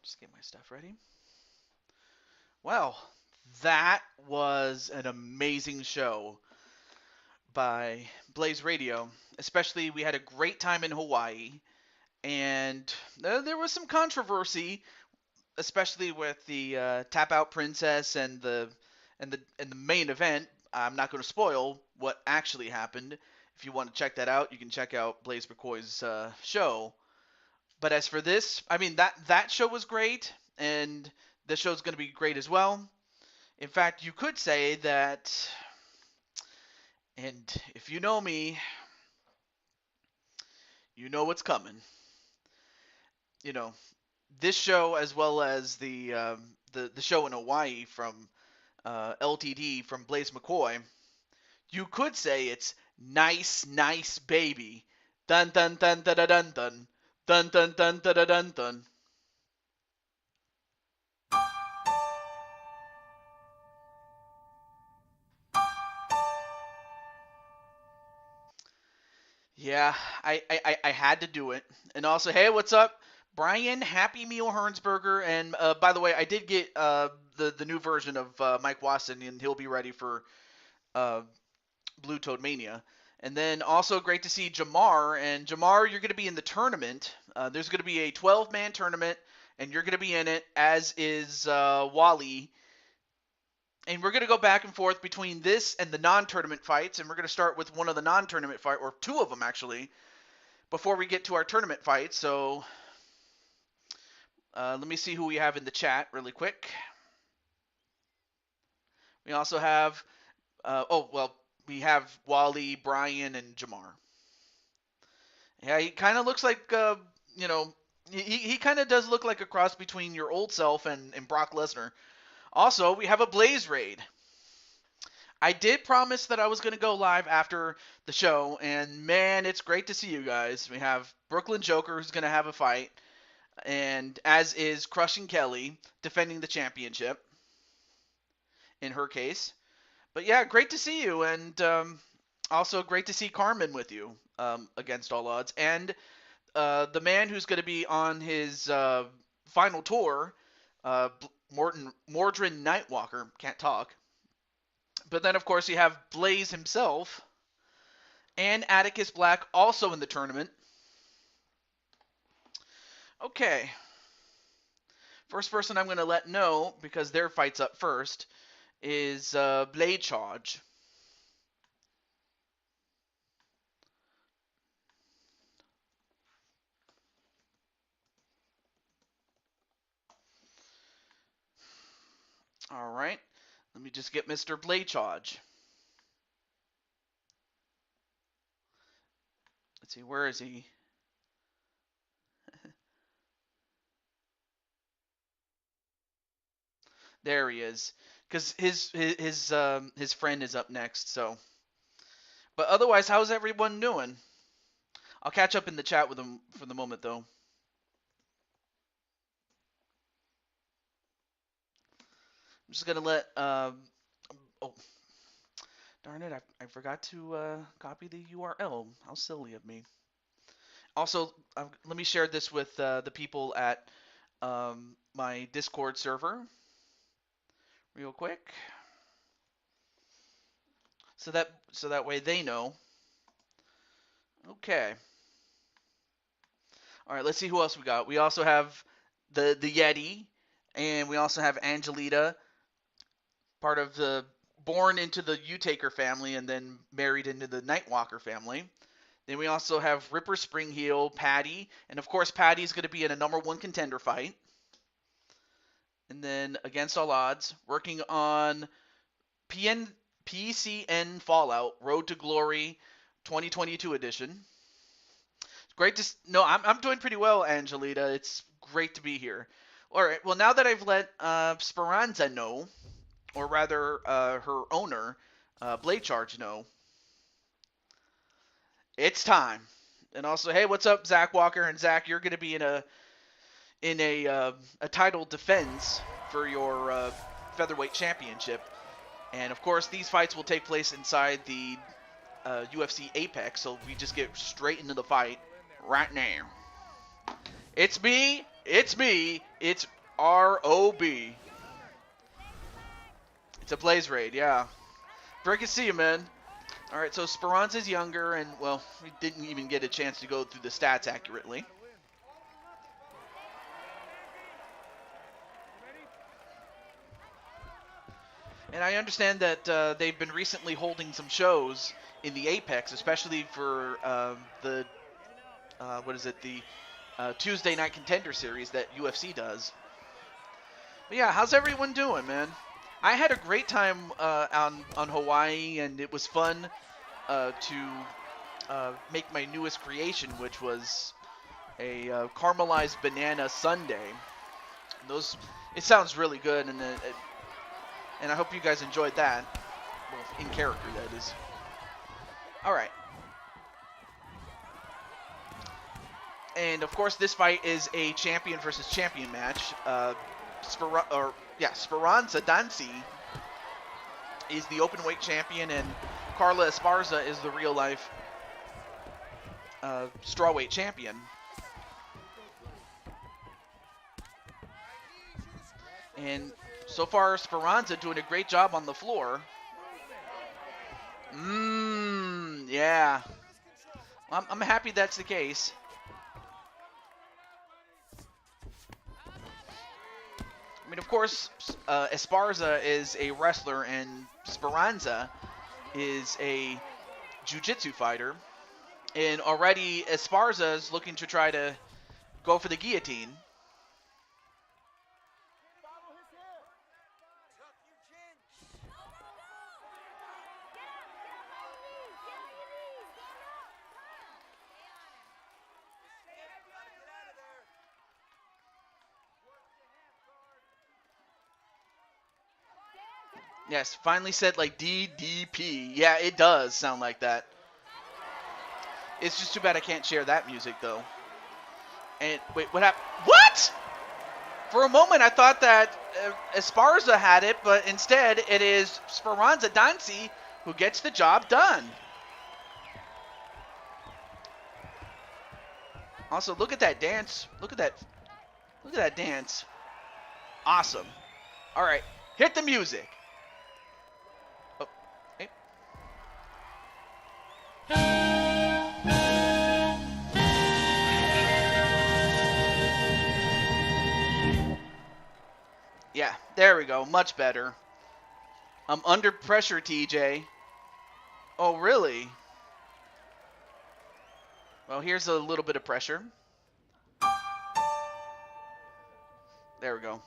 Just get my stuff ready. Well, that was an amazing show by Blaze Radio. Especially, we had a great time in Hawaii, and there was some controversy, especially with the Tap Out Princess and the main event. I'm not going to spoil what actually happened. If you want to check that out, you can check out Blaze McCoy's show. But as for this, I mean that show was great, and this show's going to be great as well. In fact, you could say that, and if you know me, you know what's coming. You know, this show as well as the show in Hawaii from LTD from Blaze McCoy, you could say it's nice, nice baby. Dun dun dun dun dun dun dun dun dun dun dun dun dun dun. Yeah, I had to do it. And also, hey, what's up, Brian? Happy Meal Hernsberger. And by the way, I did get the new version of Mike Watson, and he'll be ready for uh, Blue Toad Mania. And then also great to see Jamar. And Jamar, you're going to be in the tournament. There's going to be a 12-man tournament, and you're going to be in it, as is Wally. And we're going to go back and forth between this and the non-tournament fights. And we're going to start with one of the non-tournament fights, or two of them actually, before we get to our tournament fights. So let me see who we have in the chat really quick. We also have, we have Wally, Brian, and Jamar. Yeah, he kind of looks like, he kind of does look like a cross between your old self and Brock Lesnar. Also, we have a Blaze raid. I did promise that I was going to go live after the show, and man, it's great to see you guys. We have Brooklyn Joker, who's going to have a fight, and as is Crushing Kelly, defending the championship, in her case. But yeah, great to see you, and also great to see Carmen with you, against all odds. And the man who's going to be on his final tour, Mordrin Nightwalker, can't talk. But then, of course, you have Blaze himself and Atticus Black also in the tournament. Okay. First person I'm going to let know, because their fight's up first, is Blade Charge. All right. Let me just get Mr. Blade Charge. Let's see, where is he? There he is. Because his friend is up next, so. But otherwise, how's everyone doing? I'll catch up in the chat with them for the moment, though. I'm just gonna let. Oh, darn it! I forgot to copy the URL. How silly of me. Also, let me share this with the people at my Discord server, real quick, so that way they know. Okay. All right. Let's see who else we got. We also have the Yeti, and we also have Angelita, part of the born into the U-Taker family and then married into the Nightwalker family. Then we also have Ripper Springheel, Patty, and of course Patty's going to be in a #1 contender fight. And then against all odds, working on PCN Fallout Road to Glory 2022 edition. It's great to I'm doing pretty well, Angelita. It's great to be here. All right. Well, now that I've let Speranza know, or rather her owner, Blade Charge, know, it's time. And also, hey, what's up, Zach Walker? And Zach, you're going to be in a title defense for your featherweight championship. And of course, these fights will take place inside the UFC Apex, so we just get straight into the fight right now. It's me, it's R-O-B. It's a Blaze raid, yeah. Very good to see you, man. All right, so Speranza's younger, and, well, we didn't even get a chance to go through the stats accurately. And I understand that they've been recently holding some shows in the Apex, especially for the, Tuesday Night Contender Series that UFC does. But yeah, how's everyone doing, man? I had a great time on Hawaii, and it was fun to make my newest creation, which was a caramelized banana sundae. It sounds really good, and I hope you guys enjoyed that. Well, in character, that is. All right. And of course, this fight is a champion versus champion match. Speranza Dancy is the open weight champion, and Carla Esparza is the real life strawweight champion. And so far, Speranza doing a great job on the floor. Yeah. I'm happy that's the case. I mean, of course, Esparza is a wrestler, and Speranza is a jiu-jitsu fighter. And already Esparza is looking to try to go for the guillotine. Yes, finally said like DDP. Yeah, it does sound like that. It's just too bad I can't share that music, though. And wait, what happened? What? For a moment, I thought that Esparza had it, but instead it is Speranza Dancy who gets the job done. Also, look at that dance. Look at that dance. Awesome. All right, hit the music. Oh, hey. Yeah, there we go. Much better. I'm under pressure, TJ. Oh, really? Well, here's a little bit of pressure. There we go.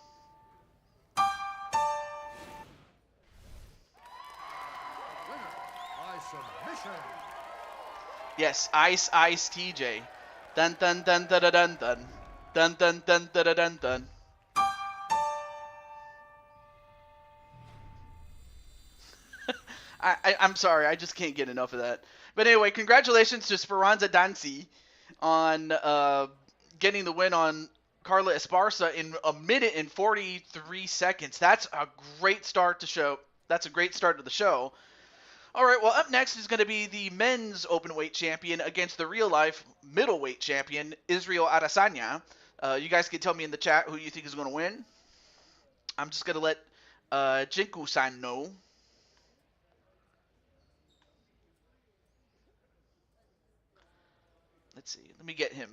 Yes, Ice TJ. Dun dun dun dun dun dun dun dun dun dun dun dun dun. I'm sorry, I just can't get enough of that. But anyway, congratulations to Speranza Dancy on getting the win on Carla Esparza in 1 minute and 43 seconds. That's a great start to show. That's a great start to the show. All right, well, up next is going to be the men's openweight champion against the real-life middleweight champion, Israel Adesanya. You guys can tell me in the chat who you think is going to win. I'm just going to let Jinku-san know. Let's see. Let me get him.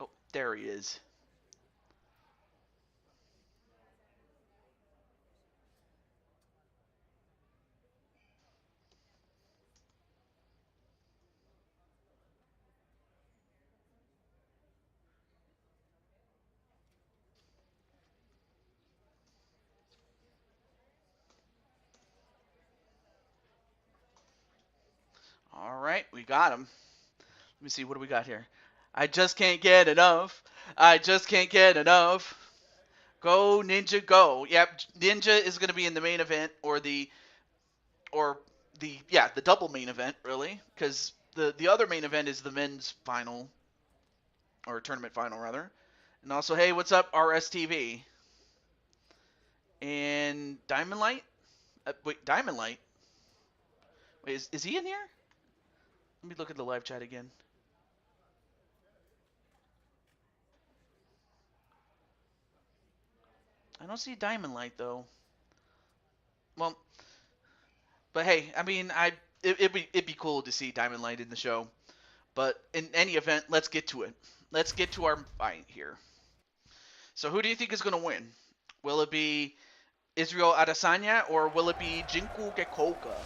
Oh, there he is. All right, we got him. Let me see. What do we got here? I just can't get enough. I just can't get enough. Go, Ninja, go. Yep, Ninja is going to be in the main event or the double main event, really, because the other main event is the men's final, or tournament final, rather. And also, hey, what's up, RSTV? And Diamond Light? Wait, Diamond Light? Wait, is he in here? Let me look at the live chat again. I don't see Diamond Light though. Well, but hey, I mean, it'd be cool to see Diamond Light in the show. But in any event, let's get to it. Let's get to our fight here. So who do you think is going to win? Will it be Israel Adesanya or will it be Jinku Gekoga?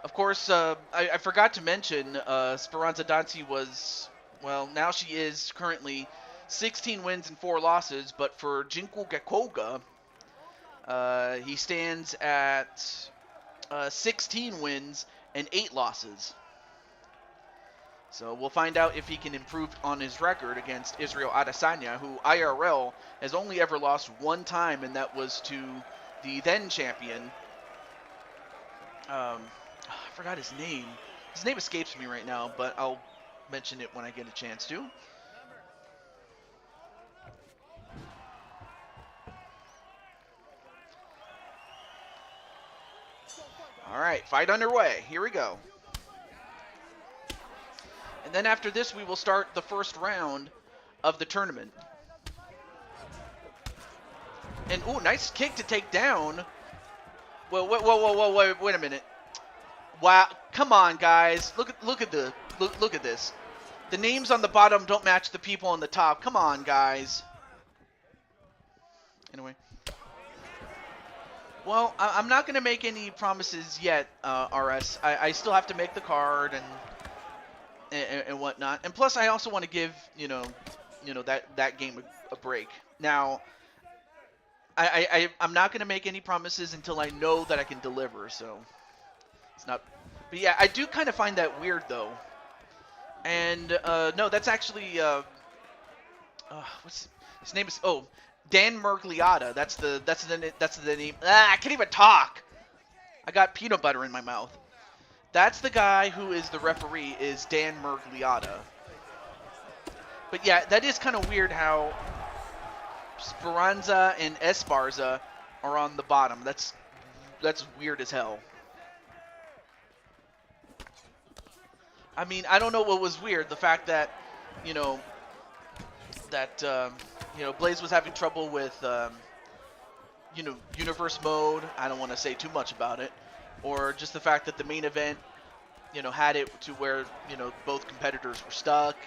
Of course, I forgot to mention Speranza Dancy was, well, now she is currently 16 wins and 4 losses, but for Jinku Gekoga, he stands at 16 wins and 8 losses. So we'll find out if he can improve on his record against Israel Adesanya, who IRL has only ever lost one time, and that was to the then champion. I forgot his name. His name escapes me right now, but I'll mention it when I get a chance to. All right, fight underway. Here we go. And then after this, we will start the first round of the tournament. And, ooh, nice kick to take down. Whoa, wait a minute. Wow, come on, guys. Look at this. The names on the bottom don't match the people on the top. Come on, guys. Anyway. Well, I'm not going to make any promises yet, RS. I still have to make the card and whatnot. And plus, I also want to give, that game a break. Now, I'm not going to make any promises until I know that I can deliver, so it's not. But yeah, I do kind of find that weird, though. And, no, that's actually, what's his name is, Dan Mergliotta. That's the name. I can't even talk. I got peanut butter in my mouth. That's the guy who is the referee, is Dan Mergliotta. But yeah, that is kind of weird how Speranza and Esparza are on the bottom. That's weird as hell. I mean, I don't know what was weird. The fact that, Blaze was having trouble with, universe mode. I don't want to say too much about it. Or just the fact that the main event, had it to where, both competitors were stuck.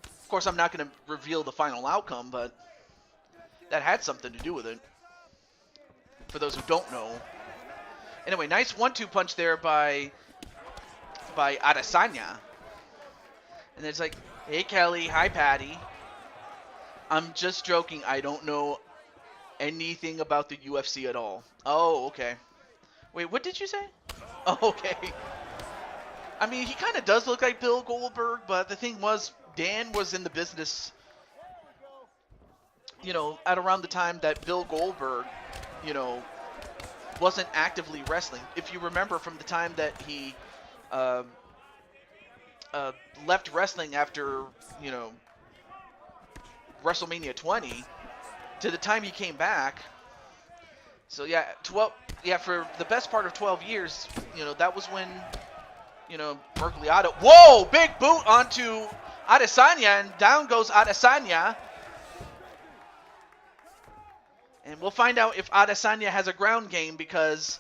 Of course, I'm not going to reveal the final outcome, but that had something to do with it. For those who don't know. Anyway, nice 1-2 punch there by Adesanya. And it's like, hey, Kelly. Hi, Patty. I'm just joking. I don't know anything about the UFC at all. Oh, okay. Wait, what did you say? Oh, okay. I mean, he kind of does look like Bill Goldberg, but the thing was, Dan was in the business, at around the time that Bill Goldberg, wasn't actively wrestling. If you remember from the time that he left wrestling after, WrestleMania 20 to the time he came back. So yeah, for the best part of 12 years, that was when, Mergliotta. Whoa, big boot onto Adesanya, and down goes Adesanya. And we'll find out if Adesanya has a ground game, because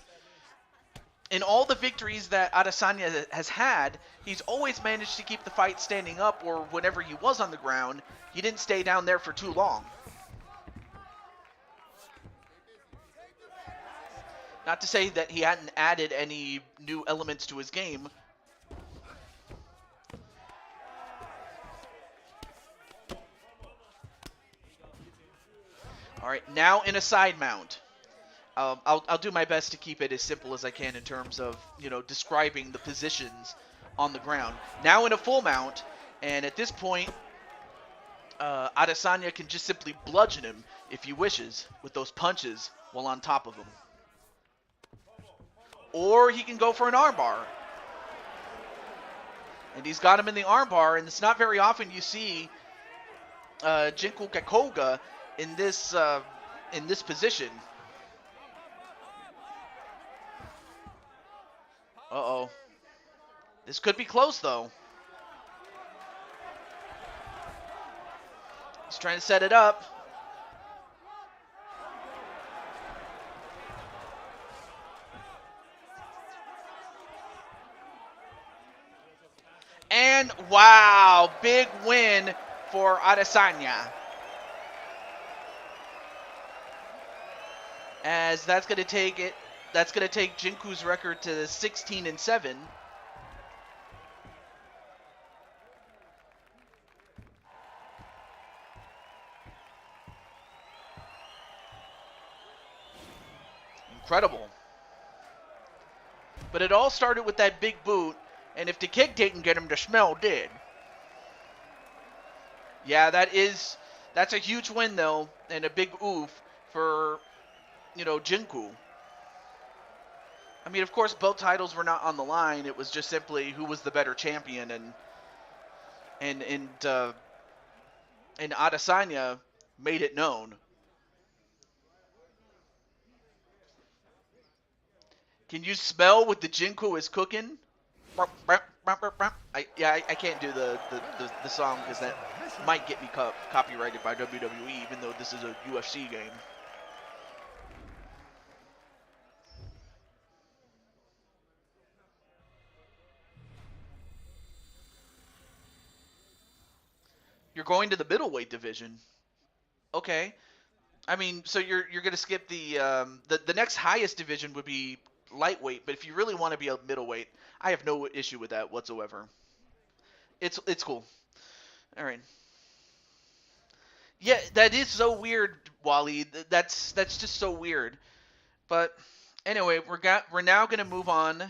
in all the victories that Adesanya has had, he's always managed to keep the fight standing up, or whenever he was on the ground, he didn't stay down there for too long. Not to say that he hadn't added any new elements to his game. All right, now in a side mount. I'll do my best to keep it as simple as I can in terms of, describing the positions on the ground. Now in a full mount, and at this point, Adesanya can just simply bludgeon him if he wishes with those punches while on top of him. Or he can go for an armbar. And he's got him in the armbar, and it's not very often you see Jinku Gekoga in this position. Uh-oh. This could be close, though. He's trying to set it up. And, wow, big win for Adesanya. As that's going to take it, that's going to take Jinku's record to 16-7. Incredible. But it all started with that big boot, and if the kick didn't get him, the smell did. Yeah, that's a huge win, though, and a big oof for, Jinku. I mean, of course, both titles were not on the line. It was just simply who was the better champion, and Adesanya made it known. Can you smell what the Jinku is cooking? I can't do the song because that might get me copyrighted by WWE, even though this is a UFC game. You're going to the middleweight division. Okay. I mean, so you're going to skip the next highest division would be lightweight, but if you really want to be a middleweight, I have no issue with that whatsoever. It's cool. All right. Yeah, that is so weird, Wally. That's just so weird. But anyway, we're now going to move on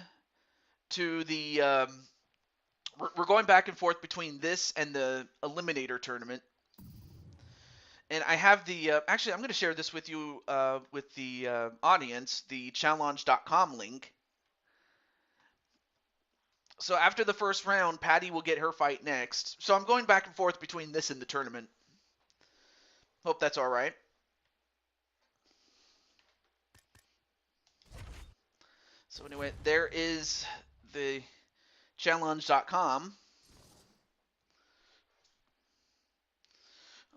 to the we're going back and forth between this and the Eliminator tournament. And I have the actually I'm going to share this with you with the audience, the challenge.com link. So after the first round, Patty will get her fight next. So I'm going back and forth between this and the tournament. Hope that's all right. So anyway, there is the challenge.com.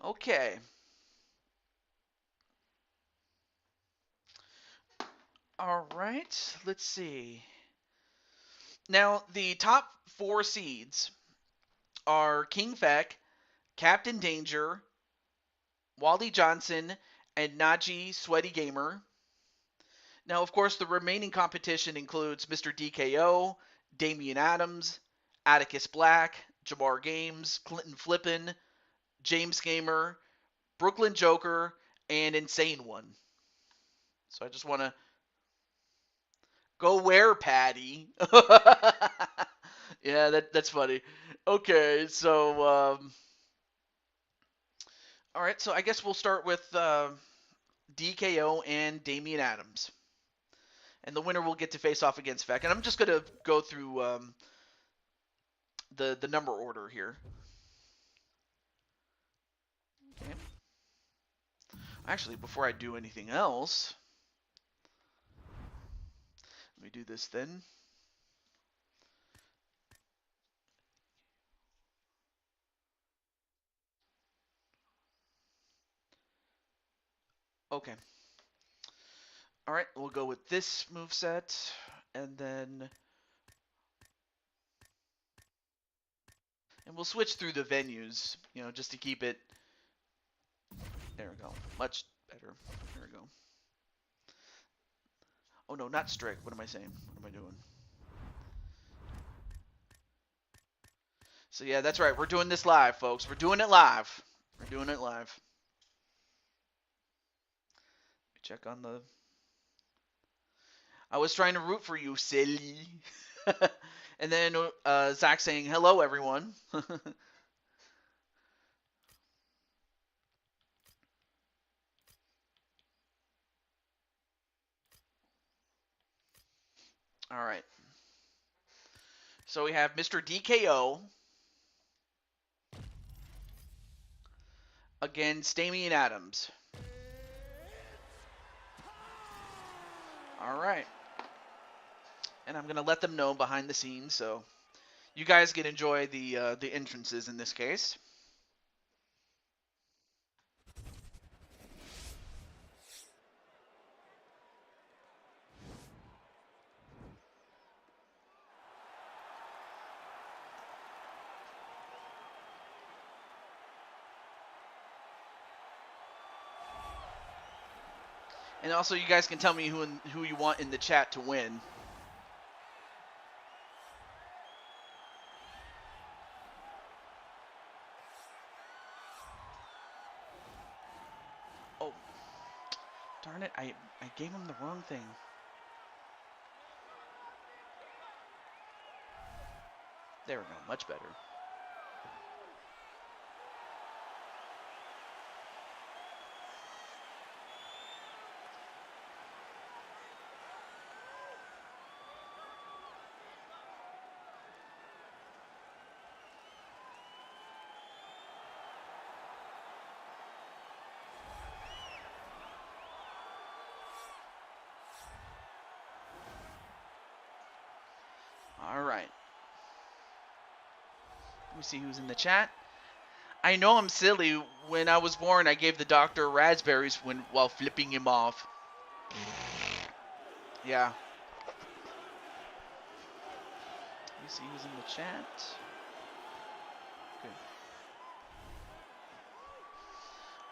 Okay. All right. Let's see. Now, the top 4 seeds are King Feck, Captain Danger, Wally Johnson, and Najee Sweaty Gamer. Now, of course, the remaining competition includes Mr. DKO, Damian Adams, Atticus Black, Jamar Games, Clinton Flippin, James Gamer, Brooklyn Joker, and Insane One. So I just want to go where, Patty? Yeah, that's funny. Okay, so all right, so I guess we'll start with DKO and Damian Adams. And the winner will get to face off against Feck. And I'm just going to go through the number order here. Okay. Actually, before I do anything else, let me do this then. Okay. All right, we'll go with this moveset, and then we'll switch through the venues, just to keep it. There we go. Much better. There we go. Oh no, not strict. What am I saying? What am I doing? So yeah, that's right. We're doing this live, folks. We're doing it live. We're doing it live. Check on the. I was trying to root for you, silly. And then Zach saying, hello, everyone. All right. So we have Mr. DKO against Damian Adams. All right. And I'm gonna let them know behind the scenes, so you guys can enjoy the entrances in this case. And also, you guys can tell me who you want in the chat to win. Oh, darn it! I gave him the wrong thing. There we go. Much better. All right. Let me see who's in the chat. I know I'm silly. When I was born, I gave the doctor raspberries while flipping him off. Yeah. Let me see who's in the chat. Good.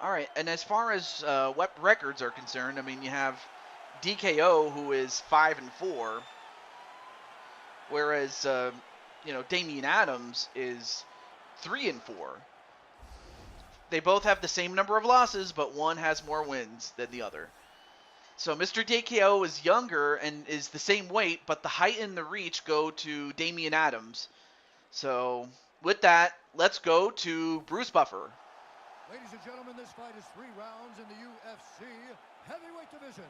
All right, and as far as what records are concerned, I mean, you have DKO, who is 5-4, whereas Damian Adams is 3-4. They both have the same number of losses, but one has more wins than the other. So Mr. DKO is younger and is the same weight, but the height and the reach go to Damian Adams. So with that, let's go to Bruce Buffer. Ladies and gentlemen, this fight is 3 rounds in the UFC heavyweight division.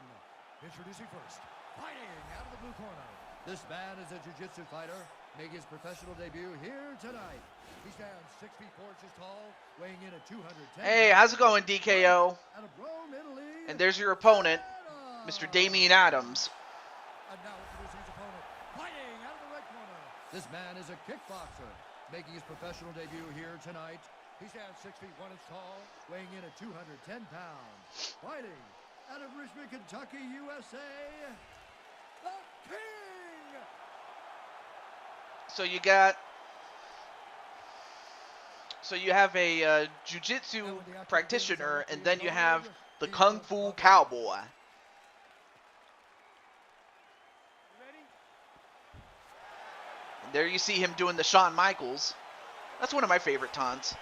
Introducing first, fighting out of the blue corner. This man is a jiu-jitsu fighter, making his professional debut here tonight. He stands 6 feet 4 inches tall, weighing in at 210. Hey, how's it going, DKO? Out of Rome, Italy. And there's your opponent, Mr. Damian Adams. And now introducing his opponent, fighting out of the red corner. This man is a kickboxer, making his professional debut here tonight. He stands 6 feet 1 inch tall, weighing in at 210 pounds. Fighting out of Richmond, Kentucky, USA, the King! So you have a jiu-jitsu practitioner, and then you have the Kung Fu Cowboy. And there you see him doing the Shawn Michaels. That's one of my favorite taunts.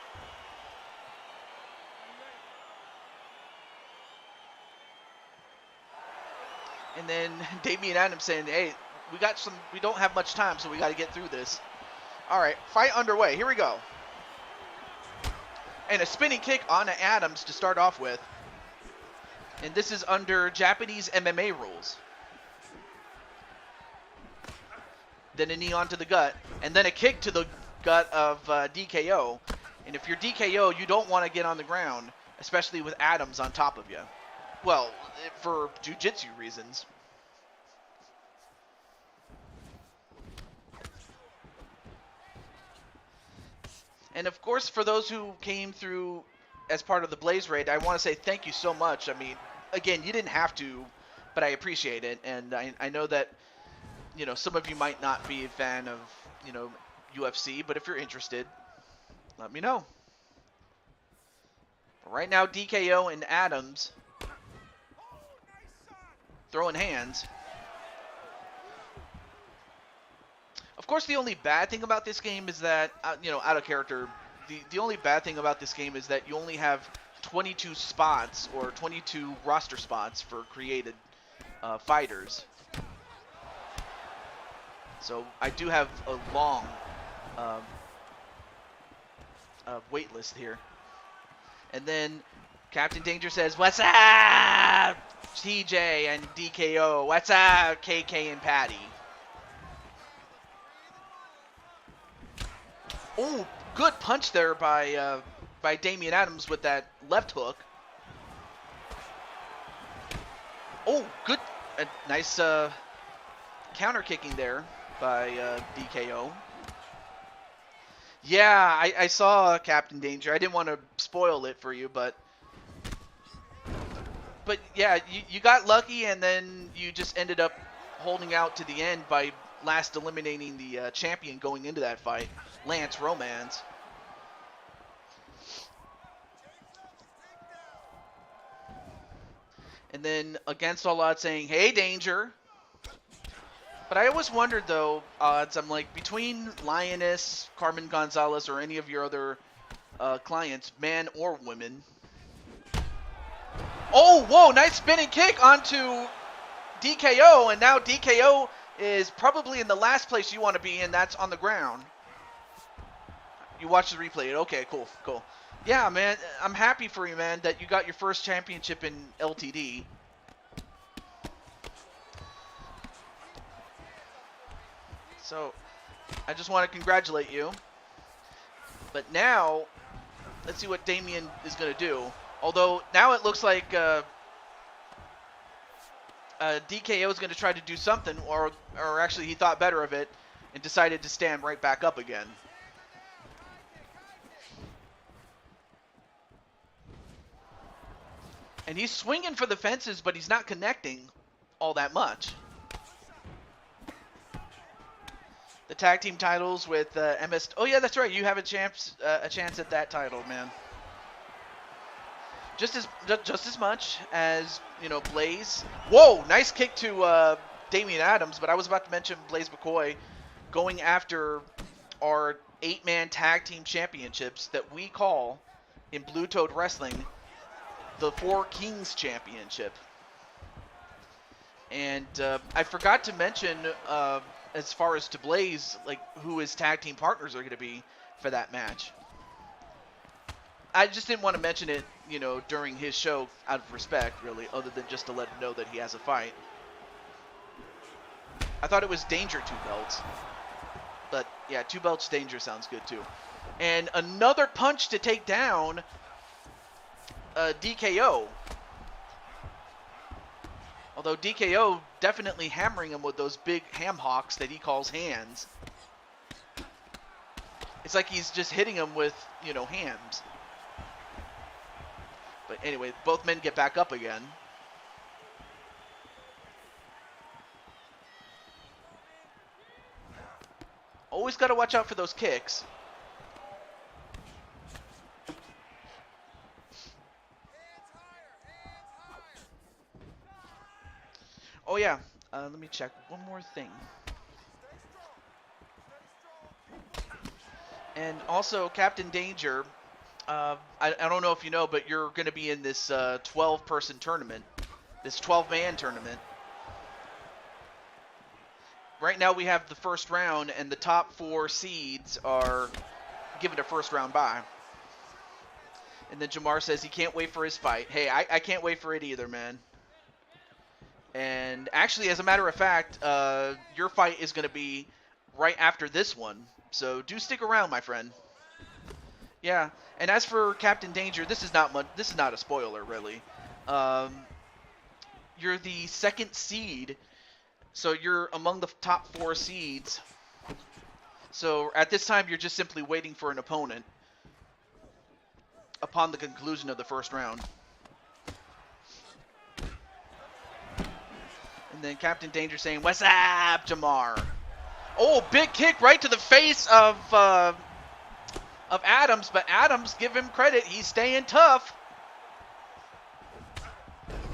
And then Damian Adams saying, hey, we don't have much time, so we got to get through this. All right, fight underway. Here we go. And a spinning kick on Adams to start off with. And this is under Japanese MMA rules. Then a knee onto the gut, and then a kick to the gut of DKO. And if you're DKO, you don't want to get on the ground, especially with Adams on top of you. Well, for jiu-jitsu reasons. And of course, for those who came through as part of the Blaze Raid, I want to say thank you so much. I mean, again, you didn't have to, but I appreciate it. And I know that, some of you might not be a fan of, UFC, but if you're interested, let me know. But right now, DKO and Adams throwing hands. Of course, the only bad thing about this game is that, out of character, the only bad thing about this game is that you only have 22 spots or 22 roster spots for created fighters. So I do have a long wait list here. And then Captain Danger says, "What's up, TJ and DKO? What's up, KK and Patty?" Oh, good punch there by Damian Adams with that left hook. Oh, good, nice counter kicking there by DKO. Yeah, I saw Captain Danger. I didn't want to spoil it for you, but yeah, you got lucky, and then you just ended up holding out to the end by last eliminating the champion going into that fight, Lance Romance. And then against all odds saying, hey, Danger. But I always wondered, though, odds, I'm like, between Lioness, Carmen Gonzalez, or any of your other clients, man or women. Oh, whoa, nice spinning kick onto DKO, and now DKO is probably in the last place you want to be in, that's on the ground. You watch the replay. Okay, cool. Yeah, man, I'm happy for you, man, that you got your first championship in LTD. So, I just want to congratulate you. But now, let's see what Damien is going to do. Although, now it looks like DKO is going to try to do something, or actually he thought better of it and decided to stand right back up again. And he's swinging for the fences, but he's not connecting all that much. The tag team titles with MS. Oh yeah, that's right. You have a chance at that title, man. Just as much as Blaze. Whoa, nice kick to Damian Adams. But I was about to mention Blaze McCoy going after our 8-man tag team championships that we call in Blue Toad Wrestling the Four Kings Championship. And I forgot to mention, as far as to Blaze, like who his tag team partners are going to be for that match. I just didn't want to mention it, during his show out of respect, really, other than just to let him know that he has a fight. I thought it was Danger 2 belts. But, yeah, 2 belts Danger sounds good, too. And another punch to take down DKO. Although DKO definitely hammering him with those big ham hocks that he calls hands. It's like he's just hitting him with, hams. But anyway, both men get back up again. Always got to watch out for those kicks. Oh yeah, let me check one more thing. And also, Captain Danger, I don't know if you know, but you're going to be in this 12-person tournament, this 12-man tournament. Right now we have the first round, and the top 4 seeds are given a first-round bye. And then Jamar says he can't wait for his fight. Hey, I can't wait for it either, man. And actually, as a matter of fact, your fight is going to be right after this one. So do stick around, my friend. Yeah. And as for Captain Danger, this is not a spoiler, really. You're the 2nd seed, so you're among the top 4 seeds. So at this time, you're just simply waiting for an opponent upon the conclusion of the first round. And then Captain Danger saying, "What's up, Jamar?" Oh, big kick right to the face of Adams, but Adams, give him credit, he's staying tough.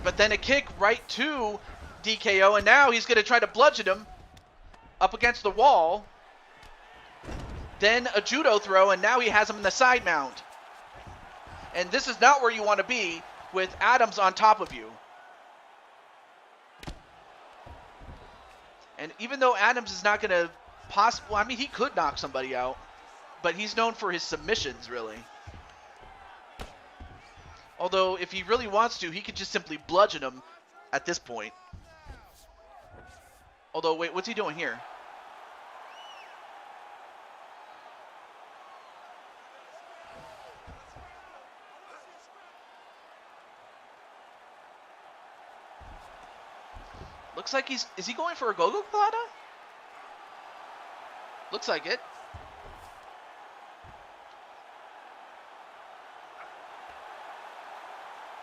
But then a kick right to DKO, and now he's going to try to bludgeon him up against the wall. Then a judo throw, and now he has him in the side mount. And this is not where you want to be with Adams on top of you. And even though Adams is not going to he could knock somebody out, but he's known for his submissions, really. Although, if he really wants to, he could just simply bludgeon him at this point. Although, wait, what's he doing here? Looks like is he going for a Gogo Plata? Looks like it.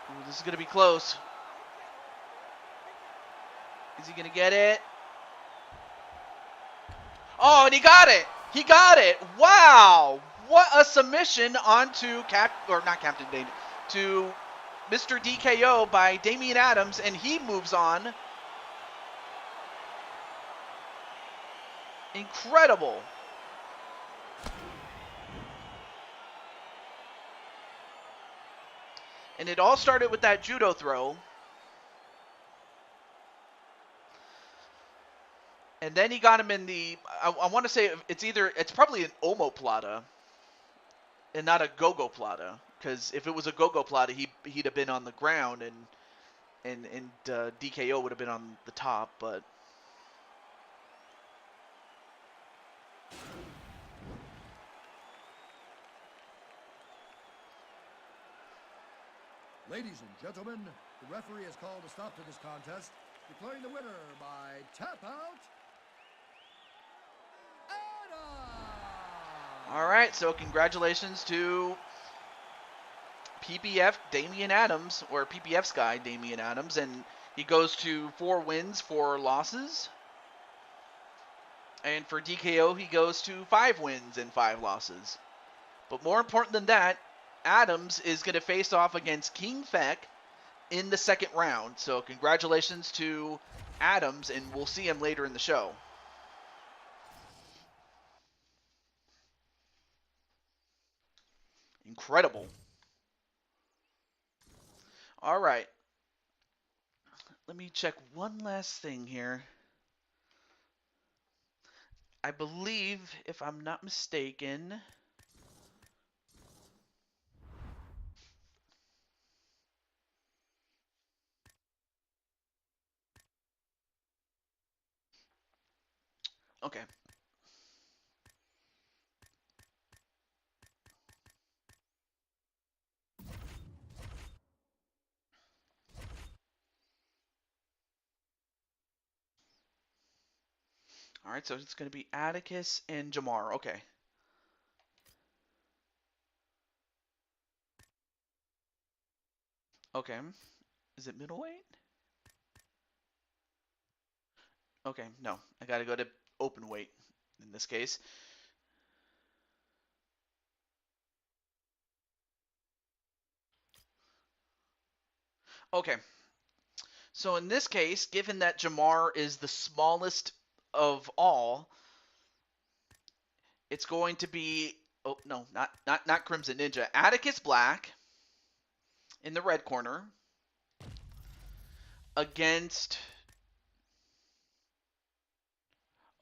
Ooh, this is going to be close. Is he going to get it? Oh, and he got it. He got it. Wow. What a submission onto not Captain Dane, to Mr. DKO by Damian Adams, and he moves on. Incredible. And it all started with that judo throw. And then he got him in the, I want to say it's probably an omoplata and not a go-go plata. Because if it was a go-go plata, he'd have been on the ground and DKO would have been on the top, but. Ladies and gentlemen, the referee has called a stop to this contest, declaring the winner by tap out, Adam! All right, so congratulations to PPF Damian Adams, or PPF's guy Damian Adams, and he goes to 4 wins, 4 losses. And for DKO, he goes to 5 wins and 5 losses. But more important than that, Adams is going to face off against King Feck in the second round. So congratulations to Adams, and we'll see him later in the show. Incredible. All right. Let me check one last thing here. I believe, if I'm not mistaken, okay. All right, so it's going to be Atticus and Jamar. Okay. Okay. Is it middleweight? Okay, no. I got to go to open weight in this case. Okay. So in this case, given that Jamar is the smallest of all, it's going to be, oh no, not Crimson Ninja. Atticus Black in the red corner against,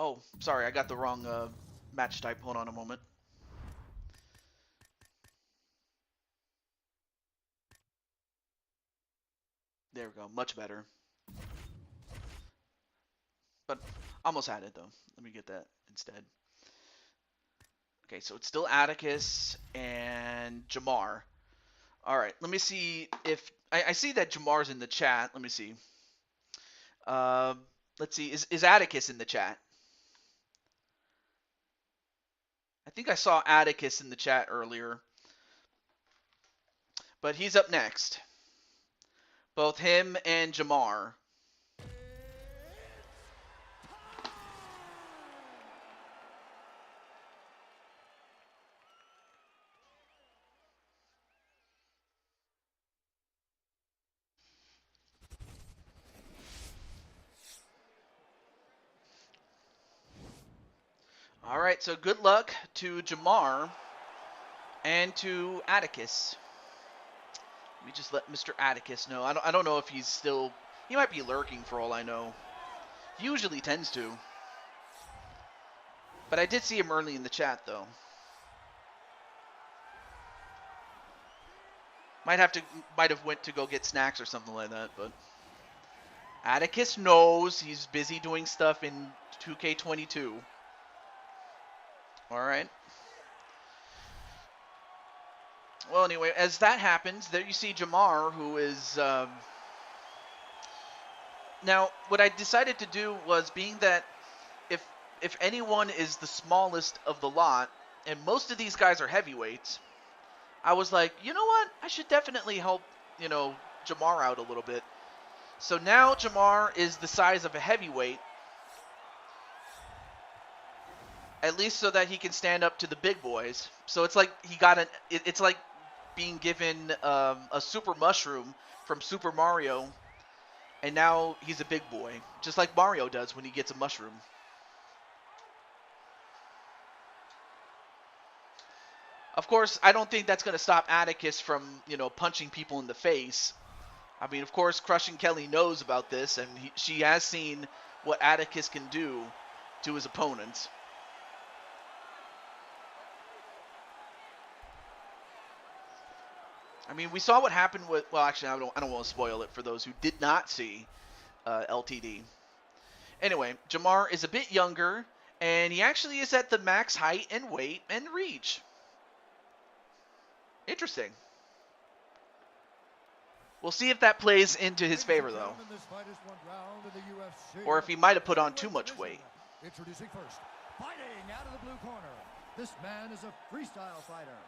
oh, sorry, I got the wrong match type. Hold on a moment. There we go, much better. But almost had it though. Let me get that instead. Okay, so it's still Atticus and Jamar. All right, let me see if I see that Jamar's in the chat. Let me see. Let's see. Is Atticus in the chat? I think I saw Atticus in the chat earlier, but he's up next. Both him and Jamar. All right, so good luck to Jamar and to Atticus. Let me just let Mr. Atticus know. I don't know if he's still... He might be lurking for all I know. He usually tends to. But I did see him early in the chat, though. Might have went to go get snacks or something like that, but... Atticus knows he's busy doing stuff in 2K22. All right. Well, anyway, as that happens, there you see Jamar, who is Now, what I decided to do was, being that if if anyone is the smallest of the lot, and most of these guys are heavyweights, I was like, you know what? I should definitely help, Jamar out a little bit. So now Jamar is the size of a heavyweight, at least so that he can stand up to the big boys. So it's like it's like being given a super mushroom from Super Mario, and now he's a big boy, just like Mario does when he gets a mushroom. Of course, I don't think that's going to stop Atticus from, punching people in the face. I mean, of course, Crushing Kelly knows about this, and she has seen what Atticus can do to his opponents. I mean, we saw what happened with. Well, actually, I don't want to spoil it for those who did not see LTD. Anyway, Jamar is a bit younger, and he actually is at the max height and weight and reach. Interesting. We'll see if that plays into his favor, though. Or if he might have put on too much weight. Introducing first, fighting out of the blue corner. This man is a freestyle fighter.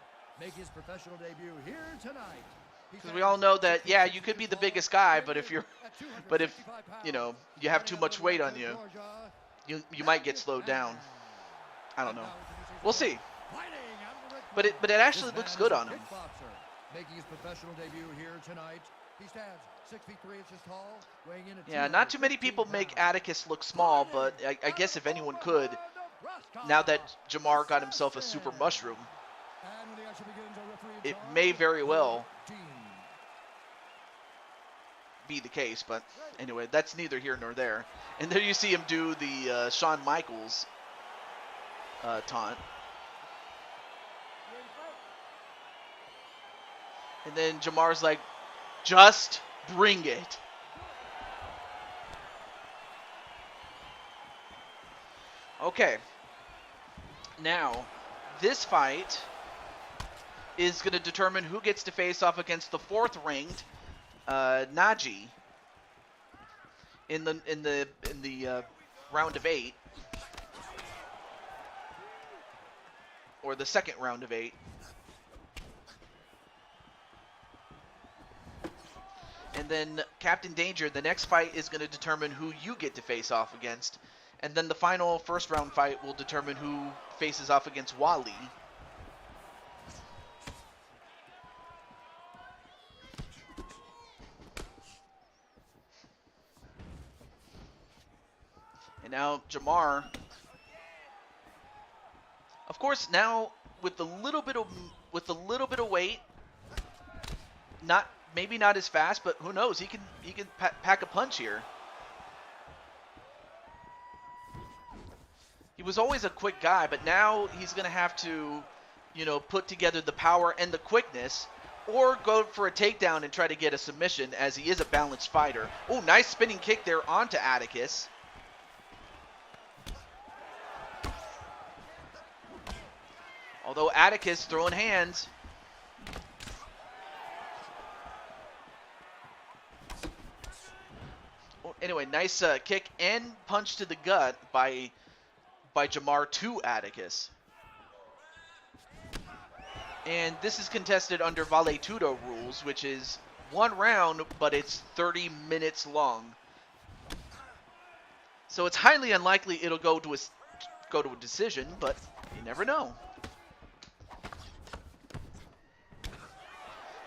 Make his professional debut here tonight. Because we all know that, yeah, you could be the biggest guy, but if you have too much weight on you, you might get slowed down. I don't know. We'll see. But it actually looks good on him. Making his professional debut here tonight. He stands 6 feet 3 inches tall, weighing in at Yeah, not too many people make Atticus look small, but I guess if anyone could, now that Jamar got himself a super mushroom, it may very well be the case. But anyway, that's neither here nor there. And there you see him do the Shawn Michaels taunt. And then Jamar's like, just bring it. Okay. Now, this fight is going to determine who gets to face off against the fourth ranked Naji in the round of 8, or the second round of 8. And then Captain Danger, the next fight is going to determine who you get to face off against. And then the final first round fight will determine who faces off against Wally. And now Jamar, of course, now with a little bit of weight, maybe not as fast, but who knows? He can pack a punch here. He was always a quick guy, but now he's going to have to, put together the power and the quickness, or go for a takedown and try to get a submission, as he is a balanced fighter. Oh, nice spinning kick there onto Atticus. Although Atticus throwing hands. Anyway, nice kick and punch to the gut by Jamar to Atticus. And this is contested under Vale Tudo rules, which is 1 round, but it's 30 minutes long. So it's highly unlikely it'll go to a decision, but you never know.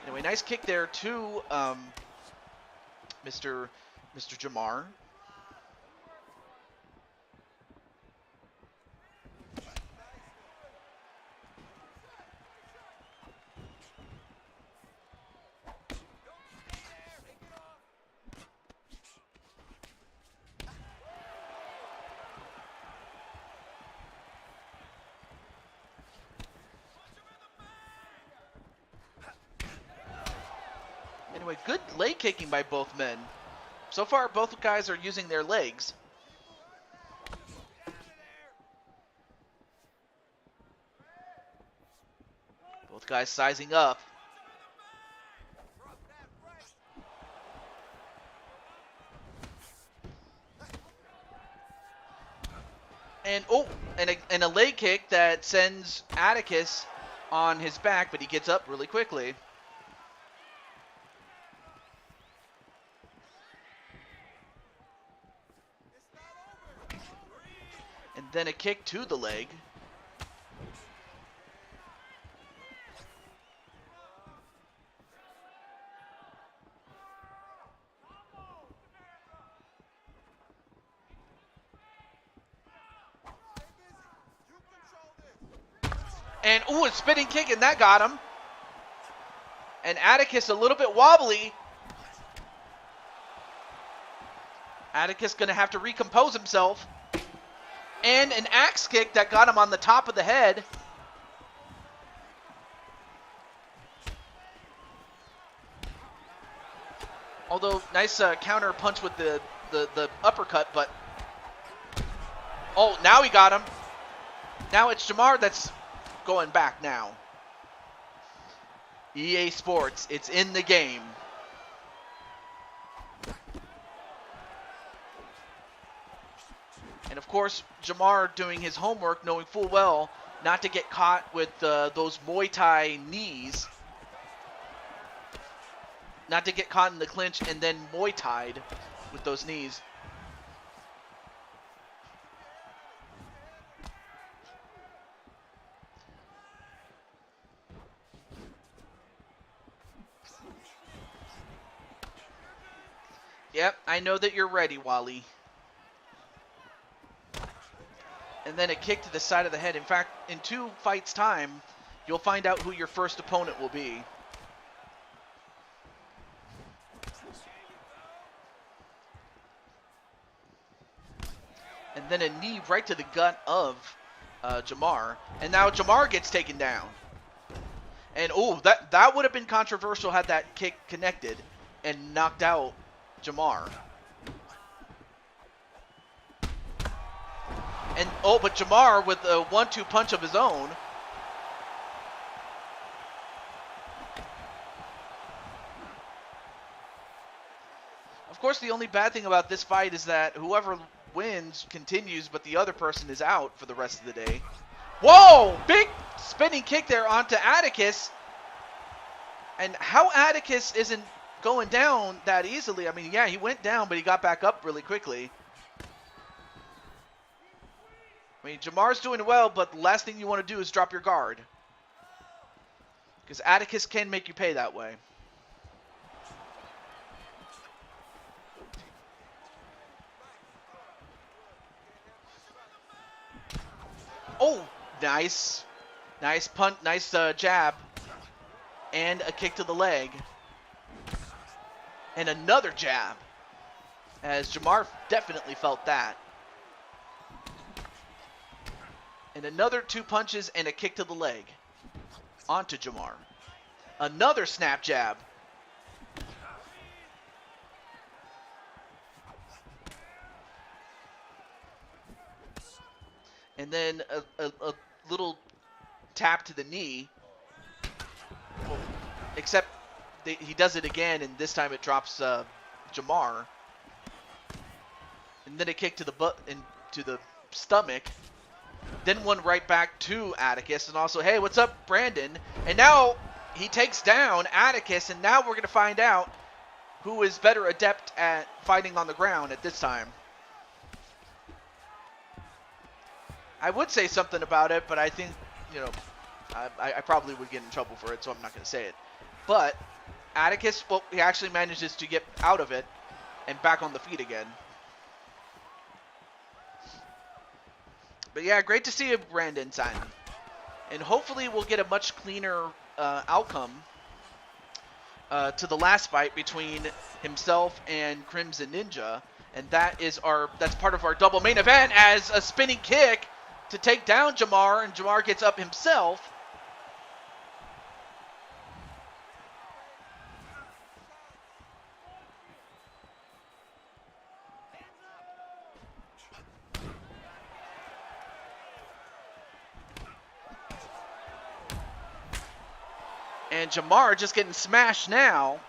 Anyway, nice kick there to Mr. Jamar. Anyway, good leg kicking by both men. So far, both guys are using their legs. Both guys sizing up. And a leg kick that sends Atticus on his back, but he gets up really quickly. And then a kick to the leg. And, a spinning kick, and that got him. And Atticus a little bit wobbly. Atticus going to have to recompose himself. And an axe kick that got him on the top of the head. Although, nice counter punch with the uppercut, but... Oh, now he got him. Now it's Jamar that's going back now. EA Sports, it's in the game. And of course, Jamar doing his homework, knowing full well not to get caught with those Muay Thai knees. Not to get caught in the clinch and then Muay Thai'd with those knees. Yep, I know that you're ready, Wally. And then a kick to the side of the head. In fact, in 2 fights' time, you'll find out who your first opponent will be. And then a knee right to the gut of Jamar. And now Jamar gets taken down. And, that would have been controversial had that kick connected and knocked out Jamar. And, but Jamar with a 1-2 punch of his own. Of course, the only bad thing about this fight is that whoever wins continues, but the other person is out for the rest of the day. Whoa! Big spinning kick there onto Atticus. And how Atticus isn't going down that easily. I mean, yeah, he went down, but he got back up really quickly. I mean, Jamar's doing well, but the last thing you want to do is drop your guard. Because Atticus can make you pay that way. Oh, nice. Nice punt, nice jab. And a kick to the leg. And another jab. As Jamar definitely felt that. And another 2 punches and a kick to the leg. Onto Jamar. Another snap jab. And then a little tap to the knee. Well, except he does it again, and this time it drops Jamar. And then a kick to the butt into the stomach. Then one right back to Atticus, and also, hey, what's up, Brandon? And now he takes down Atticus, and now we're going to find out who is better adept at fighting on the ground at this time. I would say something about it, but I think, I probably would get in trouble for it, so I'm not going to say it. But Atticus, well, he actually manages to get out of it and back on the feet again. But yeah, great to see you, Brandon Simon. And hopefully we'll get a much cleaner outcome to the last fight between himself and Crimson Ninja. And that's part of our double main event, as a spinning kick to take down Jamar, and Jamar gets up himself. And Jamar just getting smashed now.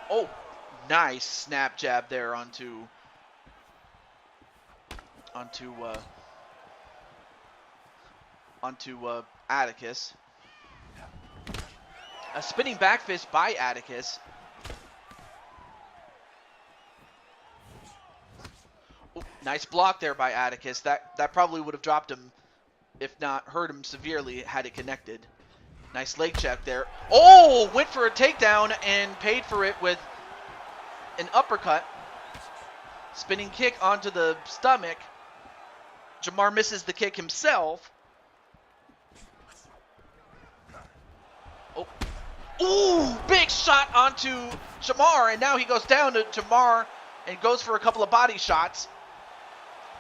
Oh, nice snap jab there onto Atticus. A spinning back fist by Atticus. Oh, nice block there by Atticus. That probably would have dropped him, if not hurt him severely, had it connected. Nice leg check there. Oh, went for a takedown and paid for it with an uppercut. Spinning kick onto the stomach. Jamar misses the kick himself. Oh. Ooh, big shot onto Jamar, and now he goes down to Jamar and goes for a couple of body shots.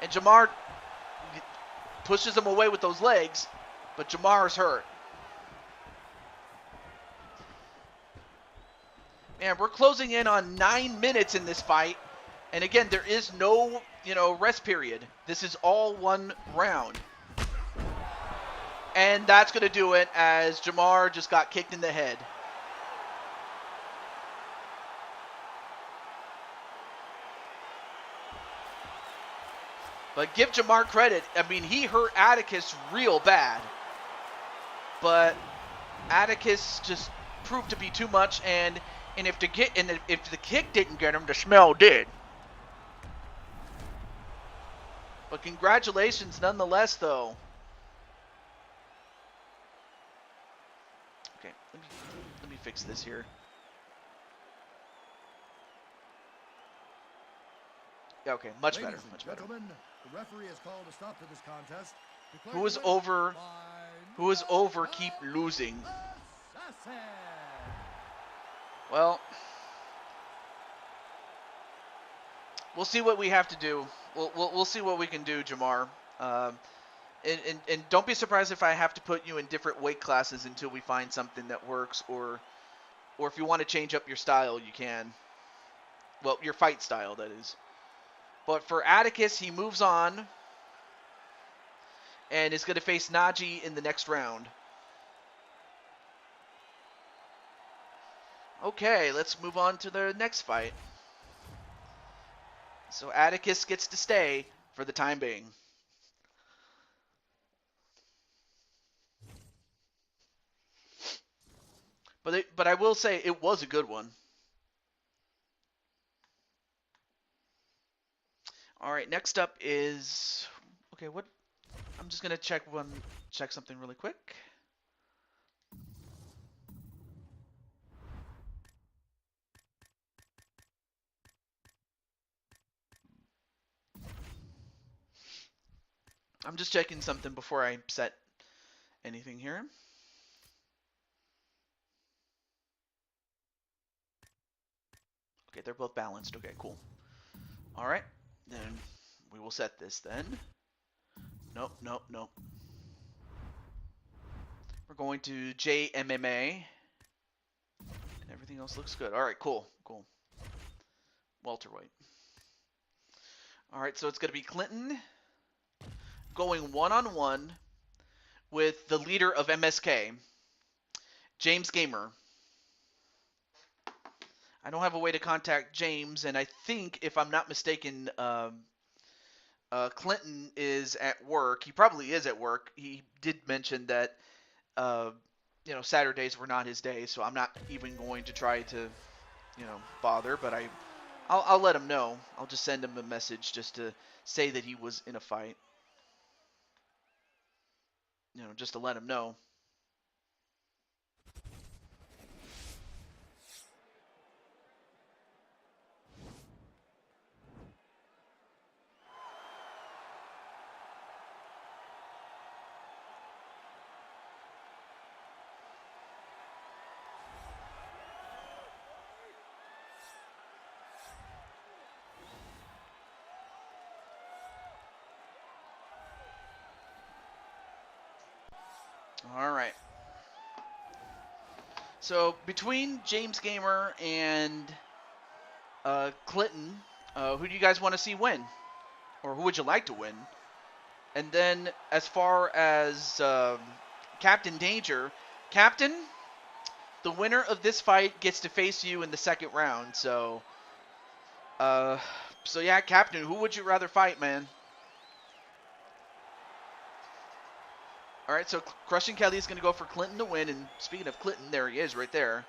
And Jamar pushes him away with those legs, but Jamar's hurt. Man, we're closing in on 9 minutes in this fight. And again, there is no, rest period. This is all one round. And that's going to do it as Jamar just got kicked in the head. But give Jamar credit. I mean, he hurt Atticus real bad. But Atticus just proved to be too much, and if the kick didn't get him, the smell did. But congratulations nonetheless, though. Okay, let me fix this here. Yeah, okay, much better. The referee has called a stop to this contest. Who is over keep losing. Well, we'll see what we have to do. We'll see what we can do, Jamar. And don't be surprised if I have to put you in different weight classes until we find something that works, or if you want to change up your style, you can. Well, your fight style, that is. But for Atticus, he moves on and is going to face Najee in the next round. Okay, let's move on to the next fight. So Atticus gets to stay for the time being. But I will say it was a good one. All right, next up is what? I'm just gonna check something really quick. I'm just checking something before I set anything here. Okay, they're both balanced. Okay, cool. All right, then we will set this then. Nope. We're going to JMMA. And everything else looks good. All right, cool. Welterweight. All right, so it's going to be Clinton going one-on-one with the leader of MSK, James Gamer. I don't have a way to contact James, and I think, if I'm not mistaken, Clinton is at work. He probably is at work. He did mention that, Saturdays were not his day, so I'm not even going to try to, bother. But I'll let him know. I'll just send him a message just to say that he was in a fight. Just to let him know. All right. So between James Gamer and Clinton, who do you guys want to see win? Or who would you like to win? And then as far as Captain Danger, Captain, the winner of this fight gets to face you in the second round. So, so yeah, Captain, who would you rather fight, man? All right, so Crushing Kelly is going to go for Clinton to win. And speaking of Clinton, there he is right there.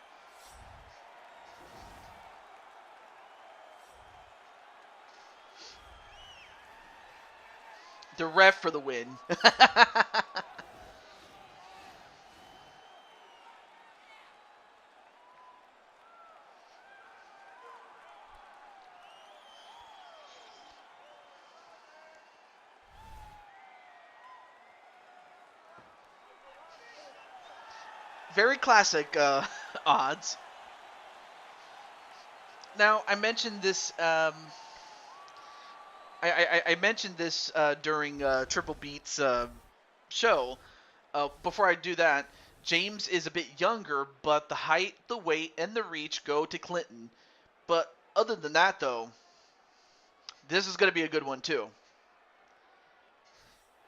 The ref for the win. Very classic odds. Now, I mentioned this. I mentioned this during Triple Beat's show. Before I do that, James is a bit younger, but the height, the weight, and the reach go to Clinton. But other than that, though, this is going to be a good one, too.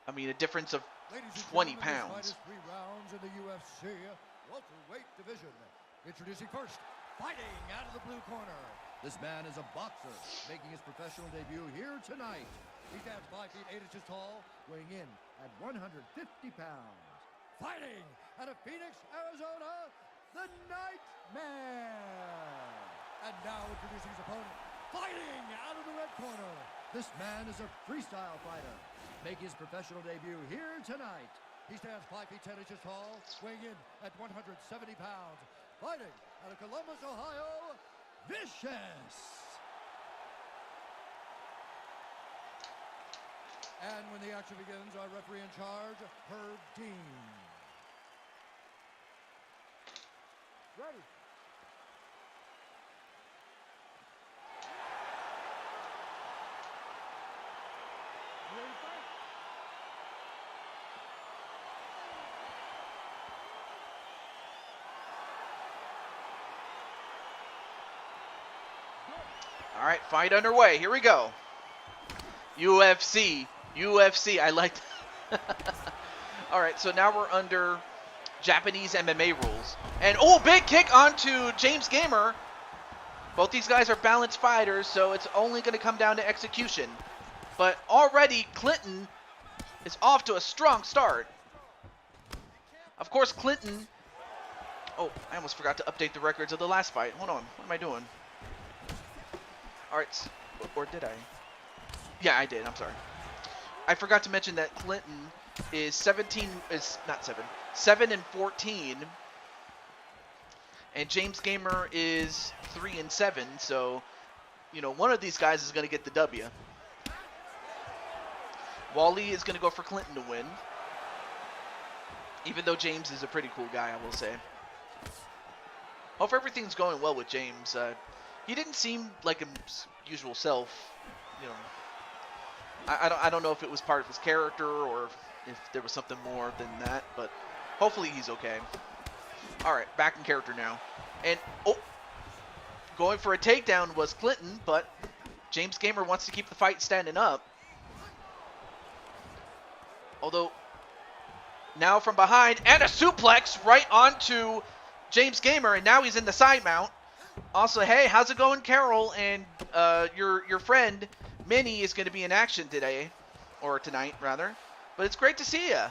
I mean, a difference of 20 pounds. This fight is 3 rounds in the UFC welterweight division. Introducing first, fighting out of the blue corner. This man is a boxer, making his professional debut here tonight. He stands 5 feet 8 inches tall, weighing in at 150 pounds. Fighting out of Phoenix, Arizona, the Nightmare. And now introducing his opponent, fighting out of the red corner. This man is a freestyle fighter, making his professional debut here tonight. He stands 5 feet 10 inches tall, weighing in at 170 pounds. Fighting out of Columbus, Ohio, Vicious. And when the action begins, our referee in charge, Herb Dean. Ready. Ready to fight? All right, fight underway. Here we go. UFC. I like that. All right, so now we're under Japanese MMA rules. And, oh, big kick onto James Gamer. Both these guys are balanced fighters, so it's only going to come down to execution. But already Clinton is off to a strong start. Of course, Clinton... Oh, I almost forgot to update the records of the last fight. Hold on. What am I doing? All right, or did I? Yeah, I did. I'm sorry. I forgot to mention that Clinton is 7 and 14, and James Gamer is 3 and 7. So, you know, one of these guys is going to get the W. Wally is going to go for Clinton to win, even though James is a pretty cool guy, I will say. Hope everything's going well with James. He didn't seem like his usual self, you know. I don't know if it was part of his character or if there was something more than that, but hopefully he's okay. All right, back in character now. And, oh, going for a takedown was Clinton, but James Gamer wants to keep the fight standing up. Although, now from behind, and a suplex right onto James Gamer, and now he's in the side mount. Also, hey, how's it going, Carol? And your friend Minnie is going to be in action today, or tonight rather. But it's great to see ya.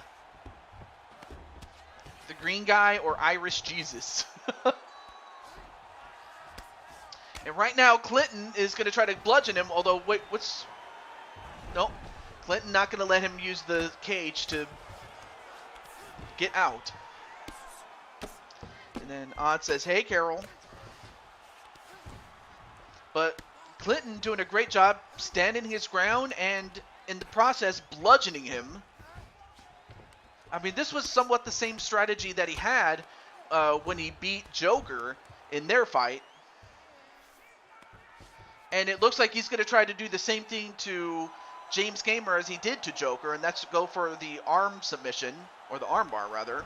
The green guy or Irish Jesus. And right now, Clinton is going to try to bludgeon him. Although, wait, what's? No, Clinton not going to let him use the cage to get out. And then Odd says, "Hey, Carol." But Clinton doing a great job standing his ground and in the process bludgeoning him. I mean, this was somewhat the same strategy that he had when he beat Joker in their fight. And it looks like he's going to try to do the same thing to James Gamer as he did to Joker, and that's go for the arm submission, or the arm bar rather.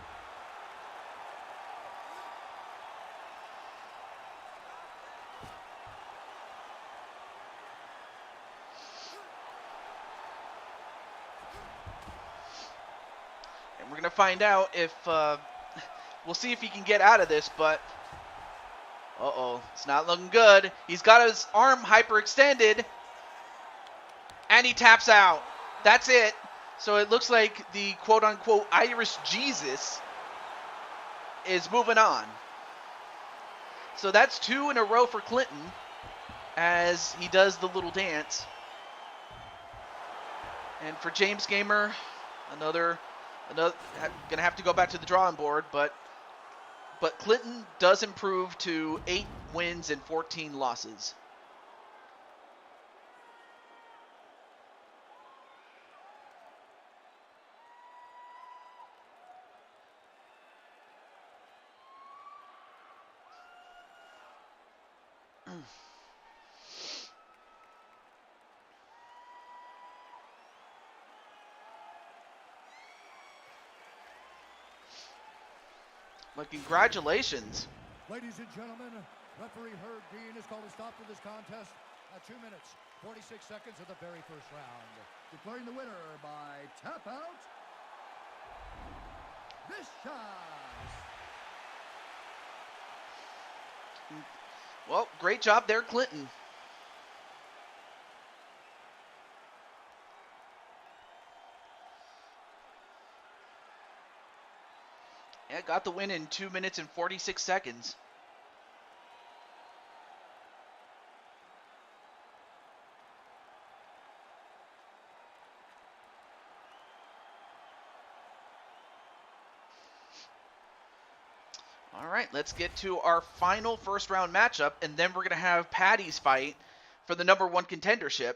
We're going to find out if, we'll see if he can get out of this, but Uh-oh. It's not looking good. He's got his arm hyperextended. And he taps out. That's it. So it looks like the quote-unquote Irish Jesus is moving on. So that's 2 in a row for Clinton as he does the little dance. And for James Gamer, another gonna have to go back to the drawing board, but Clinton does improve to 8 wins and 14 losses. Well, congratulations. Ladies and gentlemen, referee Herb Dean has called a stop to this contest at 2 minutes, 46 seconds of the very first round. Declaring the winner by tap out, Vicious. Well, great job there, Clinton. Yeah, got the win in 2 minutes and 46 seconds. All right, let's get to our final first round matchup, and then we're going to have Patty's fight for the #1 contendership,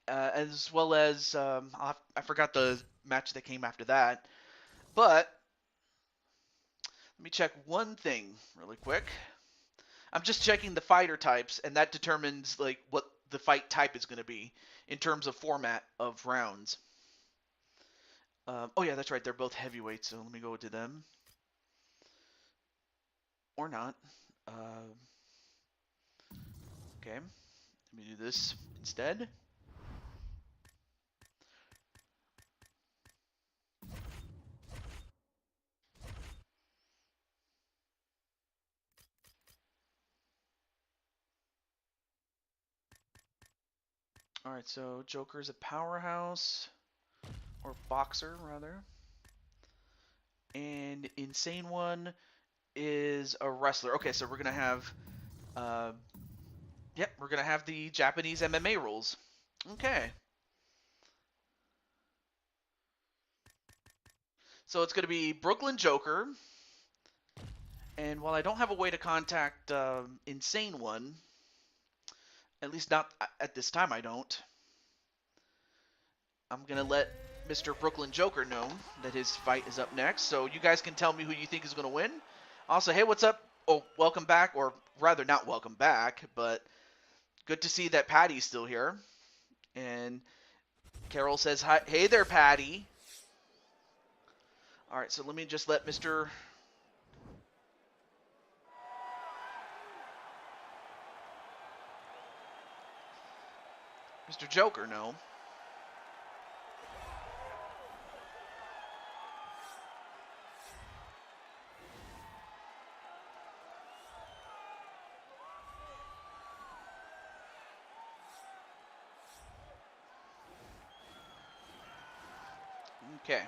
as well as, I forgot the match that came after that. But let me check one thing really quick. I'm just checking the fighter types, and that determines like what the fight type is going to be in terms of format of rounds. Oh yeah, that's right. They're both heavyweights, so let me go to them. Or not. Okay, let me do this instead. All right, so Joker's a powerhouse, or boxer rather, and Insane One is a wrestler. Okay, so we're gonna have, we're gonna have the Japanese MMA rules. Okay. So it's gonna be Brooklyn Joker, and while I don't have a way to contact Insane One, at least not at this time, I don't. I'm gonna let Mr. Brooklyn Joker know that his fight is up next, so you guys can tell me who you think is gonna win. Also, hey, what's up? Oh, welcome back, or rather, not welcome back, but good to see that Patty's still here. And Carol says, hi, hey there, Patty. All right, so let me just let Mr. Joker know. Okay.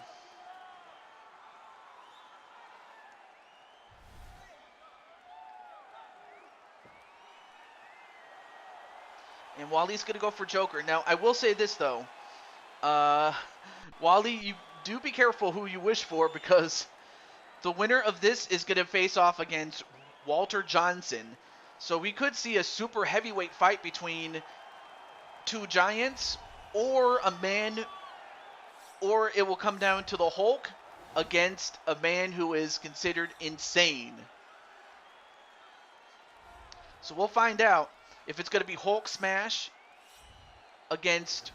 And Wally's going to go for Joker. Now, I will say this, though. Wally, you do be careful who you wish for, because the winner of this is going to face off against Walter Johnson. So we could see a super heavyweight fight between two giants, or a man, or it will come down to the Hulk against a man who is considered insane. So we'll find out if it's going to be Hulk Smash against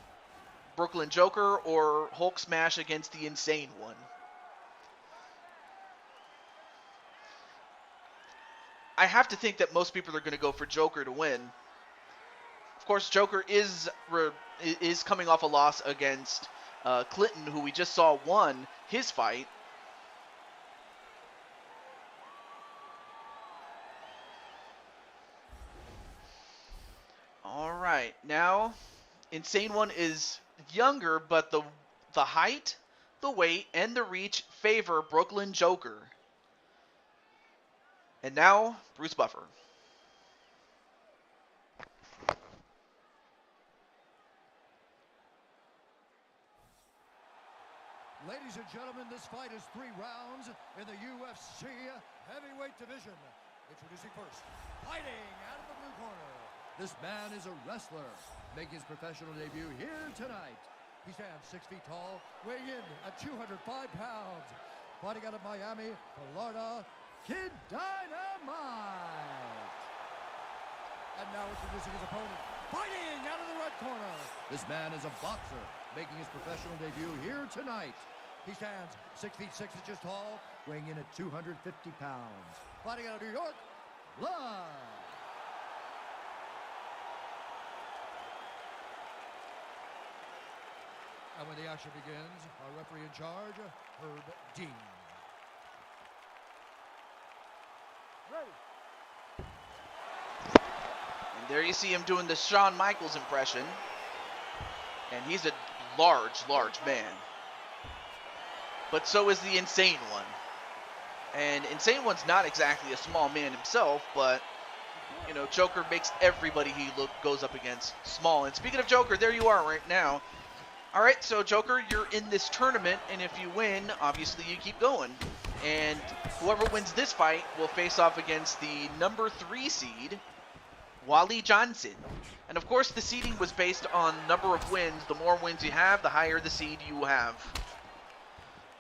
Brooklyn Joker or Hulk Smash against the Insane One. I have to think that most people are going to go for Joker to win. Of course, Joker is coming off a loss against Clinton, who we just saw won his fight. All right, now Insane One is younger, but the height, the weight, and the reach favor Brooklyn Joker. And now Bruce Buffer. Ladies and gentlemen, this fight is 3 rounds in the UFC heavyweight division. Introducing first, fighting out of the blue corner. This man is a wrestler, making his professional debut here tonight. He stands 6 feet tall, weighing in at 205 pounds. Fighting out of Miami, Florida, Kid Dynamite. And now introducing his opponent, fighting out of the red corner. This man is a boxer, making his professional debut here tonight. He stands 6 feet 6 inches tall, weighing in at 250 pounds. Fighting out of New York, live. And when the action begins, our referee in charge, Herb Dean. Ready. And there you see him doing the Shawn Michaels impression. And he's a large, large man. But so is the Insane One. And Insane One's not exactly a small man himself, but, you know, Joker makes everybody he goes up against small. And speaking of Joker, there you are right now. All right, so Joker, you're in this tournament, and if you win, obviously you keep going. And whoever wins this fight will face off against the number 3 seed, Wally Johnson. And of course, the seeding was based on number of wins. The more wins you have, the higher the seed you have.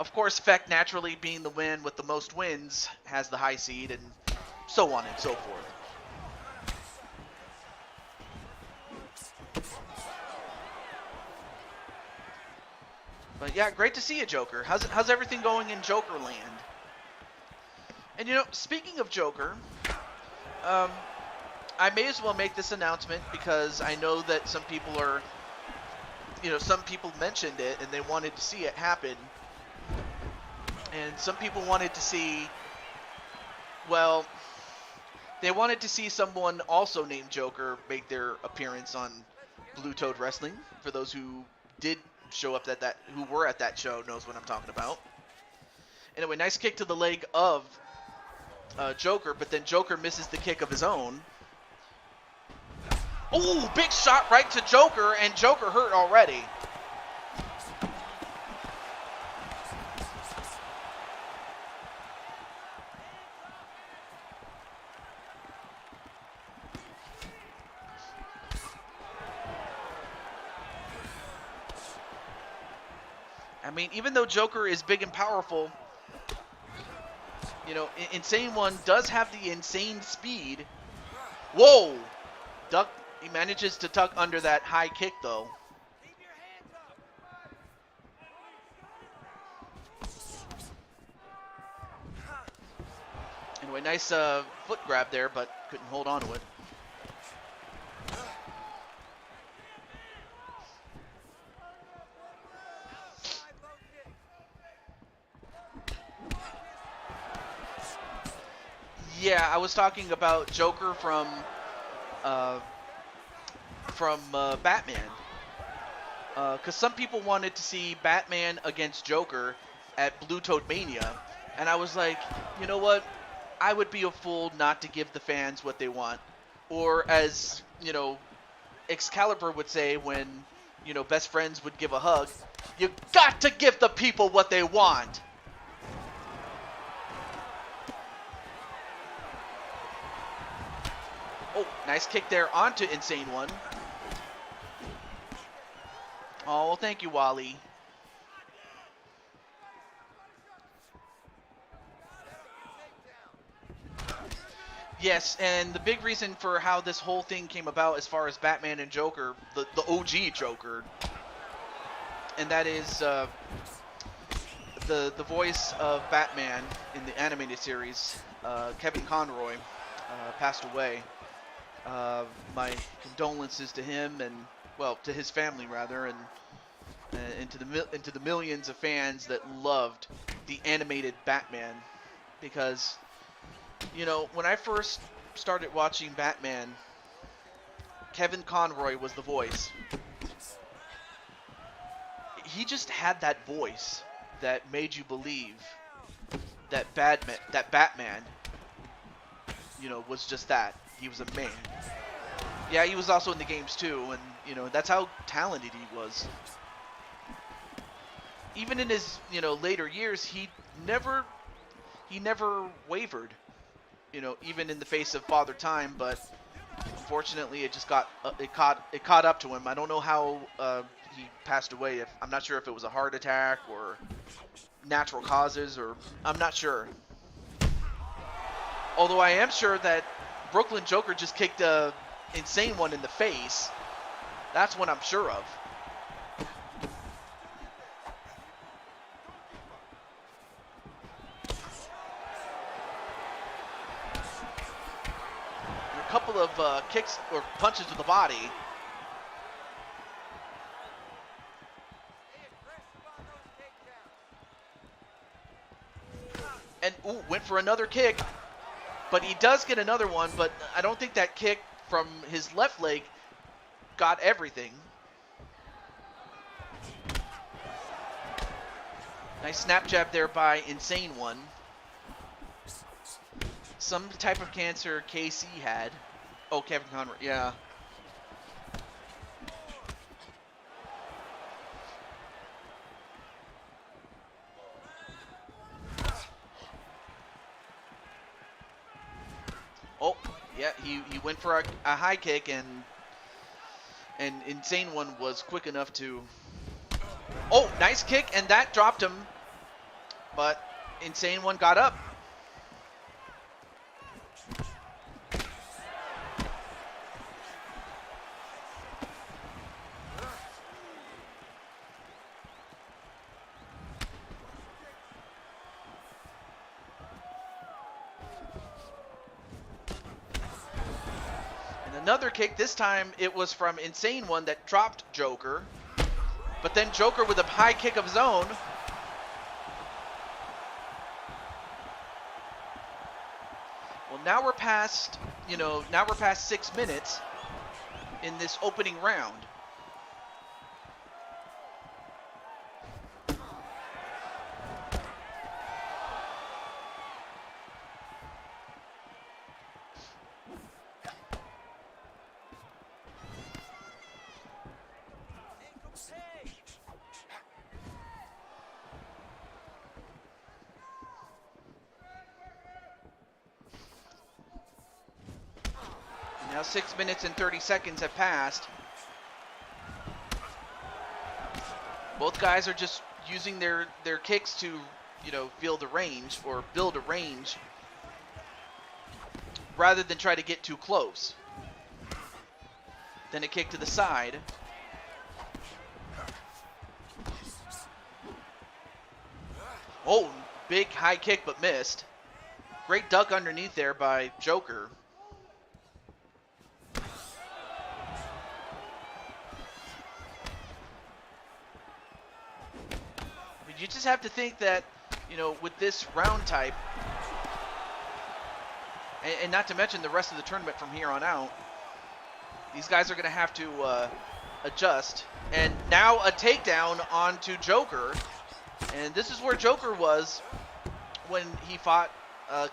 Of course, Feck naturally being the win with the most wins has the high seed, and so on and so forth. But yeah, great to see you, Joker. How's everything going in Joker land? And you know, speaking of Joker, I may as well make this announcement because I know that some people are, you know, some people mentioned it and they wanted to see it happen. And some people wanted to see, well, they wanted to see someone also named Joker make their appearance on Blue Toad Wrestling. For those who did show up who were at that show knows what I'm talking about. Anyway, nice kick to the leg of Joker, but then Joker misses the kick of his own. Oh, big shot right to Joker, and Joker hurt already. I mean, even though Joker is big and powerful, you know, Insane One does have the insane speed. Whoa! Duck. He manages to tuck under that high kick, though. Anyway, nice foot grab there, but couldn't hold on to it. Yeah, I was talking about Joker from Batman. Because some people wanted to see Batman against Joker at Blue Toad Mania. And I was like, you know what? I would be a fool not to give the fans what they want. Or as, you know, Excalibur would say when, you know, best friends would give a hug, you got to give the people what they want. Oh, nice kick there onto Insane One. Oh, well, thank you, Wally. Yes, and the big reason for how this whole thing came about as far as Batman and Joker, the OG Joker, and that is the voice of Batman in the animated series, Kevin Conroy, passed away. My condolences to him and, well, to his family rather, and into the millions of fans that loved the animated Batman, because, you know, when I first started watching Batman Kevin Conroy was the voice. He just had that voice that made you believe that Batman, was just that. He was a man. Yeah, he was also in the games too, and that's how talented he was. Even in his later years, he never wavered. Even in the face of Father Time, but unfortunately, it just caught up to him. I don't know how he passed away. I'm not sure if it was a heart attack or natural causes, or I'm not sure. Although I am sure that Brooklyn Joker just kicked a insane one in the face. That's what I'm sure of. A couple of kicks or punches to the body. And went for another kick. But he does get another one, but I don't think that kick from his left leg got everything. Nice snap jab there by Insane One. Some type of cancer KC had. Oh, Kevin Conroy, yeah. Oh, yeah, he went for a high kick, and Insane One was quick enough to... Oh, nice kick, and that dropped him. But Insane One got up. Another kick. This time it was from Insane One that dropped Joker. But then Joker with a high kick of his own. Well, now we're past 6 minutes in this opening round. Now 6 minutes and 30 seconds have passed. Both guys are just using their kicks to, feel the range or build a range rather than try to get too close. Then a kick to the side. Oh, big high kick but missed. Great duck underneath there by Joker. You just have to think that, with this round type, and not to mention the rest of the tournament from here on out, these guys are going to have to adjust. And now a takedown onto Joker. And this is where Joker was when he fought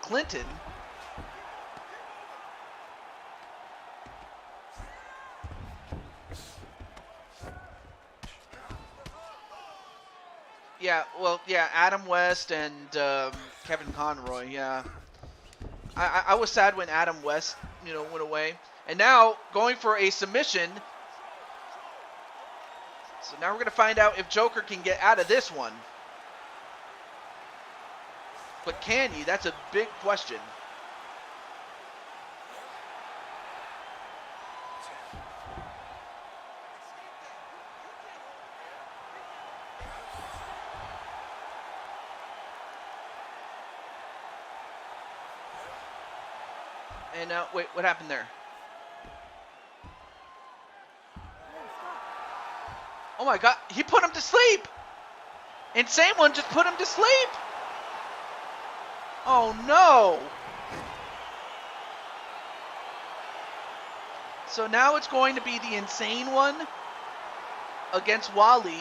Clinton. Yeah, well, yeah, Adam West and Kevin Conroy, yeah. I was sad when Adam West, went away. And now, going for a submission. So now we're going to find out if Joker can get out of this one. But can he? That's a big question. And now, wait, what happened there? Oh my God, he put him to sleep! Insane One just put him to sleep! Oh no! So now it's going to be the insane one against Wally.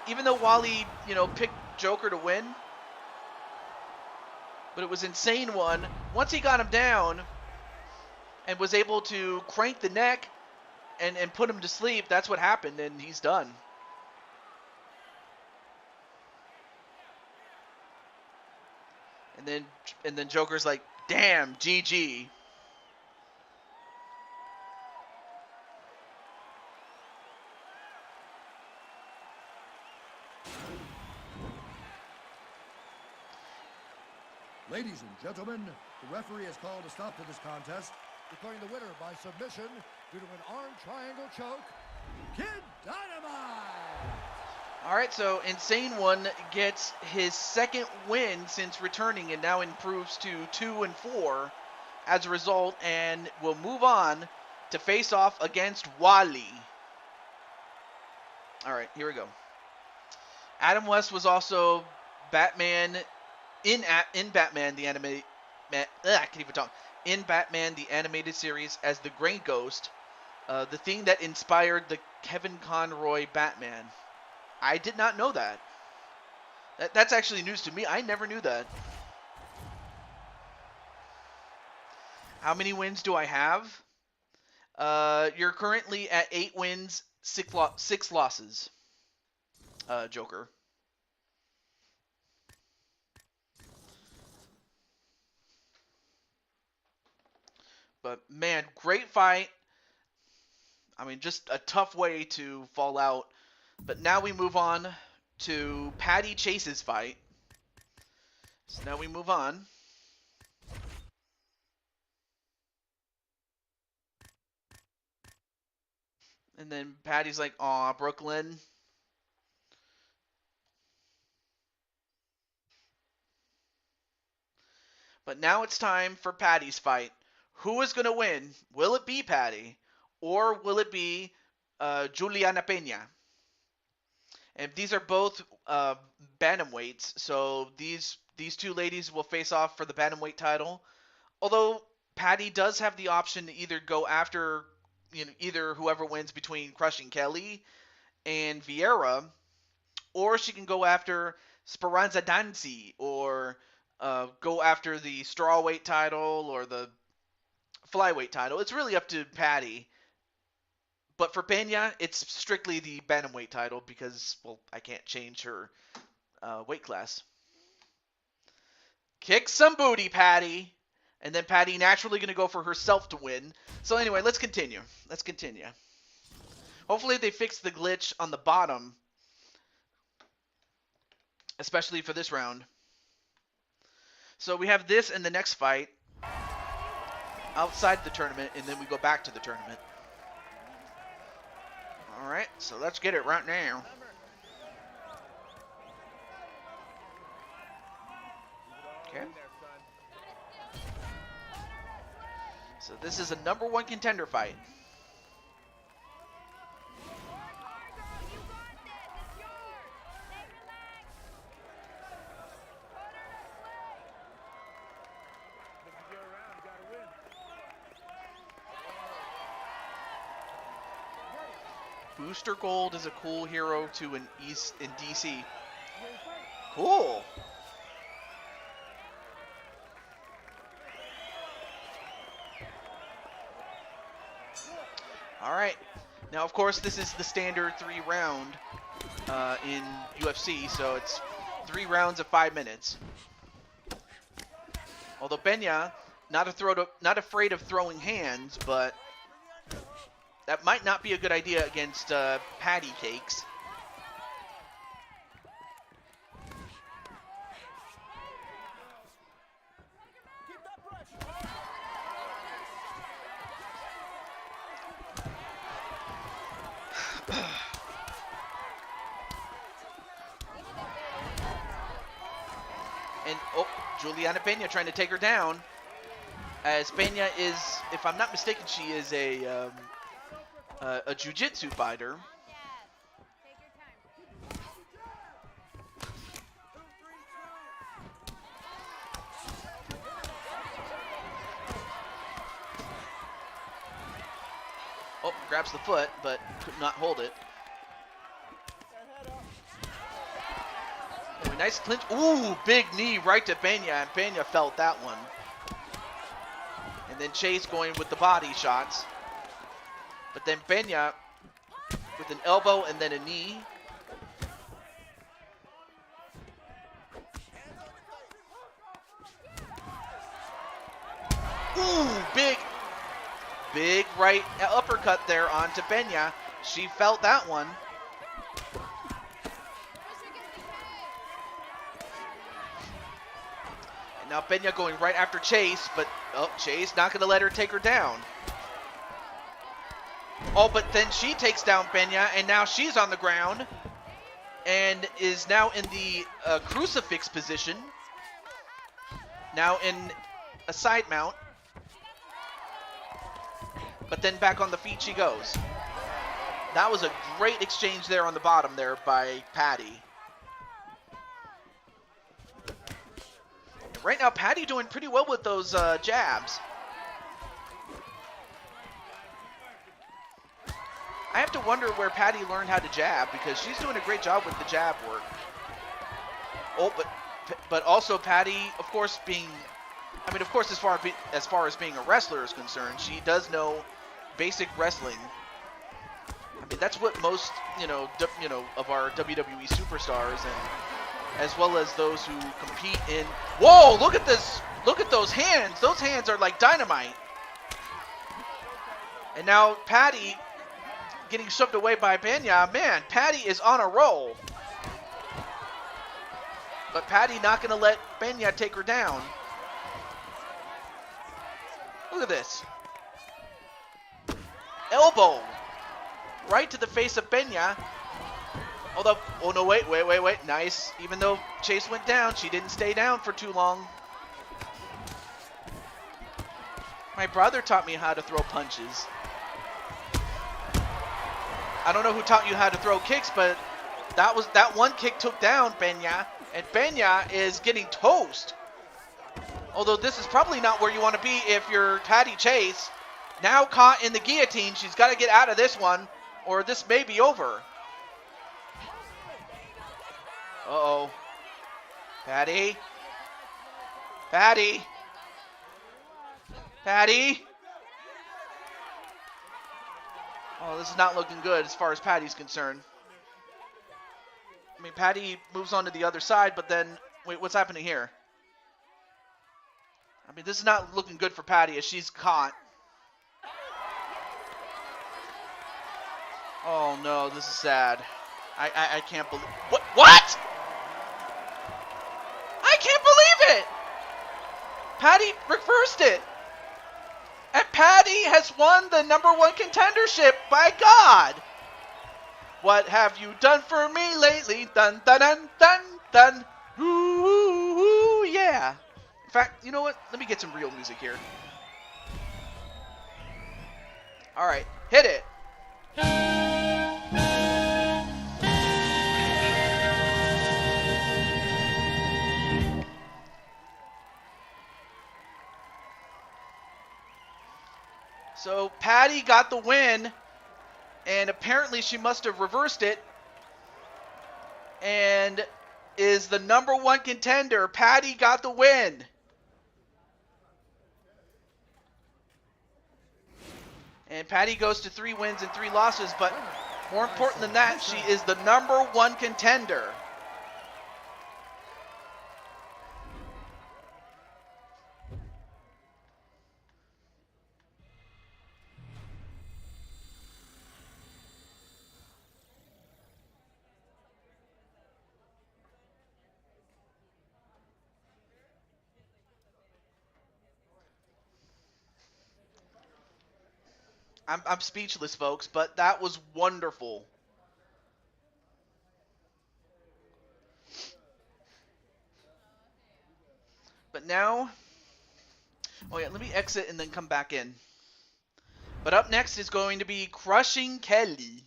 Even though Wally, picked Joker to win, but it was insane one. Once he got him down and was able to crank the neck and put him to sleep, that's what happened, and he's done. And then Joker's like, damn, GG. Ladies and gentlemen, the referee has called a stop to this contest, declaring the winner by submission due to an arm triangle choke, Kid Dynamite! All right, so Insane One gets his second win since returning and now improves to 2-4 as a result, and will move on to face off against Wally. All right, here we go. Adam West was also Batman in Batman the animated. I can't even talk. In Batman the animated series as the Grey Ghost, the thing that inspired the Kevin Conroy Batman. I did not know that. That's actually news to me. I never knew that. How many wins do I have? You're currently at 8 wins, 6 losses, Joker. But, man, great fight. I mean, just a tough way to fall out. But now we move on to Patty Chase's fight. So now we move on. And then Patty's like, aw, Brooklyn. But now it's time for Patty's fight. Who is going to win? Will it be Patty? Or will it be Juliana Peña? And these are both bantamweights, so these two ladies will face off for the bantamweight title. Although Patty does have the option to either go after, either whoever wins between Crushing Kelly and Vieira, or she can go after Speranza Danzi, or go after the strawweight title or the flyweight title. It's really up to Patty. But for Peña, it's strictly the bantamweight title because, well, I can't change her weight class. Kick some booty, Patty. And then Patty naturally going to go for herself to win. So anyway, let's continue. Hopefully they fix the glitch on the bottom, especially for this round. So we have this and the next fight outside the tournament, and then we go back to the tournament. All right, so let's get it right now. Okay. So this is a #1 contender fight. Booster Gold is a cool hero to in DC. Cool. All right. Now, of course, this is the standard 3-round in UFC, so it's 3 rounds of 5 minutes. Although Peña, not afraid of throwing hands, but that might not be a good idea against patty cakes. And, Juliana Peña trying to take her down. As Peña is, if I'm not mistaken, she is a jiu-jitsu fighter. Oh, grabs the foot, but could not hold it. Anyway, nice clinch. Ooh, big knee right to Pena, and Pena felt that one. And then Chase going with the body shots. But then Pena with an elbow and then a knee. Ooh, big right uppercut there onto Pena. She felt that one. And now Pena going right after Chase, but Chase not going to let her take her down. Oh, but then she takes down Pena, and now she's on the ground and is now in the crucifix position. Now in a side mount. But then back on the feet she goes. That was a great exchange there on the bottom there by Patty. Right now, Patty doing pretty well with those jabs. I have to wonder where Patty learned how to jab, because she's doing a great job with the jab work. Oh, but also Patty, of course, of course, as far as being a wrestler is concerned, she does know basic wrestling. I mean, that's what most, of our WWE superstars, and as well as those who compete in. Whoa! Look at this! Look at those hands! Those hands are like dynamite. And now Patty getting shoved away by Pena. Man, Patty is on a roll. But Patty not going to let Pena take her down. Look at this. Elbow. Right to the face of Pena. Although, oh no, wait. Nice. Even though Chase went down, she didn't stay down for too long. My brother taught me how to throw punches. I don't know who taught you how to throw kicks, but that one kick took down Pena, and Pena is getting toast. Although this is probably not where you want to be if you're Patty Chase. Now caught in the guillotine, she's got to get out of this one, or this may be over. Uh-oh. Patty. Oh, this is not looking good as far as Patty's concerned. I mean, Patty moves on to the other side, but then, wait, what's happening here? I mean, this is not looking good for Patty as she's caught. Oh no, this is sad. I can't believe. What? I can't believe it! Patty reversed it. And Patty has won the #1 contendership, by God! What have you done for me lately? Dun dun dun dun dun. Ooh, yeah. In fact, you know what? Let me get some real music here. Alright, hit it. So Patty got the win, and apparently she must have reversed it, and is the #1 contender. Patty got the win. And Patty goes to 3 wins and 3 losses, but more important than that, she is the #1 contender. I'm speechless, folks, but that was wonderful. But now, oh yeah, let me exit and then come back in. But up next is going to be Crushing Kelly.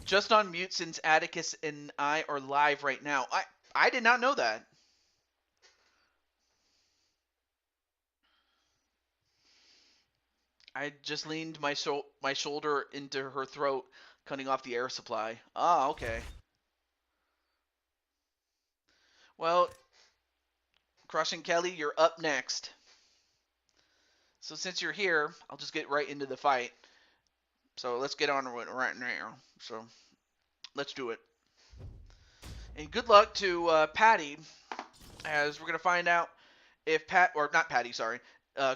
Just on mute since Atticus and I are live right now. I did not know that. I just leaned my shoulder into her throat, cutting off the air supply. Ah, okay. Well, Crushing Kelly, you're up next. So since you're here, I'll just get right into the fight. So let's get on it right now. So let's do it. And good luck to Patty, as we're gonna find out if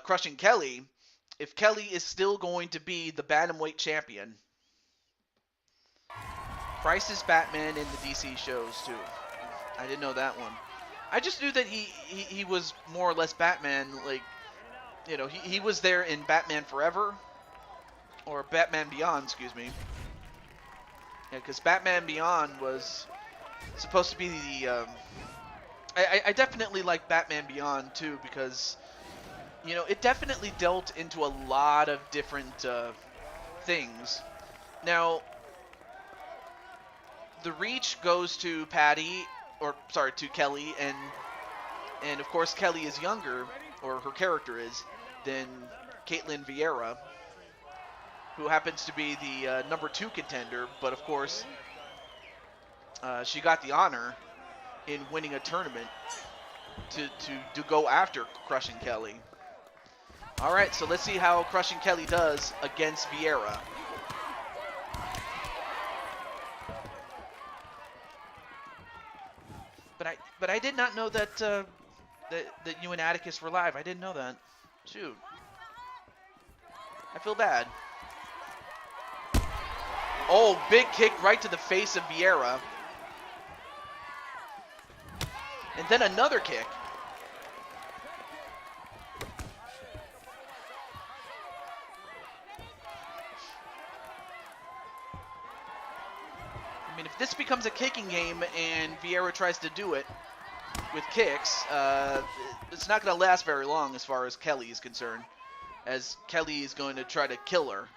Crushing Kelly, if Kelly is still going to be the bantamweight champion. Price is Batman in the DC shows too. I didn't know that one. I just knew that he was more or less Batman, like, you know, he was there in Batman Forever, or Batman Beyond, excuse me. Yeah, because Batman Beyond was supposed to be the, I definitely like Batman Beyond too, because, you know, it definitely dealt into a lot of different things. Now, the reach goes to to Kelly, and of course Kelly is younger, or her character is, than Caitlin Vieira, who happens to be the number 2 contender, but of course she got the honor in winning a tournament to go after Crushing Kelly. All right, so let's see how Crushing Kelly does against Vieira. But I did not know that that you and Atticus were live. I didn't know that. Shoot. I feel bad. Oh, big kick right to the face of Vieira. And then another kick. I mean, if this becomes a kicking game and Vieira tries to do it with kicks, it's not going to last very long as far as Kelly is concerned, as Kelly is going to try to kill her.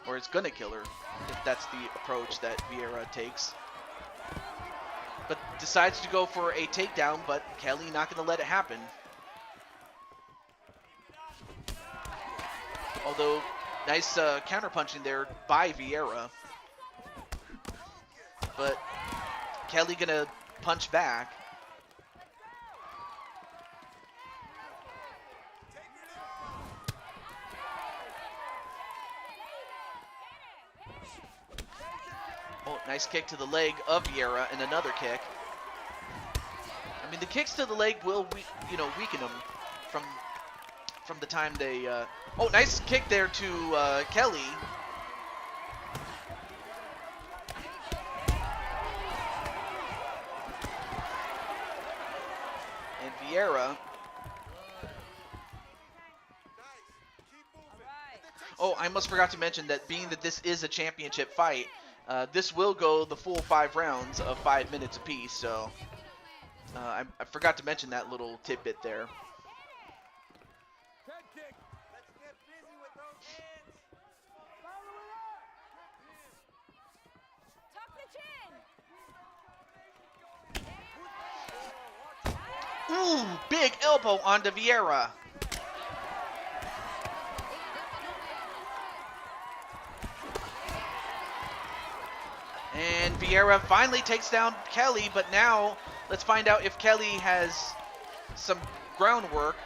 Or it's going to kill her, if that's the approach that Vieira takes. But decides to go for a takedown, but Kelly not going to let it happen. Although, nice counterpunching there by Vieira. But Kelly going to punch back. Oh, nice kick to the leg of Vieira, and another kick. I mean, the kicks to the leg will, weaken him from the time they. Oh, nice kick there to Kelly. And Vieira. Oh, I almost forgot to mention that being that this is a championship fight, this will go the full 5 rounds of 5 minutes apiece, so I forgot to mention that little tidbit there. Ooh, big elbow onto Vieira. And Vieira finally takes down Kelly, but now let's find out if Kelly has some groundwork.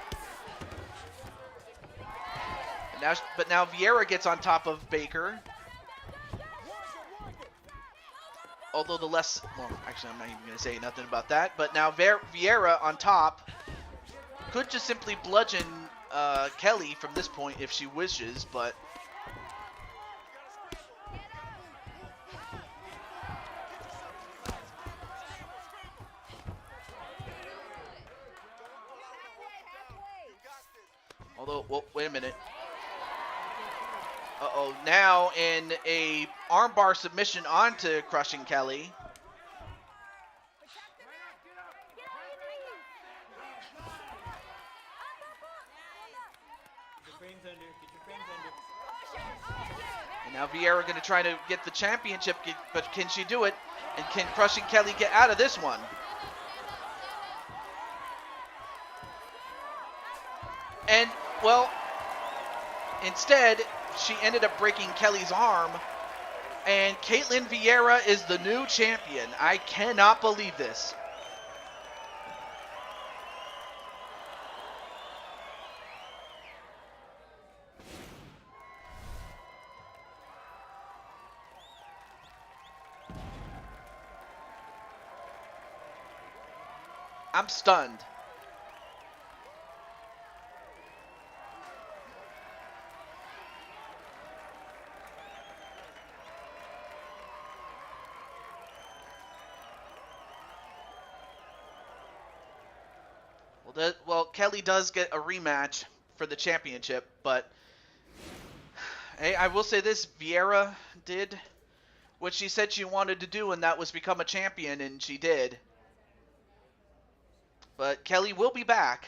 But now Vieira gets on top of Baker. Although well, actually I'm not even going to say nothing about that. But now Vieira on top could just simply bludgeon Kelly from this point if she wishes, but... Although, well, wait a minute. Uh-oh, now in a armbar submission onto Crushing Kelly. And now Vieira going to try to get the championship, but can she do it? And can Crushing Kelly get out of this one? And, well, Instead, she ended up breaking Kelly's arm, and Caitlin Vieira is the new champion. I cannot believe this. I'm stunned. Well, Kelly does get a rematch for the championship, but hey, I will say this: Vieira did what she said she wanted to do, and that was become a champion, and she did. But Kelly will be back,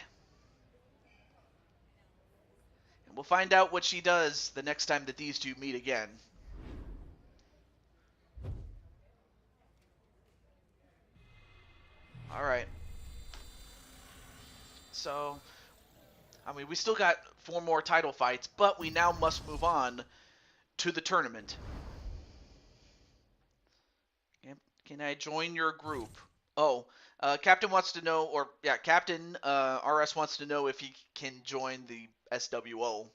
and we'll find out what she does the next time that these two meet again. All right. So, I mean, we still got 4 more title fights, but we now must move on to the tournament. Can I join your group? Oh, Captain wants to know, or yeah, Captain RS wants to know if he can join the SWO.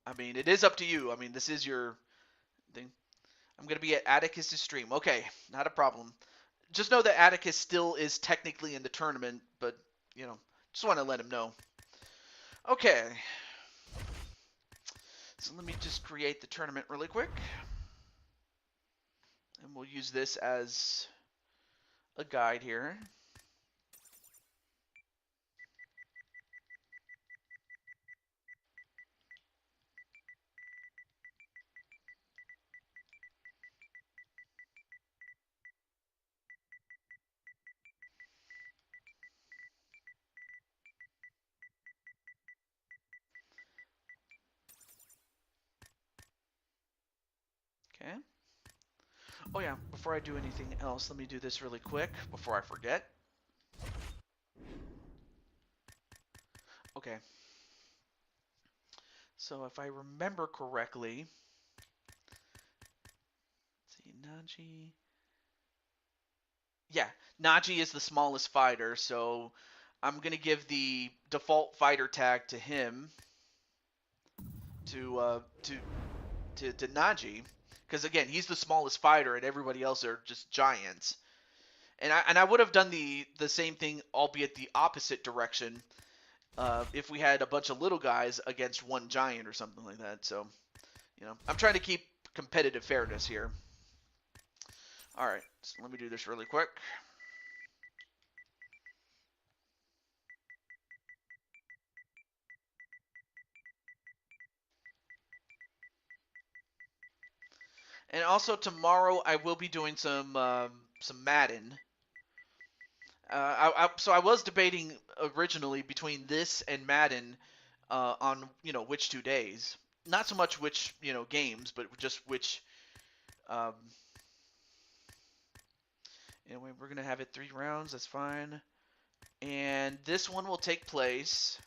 I mean, it is up to you. I mean, this is your thing. I'm gonna be at Atticus' stream. Okay, not a problem. Just know that Atticus still is technically in the tournament, but just want to let him know. Okay. So let me just create the tournament really quick. And we'll use this as a guide here. Okay. Oh yeah, before I do anything else, let me do this really quick before I forget. Okay. So if I remember correctly, let's see, Naji. Yeah, Naji is the smallest fighter, so I'm gonna give the default fighter tag to him, to Naji, because again he's the smallest fighter, and everybody else are just giants. And I would have done the same thing, albeit the opposite direction, if we had a bunch of little guys against one giant or something like that. So I'm trying to keep competitive fairness here. All right, so let me do this really quick. And also tomorrow I will be doing some Madden. So I was debating originally between this and Madden, on which 2 days. Not so much which games, but just which. Um, anyway, we're gonna have it 3 rounds. That's fine. And this one will take place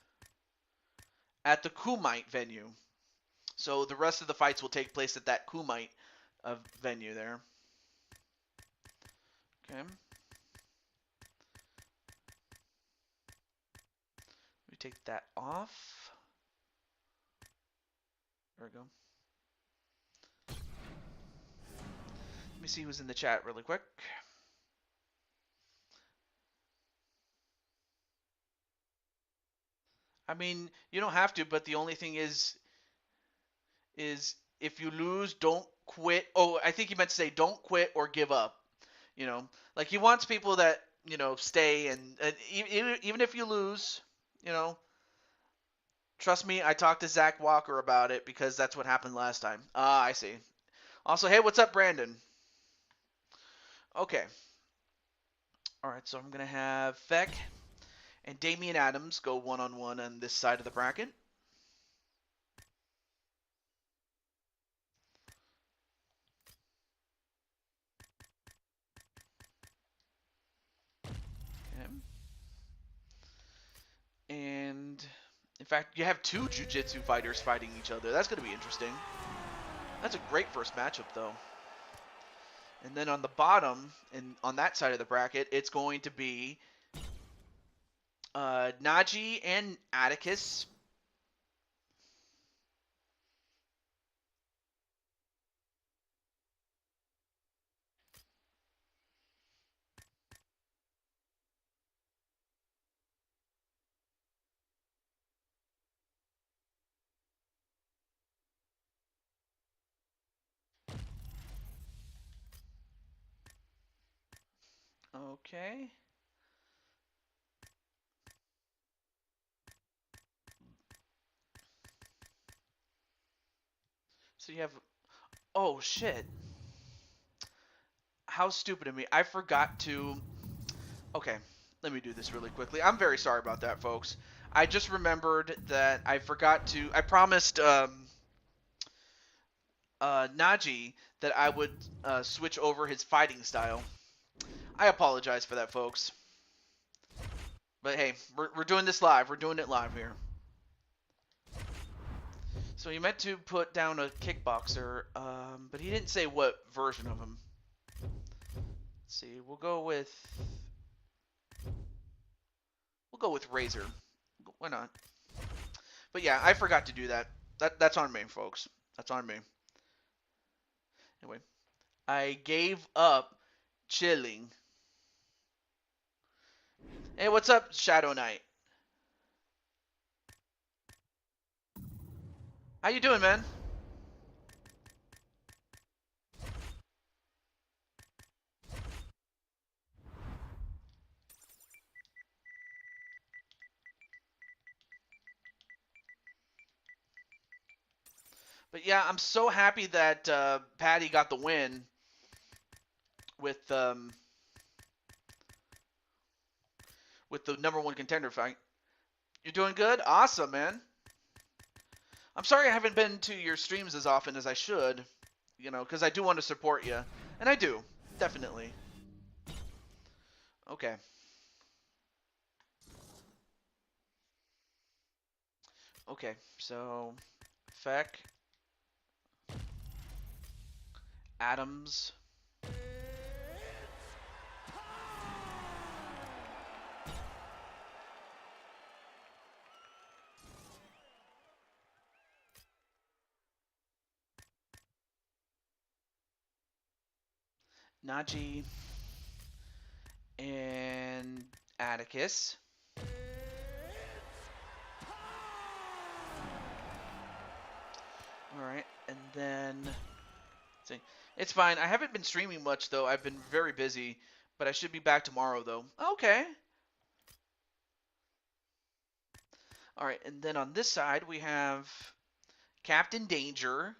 at the Kumite venue. So the rest of the fights will take place at that Kumite venue there. Okay. We take that off. There we go. Let me see who's in the chat really quick. I mean, you don't have to, but the only thing is if you lose, don't quit. Oh, I think he meant to say don't quit or give up. Like he wants people that stay, and even if you lose, you know, trust me, I talked to Zach Walker about it because that's what happened last time. Ah, I see. Also, hey, what's up, Brandon? Okay. All right, so I'm gonna have Feck and Damian Adams go one-on-one on this side of the bracket. Okay. And In fact, you have two jiu-jitsu fighters fighting each other. That's going to be interesting. That's a great first matchup, though. And then on the bottom, and on that side of the bracket, it's going to be Najee and Atticus. Okay. So you have... Oh, shit. How stupid of me. I forgot to... Okay, let me do this really quickly. I'm very sorry about that, folks. I just remembered that I forgot to... I promised Najee that I would switch over his fighting style. I apologize for that, folks. But hey, we're doing this live. We're doing it live here. So he meant to put down a kickboxer, but he didn't say what version of him. Let's see. We'll go with Razor. Why not? But yeah, I forgot to do that. That's on me, folks. That's on me. Anyway, I gave up chilling. Hey, what's up, Shadow Knight? How you doing, man? But yeah, I'm so happy that Patty got the win with with the number one contender fight. You're doing good? Awesome, man. I'm sorry I haven't been to your streams as often as I should, you know, because I do want to support you. And I do, definitely. Okay. Okay, so Feck, Adams, Najee, and Atticus. All right, and then let's see. It's fine. I haven't been streaming much though. I've been very busy, but I should be back tomorrow though. Okay. All right, and then on this side we have Captain Danger,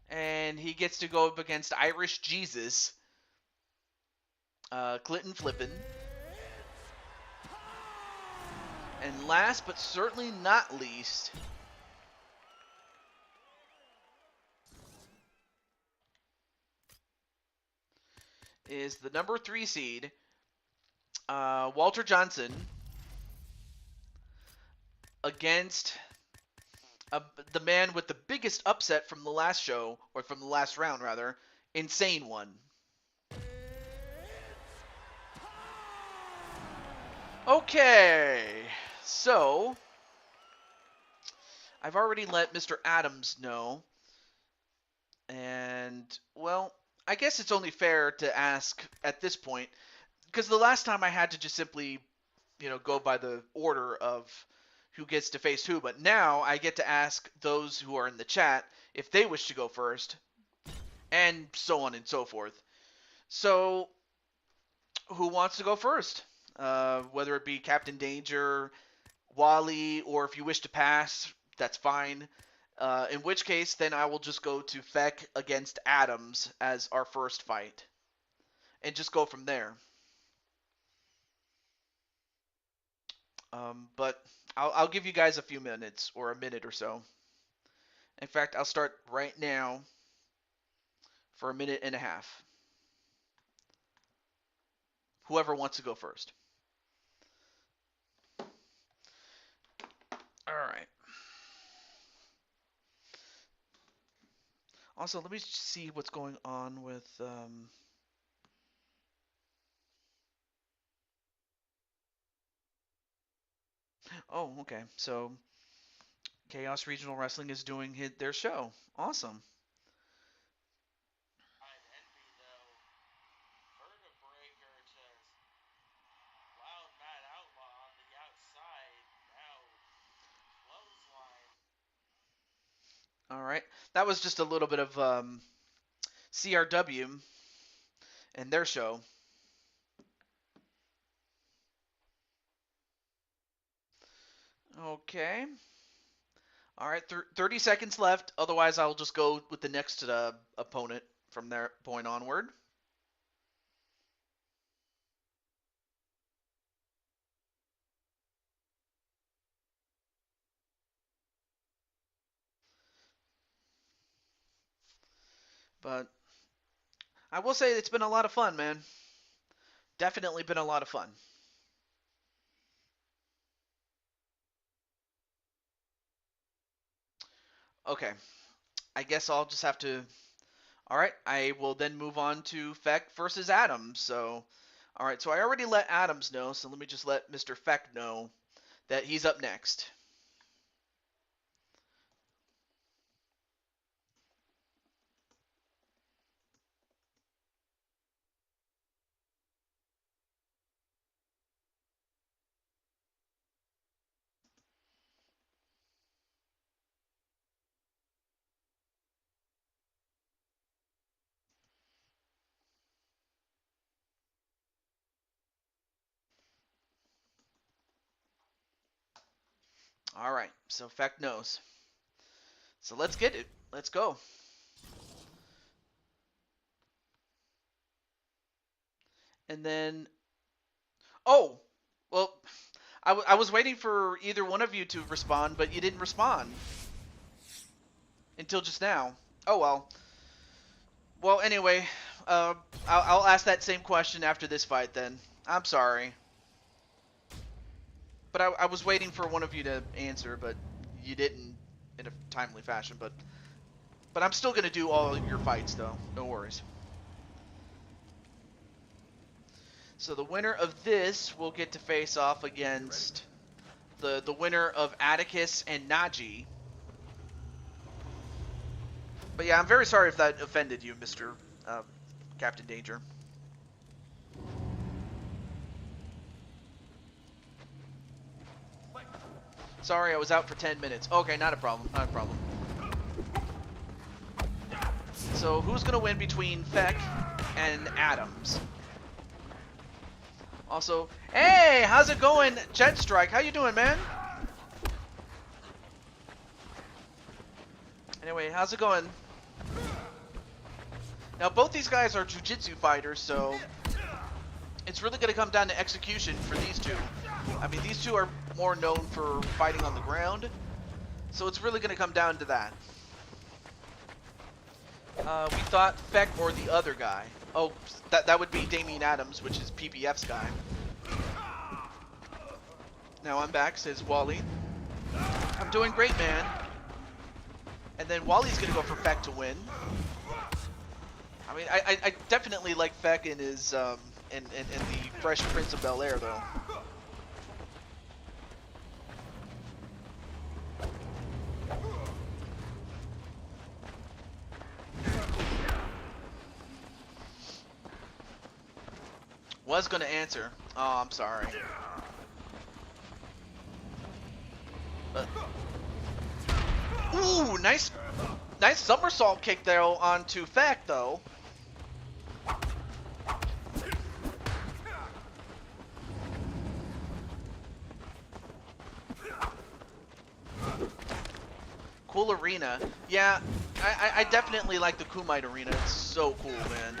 and he gets to go up against Irish Jesus, Clinton Flippin, and last but certainly not least, is the number 3 seed, Walter Johnson, against the man with the biggest upset from the last show, or from the last round rather, Insane One. Okay, so I've already let Mr. Adams know, and well, I guess it's only fair to ask at this point, because the last time I had to just simply, you know, go by the order of who gets to face who, but now I get to ask those who are in the chat if they wish to go first, and so on and so forth. So, who wants to go first? Whether it be Captain Danger, Wally, or if you wish to pass, that's fine. In which case, then I will just go to Feck against Adams as our first fight, and just go from there. But I'll give you guys a few minutes, or a minute or so. In fact, I'll start right now for a minute and a half. Whoever wants to go first. All right. Also, let me see what's going on with. Oh, okay. So Chaos Regional Wrestling is doing their show. Awesome. All right. That was just a little bit of CRW and their show. Okay. All right. 30 seconds left. Otherwise, I'll just go with the next opponent from that point onward. But I will say it's been a lot of fun, man. Definitely been a lot of fun. Okay. I guess I'll just have to. All right. I will then move on to Feck versus Adams. So, all right. So I already let Adams know. So let me just let Mr. Feck know that he's up next. All right. So Feck knows. So let's get it. Let's go. And then, oh, well, I was waiting for either one of you to respond, but you didn't respond until just now. Oh well. Well, anyway, I'll ask that same question after this fight then. I'm sorry, but I was waiting for one of you to answer, but you didn't in a timely fashion. But I'm still gonna do all your fights though. No worries. So the winner of this will get to face off against the winner of Atticus and Naji. But yeah, I'm very sorry if that offended you, Mr. Captain Danger. Sorry, I was out for 10 minutes. Okay, not a problem. Not a problem. So who's going to win between Feck and Adams? Also, hey, how's it going, Jet Strike? How you doing, man? Anyway, how's it going? Now, both these guys are jiu-jitsu fighters, so it's really going to come down to execution for these two. I mean, these two are more known for fighting on the ground, so it's really going to come down to that. We thought Feck or the other guy. Oh, that would be Damian Adams, which is PPF's guy. Now I'm back, says Wally. I'm doing great, man. And then Wally's gonna go for Feck to win. I mean, I definitely like Feck in his in the Fresh Prince of Bel-Air though. Was gonna answer. Oh, I'm sorry. Ooh, nice somersault kick there onto Feck though. Cool arena. Yeah, I definitely like the Kumite arena. It's so cool, man.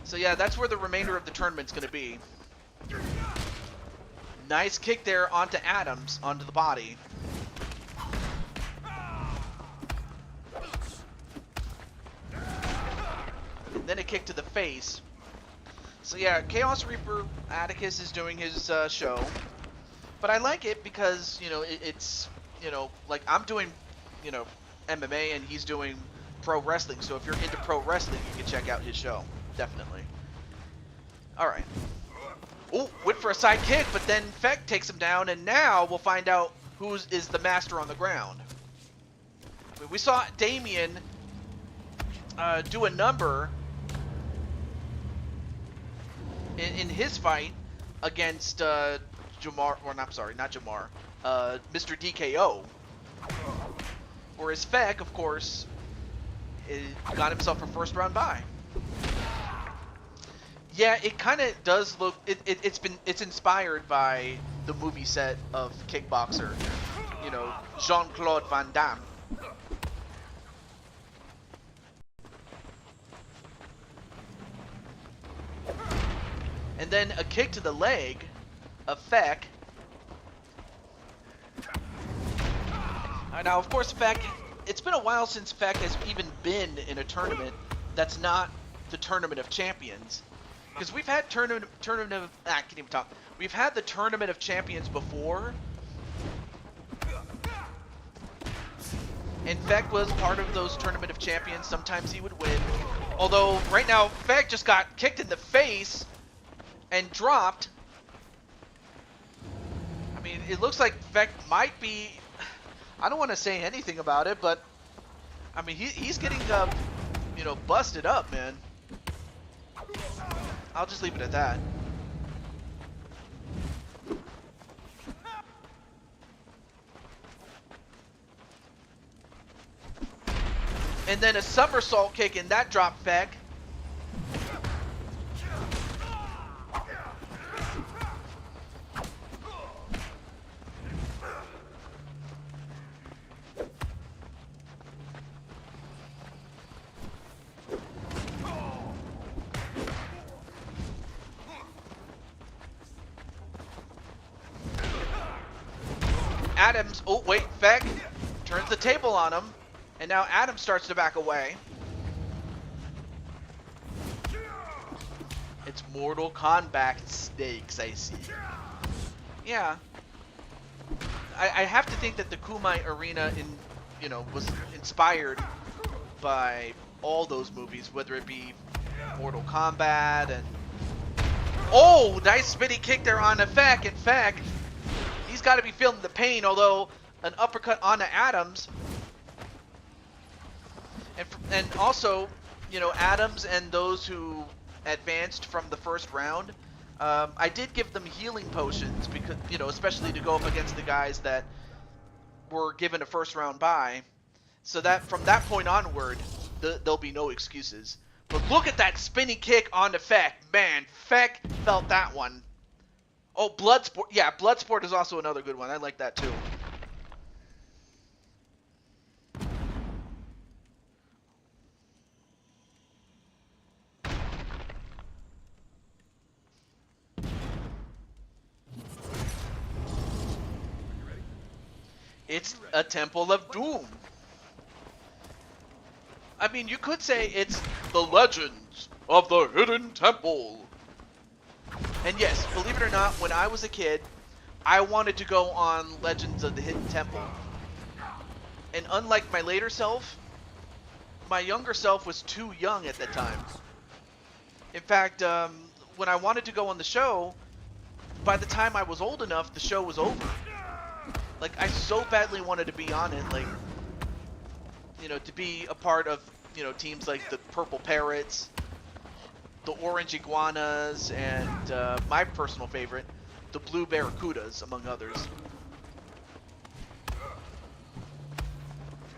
So yeah, that's where the remainder of the tournament's gonna be. Nice kick there onto Adams, onto the body. And then a kick to the face. So yeah, Chaos Reaper Atticus is doing his show. But I like it because, you know, it's, you know, like I'm doing, you know, MMA and he's doing pro wrestling. So if you're into pro wrestling, you can check out his show. Definitely. All right. Oh, went for a side kick, but then Feck takes him down, and now we'll find out who is the master on the ground. We saw Damien do a number in his fight against Jamar, or I'm sorry, not Jamar, Mr. DKO. Whereas Feck, of course, got himself a first round bye. Yeah, it kind of does look. It's inspired by the movie set of Kickboxer. You know, Jean-Claude Van Damme. And then a kick to the leg of Feck. Now, of course, Feck. It's been a while since Feck has even been in a tournament that's not the Tournament of Champions. Because we've had I can't even talk. We've had the Tournament of Champions before, and Feck was part of those Tournament of Champions. Sometimes he would win. Although right now Feck just got kicked in the face and dropped. I mean, it looks like Feck might be. I don't want to say anything about it, but I mean he's getting you know, busted up, man. I'll just leave it at that. And then a somersault kick, and that dropped Feck. Adams, oh wait, Feck turns the table on him, and now Adams starts to back away. It's Mortal Kombat stakes, I see. Yeah. I have to think that the Kumai Arena was inspired by all those movies, whether it be Mortal Kombat and oh, nice spinning kick there on Feck, and Feck, he's got to be feeling the pain, although an uppercut onto Adams. And also, you know, Adams and those who advanced from the first round, I did give them healing potions because, you know, especially to go up against the guys that were given a first round bye. So that from that point onward, there'll be no excuses. But look at that spinning kick onto Feck. Man, Feck felt that one. Oh, Bloodsport. Yeah, Bloodsport is also another good one. I like that too. It's a Temple of Doom. I mean, you could say it's the Legends of the Hidden Temple. And yes, believe it or not, when I was a kid, I wanted to go on Legends of the Hidden Temple. And unlike my later self, my younger self was too young at that time. In fact, when I wanted to go on the show, by the time I was old enough, the show was over. Like, I so badly wanted to be on it, like, you know, to be a part of, you know, teams like the Purple Parrots, the Orange Iguanas, and my personal favorite, the Blue Barracudas, among others.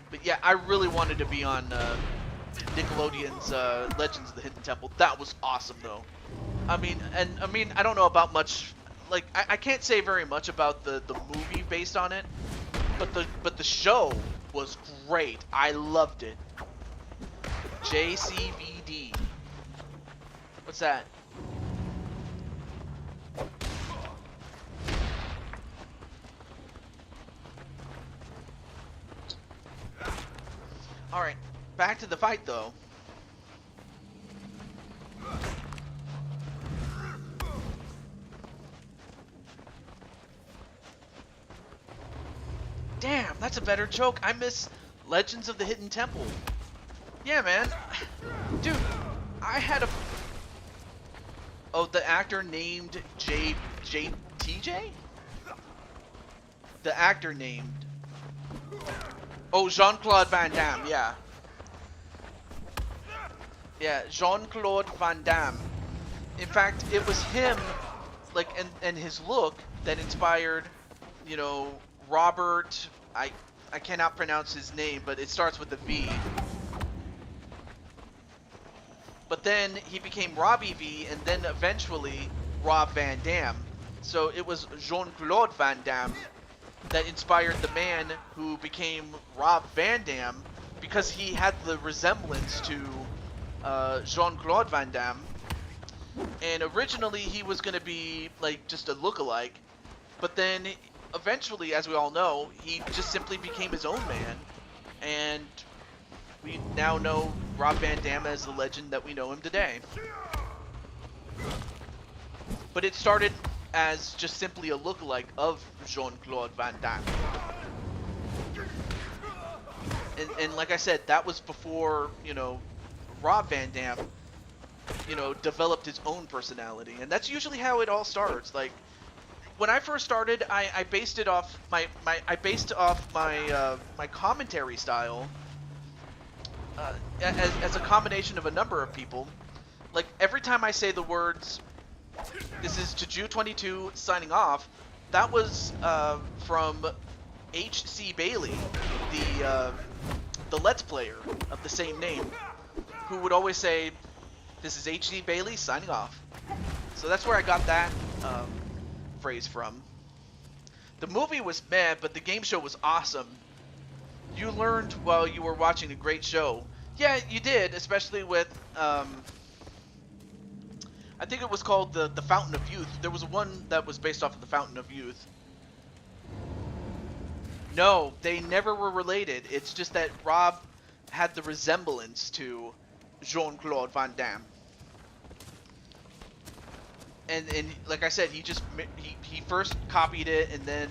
But yeah, I really wanted to be on Nickelodeon's Legends of the Hidden Temple. That was awesome, though. I mean, I don't know about much. Like, I can't say very much about the movie based on it, but the show was great. I loved it. JCVD. What's that? All right, back to the fight though. Damn, that's a better joke. I miss Legends of the Hidden Temple. Yeah, man. Dude, I had a... Oh, the actor named TJ? The actor named... Oh, Jean-Claude Van Damme, yeah. Yeah, Jean-Claude Van Damme. In fact, it was him, like, and his look that inspired, you know, Robert... I cannot pronounce his name, but it starts with a V. But then he became Robbie V, and then eventually Rob Van Dam. So it was Jean-Claude Van Damme that inspired the man who became Rob Van Dam, because he had the resemblance to Jean-Claude Van Damme. And originally he was going to be like just a lookalike, but then eventually, as we all know, he just simply became his own man, and we now know Rob Van Dam as the legend that we know him today. But it started as just simply a lookalike of Jean-Claude Van Damme. And like I said, that was before, you know, Rob Van Dam, you know, developed his own personality. And that's usually how it all starts. Like, when I first started, I based it off my commentary style as a combination of a number of people. Like, every time I say the words, "This is Juju22 signing off," that was from H.C. Bailey, the Let's Player of the same name, who would always say, "This is H.C. Bailey signing off." So that's where I got that phrase from. The movie was meh, but the game show was awesome. You learned while you were watching a great show. Yeah, you did, especially with, I think it was called the Fountain of Youth. There was one that was based off of the Fountain of Youth. No, they never were related. It's just that Rob had the resemblance to Jean-Claude Van Damme. And like I said, he first copied it, and then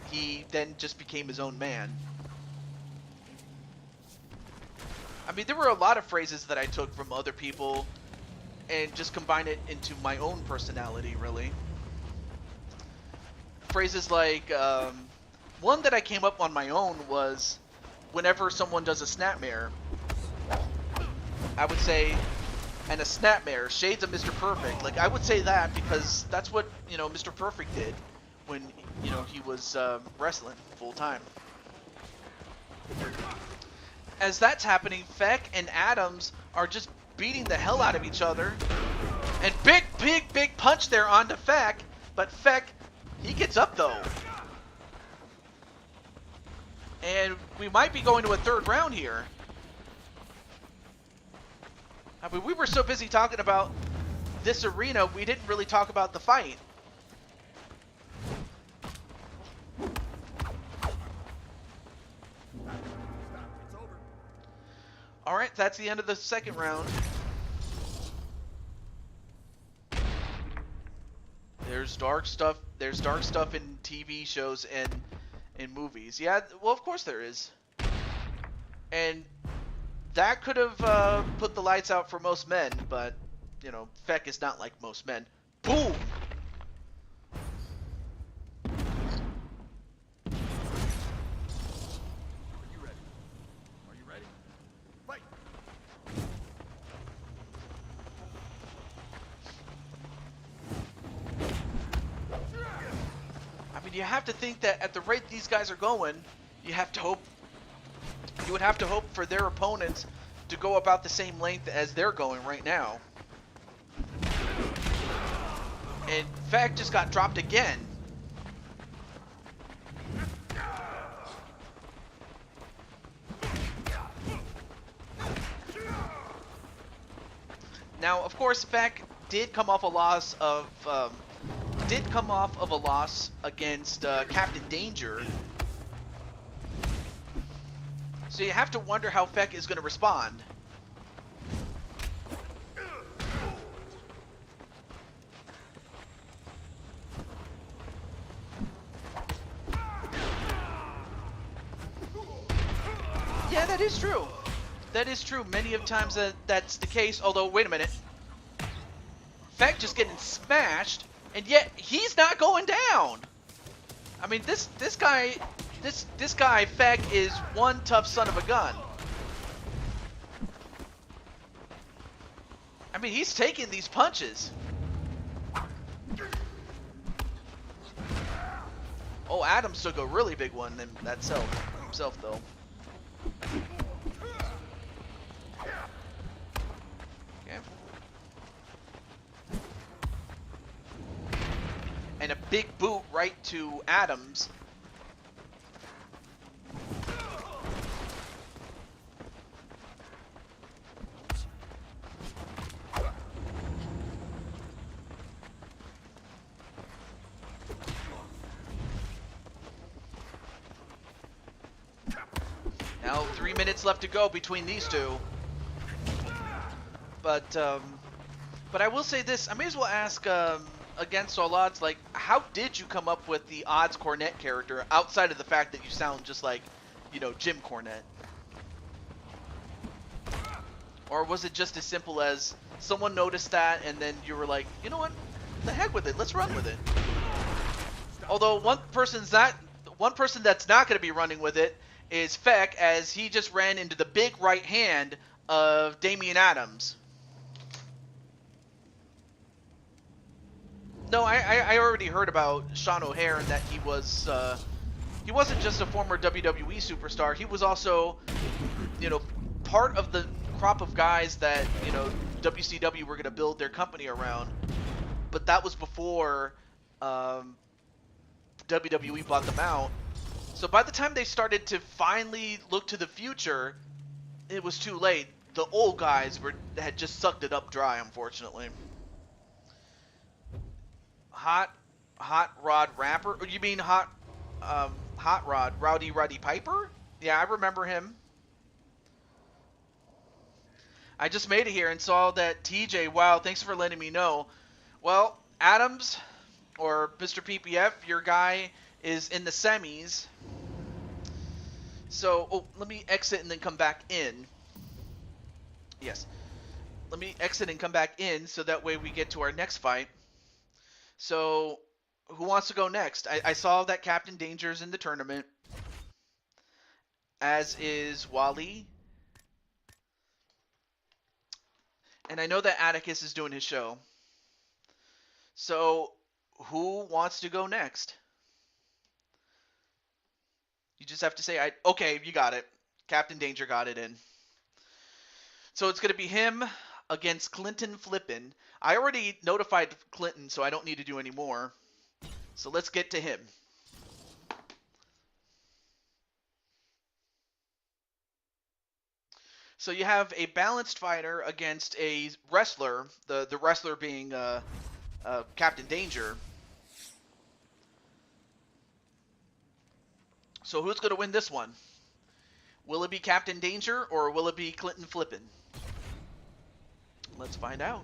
he just became his own man. I mean, there were a lot of phrases that I took from other people and just combined it into my own personality, really. Phrases like, one that I came up on my own was, whenever someone does a snapmare, I would say, "And a snapmare, shades of Mr. Perfect." Like, I would say that because that's what, you know, Mr. Perfect did when, you know, he was wrestling full time. As that's happening, Feck and Adams are just beating the hell out of each other. And big punch there onto Feck. But Feck, he gets up though. And we might be going to a third round here. I mean, we were so busy talking about this arena, we didn't really talk about the fight. All right, that's the end of the second round. There's dark stuff. There's dark stuff in TV shows and in movies. Yeah, well, of course there is. And that could have put the lights out for most men, but, you know, Feck is not like most men. Boom! Are you ready? Fight! I mean, you have to think that at the rate these guys are going, you would have to hope for their opponents to go about the same length as they're going right now. And Feck just got dropped again. Now, of course, Feck did come off a loss against Captain Danger. So you have to wonder how Feck is going to respond. Yeah, that is true. That is true. Many of times that's the case. Although, wait a minute. Feck just getting smashed, and yet he's not going down. I mean, this guy Feck is one tough son of a gun. I mean, he's taking these punches. Oh, Adams took a really big one himself though. Okay. And a big boot right to Adams. Now 3 minutes left to go between these two. But I will say this. I may as well ask against all odds, like, how did you come up with the Odds Cornette character outside of the fact that you sound just like, you know, Jim Cornette? Or was it just as simple as someone noticed that and then you were like, you know what, the heck with it, let's run with it? Although one person that's not going to be running with it is Feck, as he just ran into the big right hand of Damian Adams. No, I already heard about Sean O'Hare and that he wasn't just a former WWE superstar. He was also, you know, part of the crop of guys that, you know, WCW were going to build their company around. But that was before WWE bought them out. So by the time they started to finally look to the future, it was too late. The old guys had just sucked it up dry, unfortunately. Hot Rod Rapper? You mean Hot Rod, Rowdy Roddy Piper? Yeah, I remember him. I just made it here and saw that TJ. Wow, thanks for letting me know. Well, Adams, or Mr. PPF, your guy is in the semis. So, let me exit and then come back in. Yes. Let me exit and come back in so that way we get to our next fight. So, who wants to go next? I saw that Captain Danger's in the tournament, as is Wally. And I know that Atticus is doing his show. So, who wants to go next? You just have to say, okay, you got it. Captain Danger got it in. So it's going to be him against Clinton Flippin. I already notified Clinton, so I don't need to do any more. So let's get to him. So you have a balanced fighter against a wrestler, the wrestler being Captain Danger. So who's going to win this one? Will it be Captain Danger or will it be Clinton Flippin? Let's find out.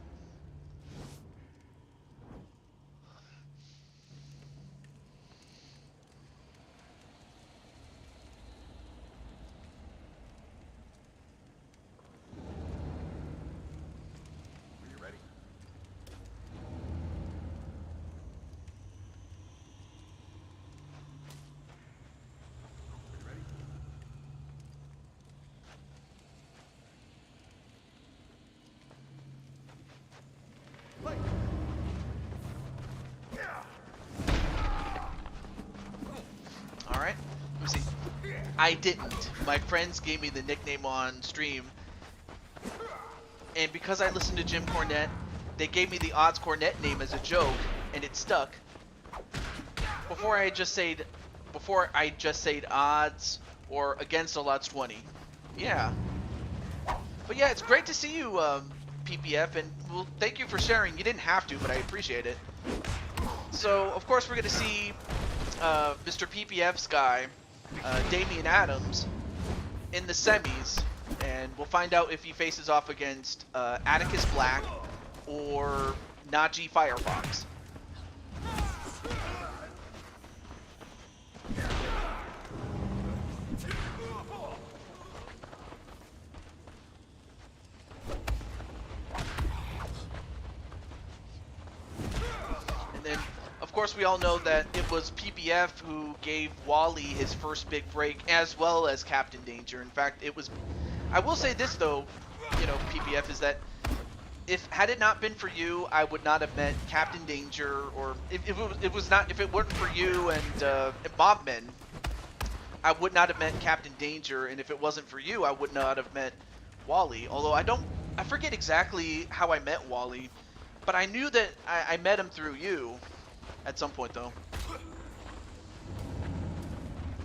Alright, let me see. I didn't. My friends gave me the nickname on stream. And because I listened to Jim Cornette, they gave me the Odds Cornette name as a joke, and it stuck. Before I just said odds or against all odds 20. Yeah. But yeah, it's great to see you, PPF, and well, thank you for sharing. You didn't have to, but I appreciate it. So, of course, we're going to see Mr. PPF's guy, Damian Adams, in the semis, and we'll find out if he faces off against Atticus Black or Najee Firefox. course, we all know that it was PBF who gave Wally his first big break, as well as Captain Danger. In fact, it was. I will say this though, PBF is that had it not been for you, I would not have met Captain Danger, or if it weren't for you and Bobman, I would not have met Captain Danger, and if it wasn't for you, I would not have met Wally. Although I forget exactly how I met Wally, but I knew that I met him through you at some point, though.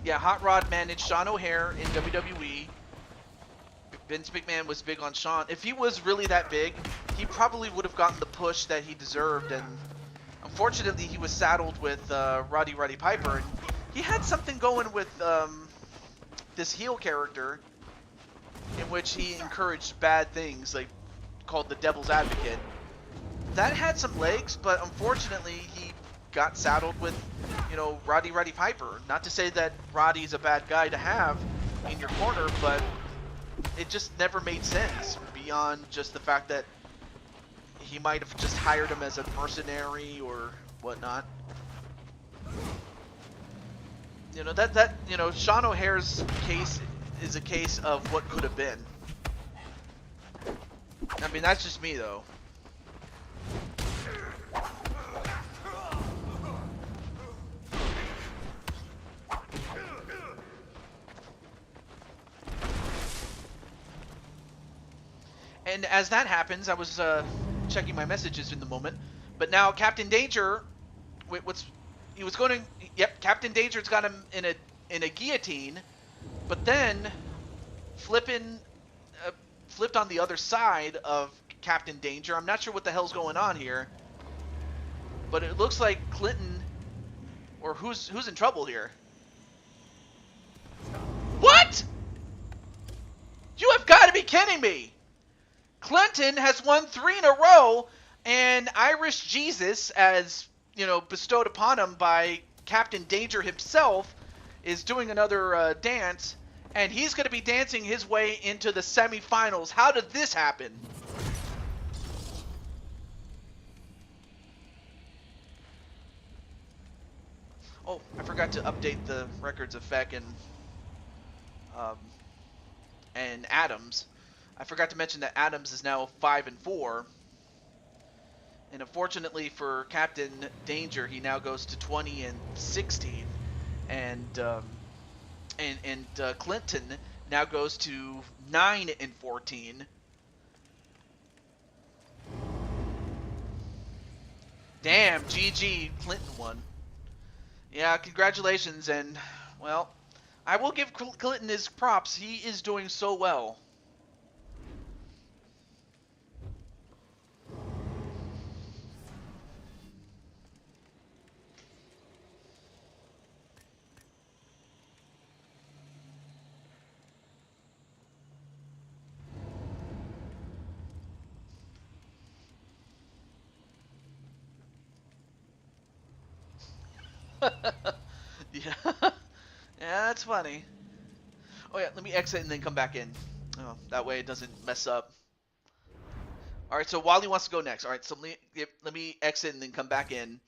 Yeah, Hot Rod managed Sean O'Hare in WWE. Vince McMahon was big on Sean. If he was really that big, he probably would have gotten the push that he deserved, and unfortunately, he was saddled with Roddy Piper, and he had something going with this heel character in which he encouraged bad things, like called the Devil's Advocate. That had some legs, but unfortunately, he got saddled with, Roddy Piper. Not to say that Roddy's a bad guy to have in your corner, but it just never made sense beyond just the fact that he might have just hired him as a mercenary or whatnot. Sean O'Hare's case is a case of what could have been. I mean, that's just me though. And as that happens, I was checking my messages in the moment, but now Captain Danger, Captain Danger's got him in a guillotine, but then flipped on the other side of Captain Danger. I'm not sure what the hell's going on here, but it looks like Clinton, or who's in trouble here? What? You have got to be kidding me! Clinton has won 3 in a row, and Irish Jesus, as bestowed upon him by Captain Danger himself, is doing another dance, and he's going to be dancing his way into the semifinals. How did this happen? Oh, I forgot to update the records of Feck and Adams. I forgot to mention that Adams is now 5-4, and unfortunately for Captain Danger, he now goes to 20-16, and Clinton now goes to 9-14. Damn, GG, Clinton won. Yeah, congratulations, and well, I will give Clinton his props. He is doing so well. Yeah. Yeah, that's funny. Oh yeah, let me exit and then come back in. Oh, that way it doesn't mess up. All right, so Wally wants to go next. All right, so let me exit and then come back in,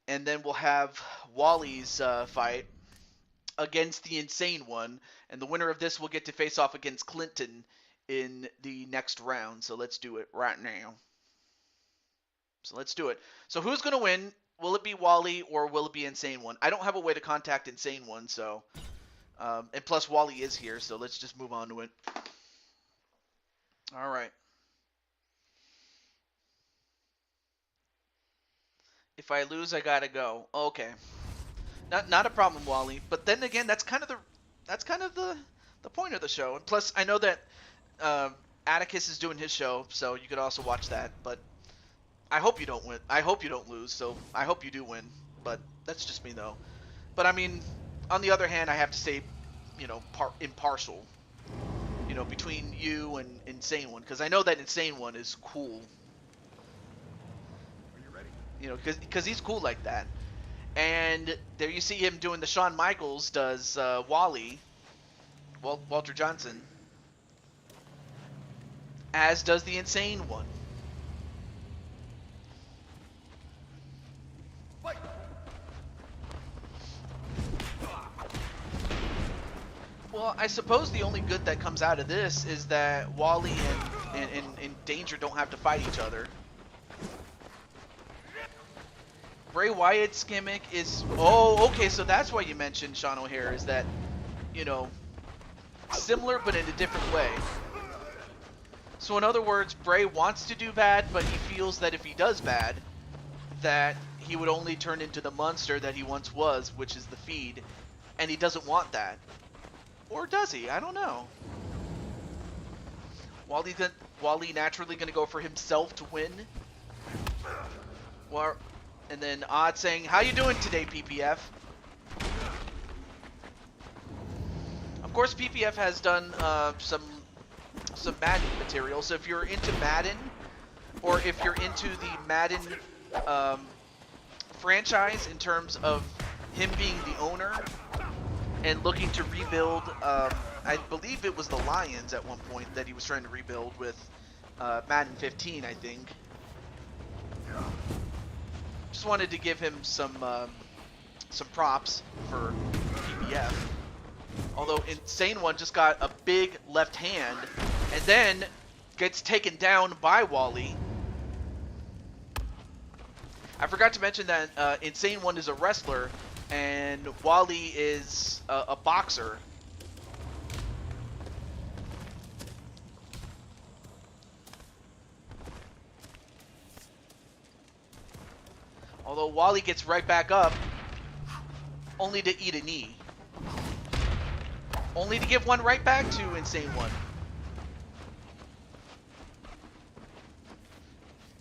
and then we'll have Wally's fight against the Insane One, and the winner of this will get to face off against Clinton in the next round. So let's do it right now. So let's do it. So who's going to win? Will it be Wally or will it be Insane One? I don't have a way to contact Insane One, so... and plus Wally is here, so let's just move on to it. All right. If I lose, I gotta go. Okay. Not a problem, Wally. But then again, that's kind of the point of the show. And plus, I know that Atticus is doing his show, so you could also watch that. But I hope you don't win. I hope you don't lose. So I hope you do win. But that's just me, though. But I mean, on the other hand, I have to say, impartial. Between you and Insane One, because I know that Insane One is cool. Are you ready? Because he's cool like that. And there you see him doing the Shawn Michaels does Wally, Walter Johnson, as does the Insane One. Well, I suppose the only good that comes out of this is that Wally and Danger don't have to fight each other. Bray Wyatt's gimmick is... Oh, okay, so that's why you mentioned Sean O'Hare, is that, you know, similar but in a different way. So in other words, Bray wants to do bad, but he feels that if he does bad, that he would only turn into the monster that he once was, which is the Feed, and he doesn't want that. Or does he? I don't know. Wally naturally going to go for himself to win. Well, and then Odd saying, "How you doing today, PPF?" Of course, PPF has done some Madden material. So if you're into Madden, or if you're into the Madden franchise in terms of him being the owner and looking to rebuild, I believe it was the Lions at one point that he was trying to rebuild with Madden 15, I think. Just wanted to give him some props for PPF. Although Insane One just got a big left hand and then gets taken down by Wally. I forgot to mention that Insane One is a wrestler and Wally is a boxer. Although Wally gets right back up, only to eat a knee. Only to give one right back to Insane One.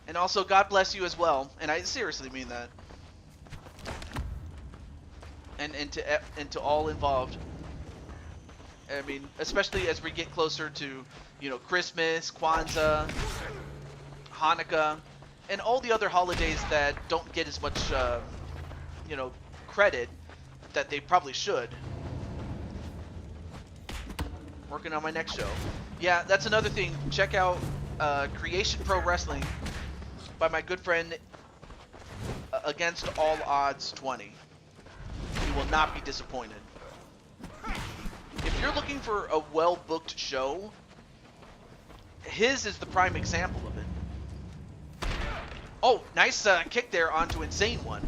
And also, God bless you as well. And I seriously mean that. And to all involved. I mean, especially as we get closer to, you know, Christmas, Kwanzaa, Hanukkah, and all the other holidays that don't get as much, you know, credit that they probably should. Working on my next show. Yeah, that's another thing. Check out Creation Pro Wrestling by my good friend Against All Odds 20. You will not be disappointed. If you're looking for a well-booked show, his is the prime example of it. Oh, nice kick there onto Insane One.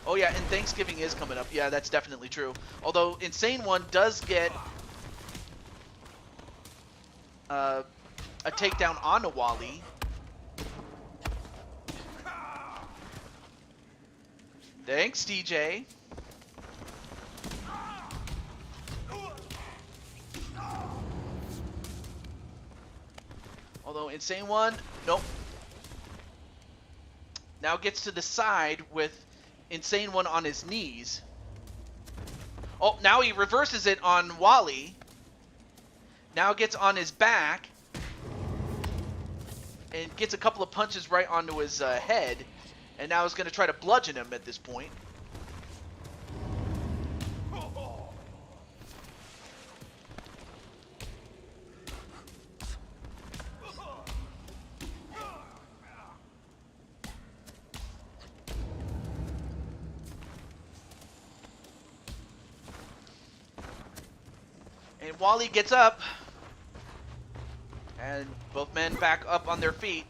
Oh yeah, and Thanksgiving is coming up. Yeah, that's definitely true. Although Insane One does get a takedown on Wally. Thanks, TJ. Although Insane One, nope. Now gets to the side with Insane One on his knees. Oh, now he reverses it on Wally. Now gets on his back. And gets a couple of punches right onto his head. And now is going to try to bludgeon him at this point. And Wally gets up. And both men back up on their feet.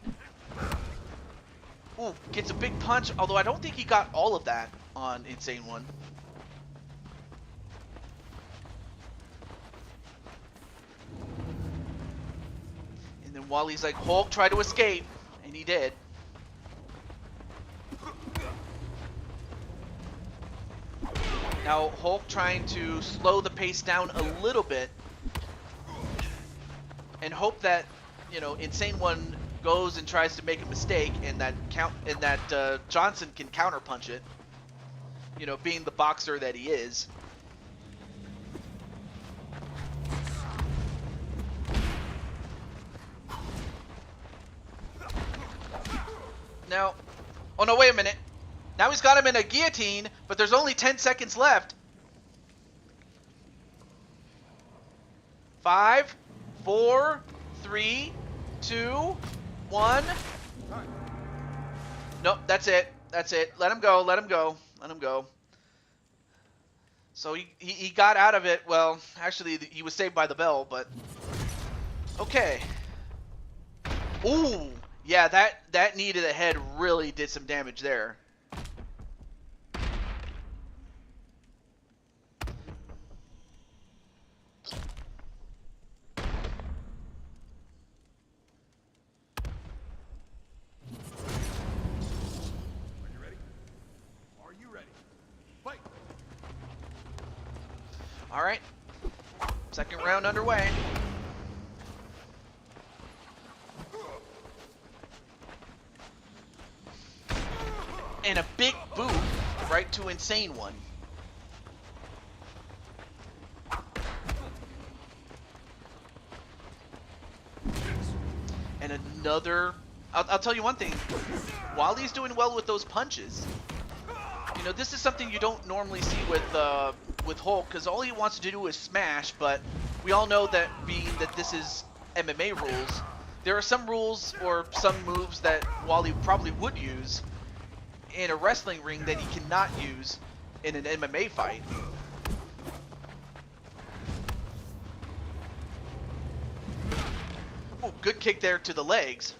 Ooh, gets a big punch, although I don't think he got all of that on Insane One. And then Wally's like, Hulk, try to escape. And he did. Now Hulk trying to slow the pace down a little bit. And hope that, you know, Insane One goes and tries to make a mistake, and that Johnson can counterpunch it. You know, being the boxer that he is. Now, oh no, wait a minute. Now he's got him in a guillotine, but there's only 10 seconds left. 5, 4, 3, 2, 1. Nope, that's it. That's it. Let him go. Let him go. Let him go. So he got out of it. Well, actually, he was saved by the bell, but okay. Ooh, yeah, that knee to the head really did some damage there. Are you ready? Are you ready? Fight! All right, second round underway. And a big boot right to Insane One. And another... I'll tell you one thing. Wally's doing well with those punches. You know, this is something you don't normally see with Hulk, because all he wants to do is smash, but we all know that being that this is MMA rules, there are some rules or some moves that Wally probably would use in a wrestling ring that he cannot use in an MMA fight. Oh, good kick there to the legs.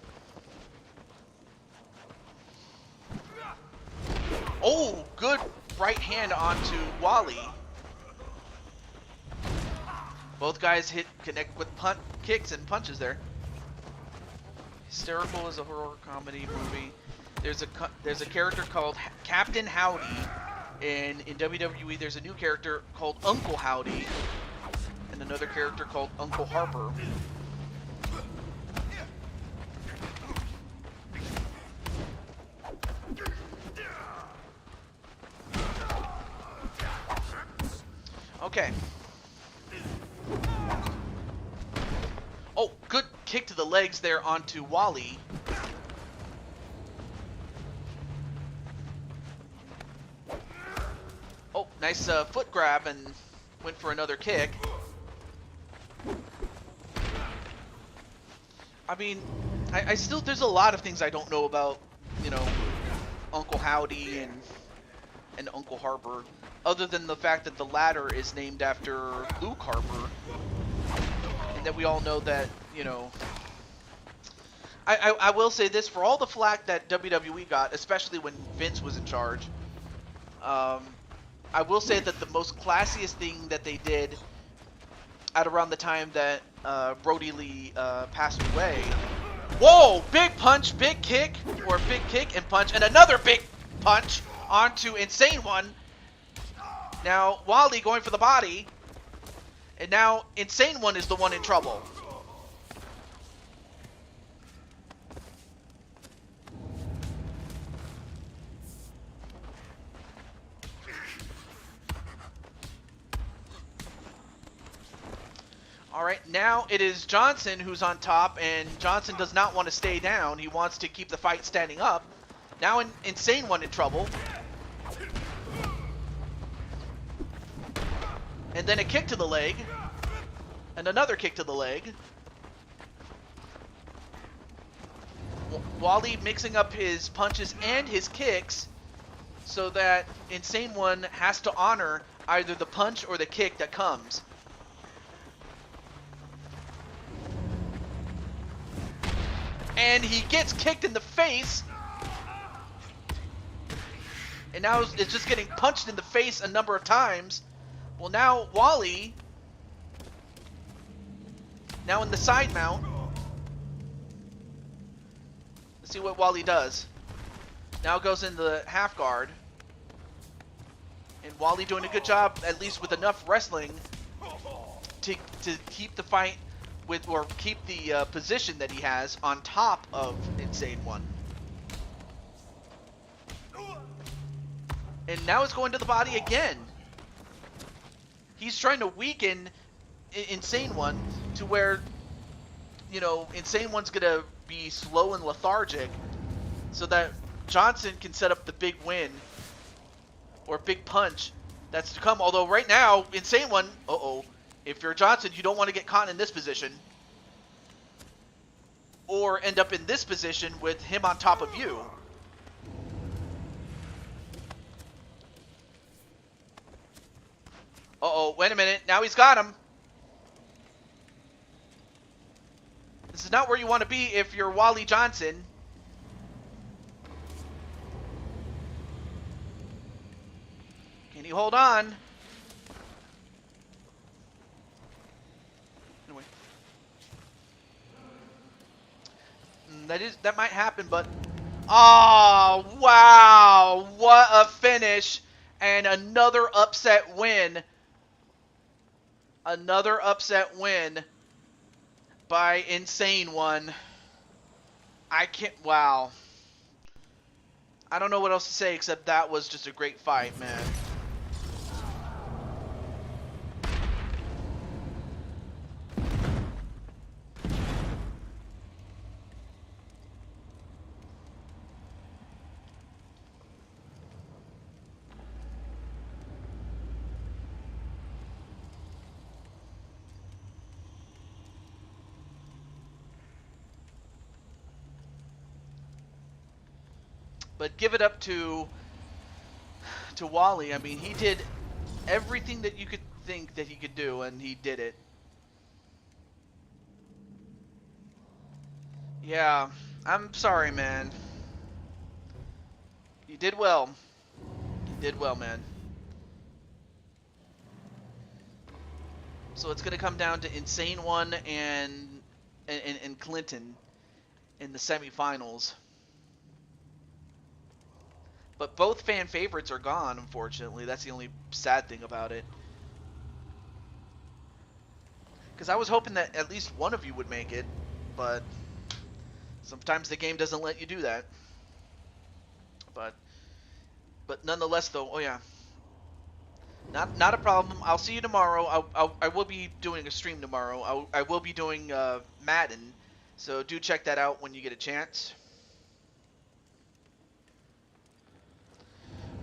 Oh, good right hand onto Wally. Both guys connect with kicks and punches there. Hysterical is a horror comedy movie. There's a character called Captain Howdy, and in WWE there's a new character called Uncle Howdy, and another character called Uncle Harper. Okay. Oh, good kick to the legs there onto Wally. Oh, nice foot grab and went for another kick. I mean, I still, there's a lot of things I don't know about, you know, Uncle Howdy and Uncle Harper, other than the fact that the latter is named after Luke Harper, and that we all know that, you know, I will say this, for all the flack that WWE got, especially when Vince was in charge, I will say that the most classiest thing that they did at around the time that Brody Lee passed away. Whoa! Big punch, big kick, or big kick and punch, and another big punch onto Insane One. Now, Wally going for the body, and now Insane One is the one in trouble. All right, now it is Johnson who's on top, and Johnson does not want to stay down. He wants to keep the fight standing up. Now Insane One in trouble. And then a kick to the leg. And another kick to the leg. Wally mixing up his punches and his kicks so that Insane One has to honor either the punch or the kick that comes. And he gets kicked in the face. And now it's just getting punched in the face a number of times. Well, now Wally, now in the side mount. Let's see what Wally does. Now goes into the half guard. And Wally doing a good job, at least with enough wrestling, to keep the fight with, or keep the position that he has on top of Insane One. And now it's going to the body again. He's trying to weaken Insane One to where, you know, Insane One's gonna be slow and lethargic so that Johnson can set up the big win or big punch that's to come. Although right now, Insane One, if you're Johnson, you don't want to get caught in this position or end up in this position with him on top of you. Uh-oh, wait a minute. Now he's got him. This is not where you want to be if you're Wally Johnson. Can he hold on? Anyway. That might happen, but... Oh, wow. What a finish. And another upset win. Another upset win by Insane One. I can't... Wow. I don't know what else to say except that was just a great fight, man. But give it up to Wally. I mean, he did everything that you could think that he could do, and he did it. Yeah, I'm sorry, man. You did well. You did well, man. So it's going to come down to Insane One and Clinton in the semifinals. But both fan favorites are gone, unfortunately. That's the only sad thing about it. Because I was hoping that at least one of you would make it, but sometimes the game doesn't let you do that. But nonetheless, though, oh yeah, not a problem. I'll see you tomorrow. I will be doing a stream tomorrow. I will be doing Madden, so do check that out when you get a chance.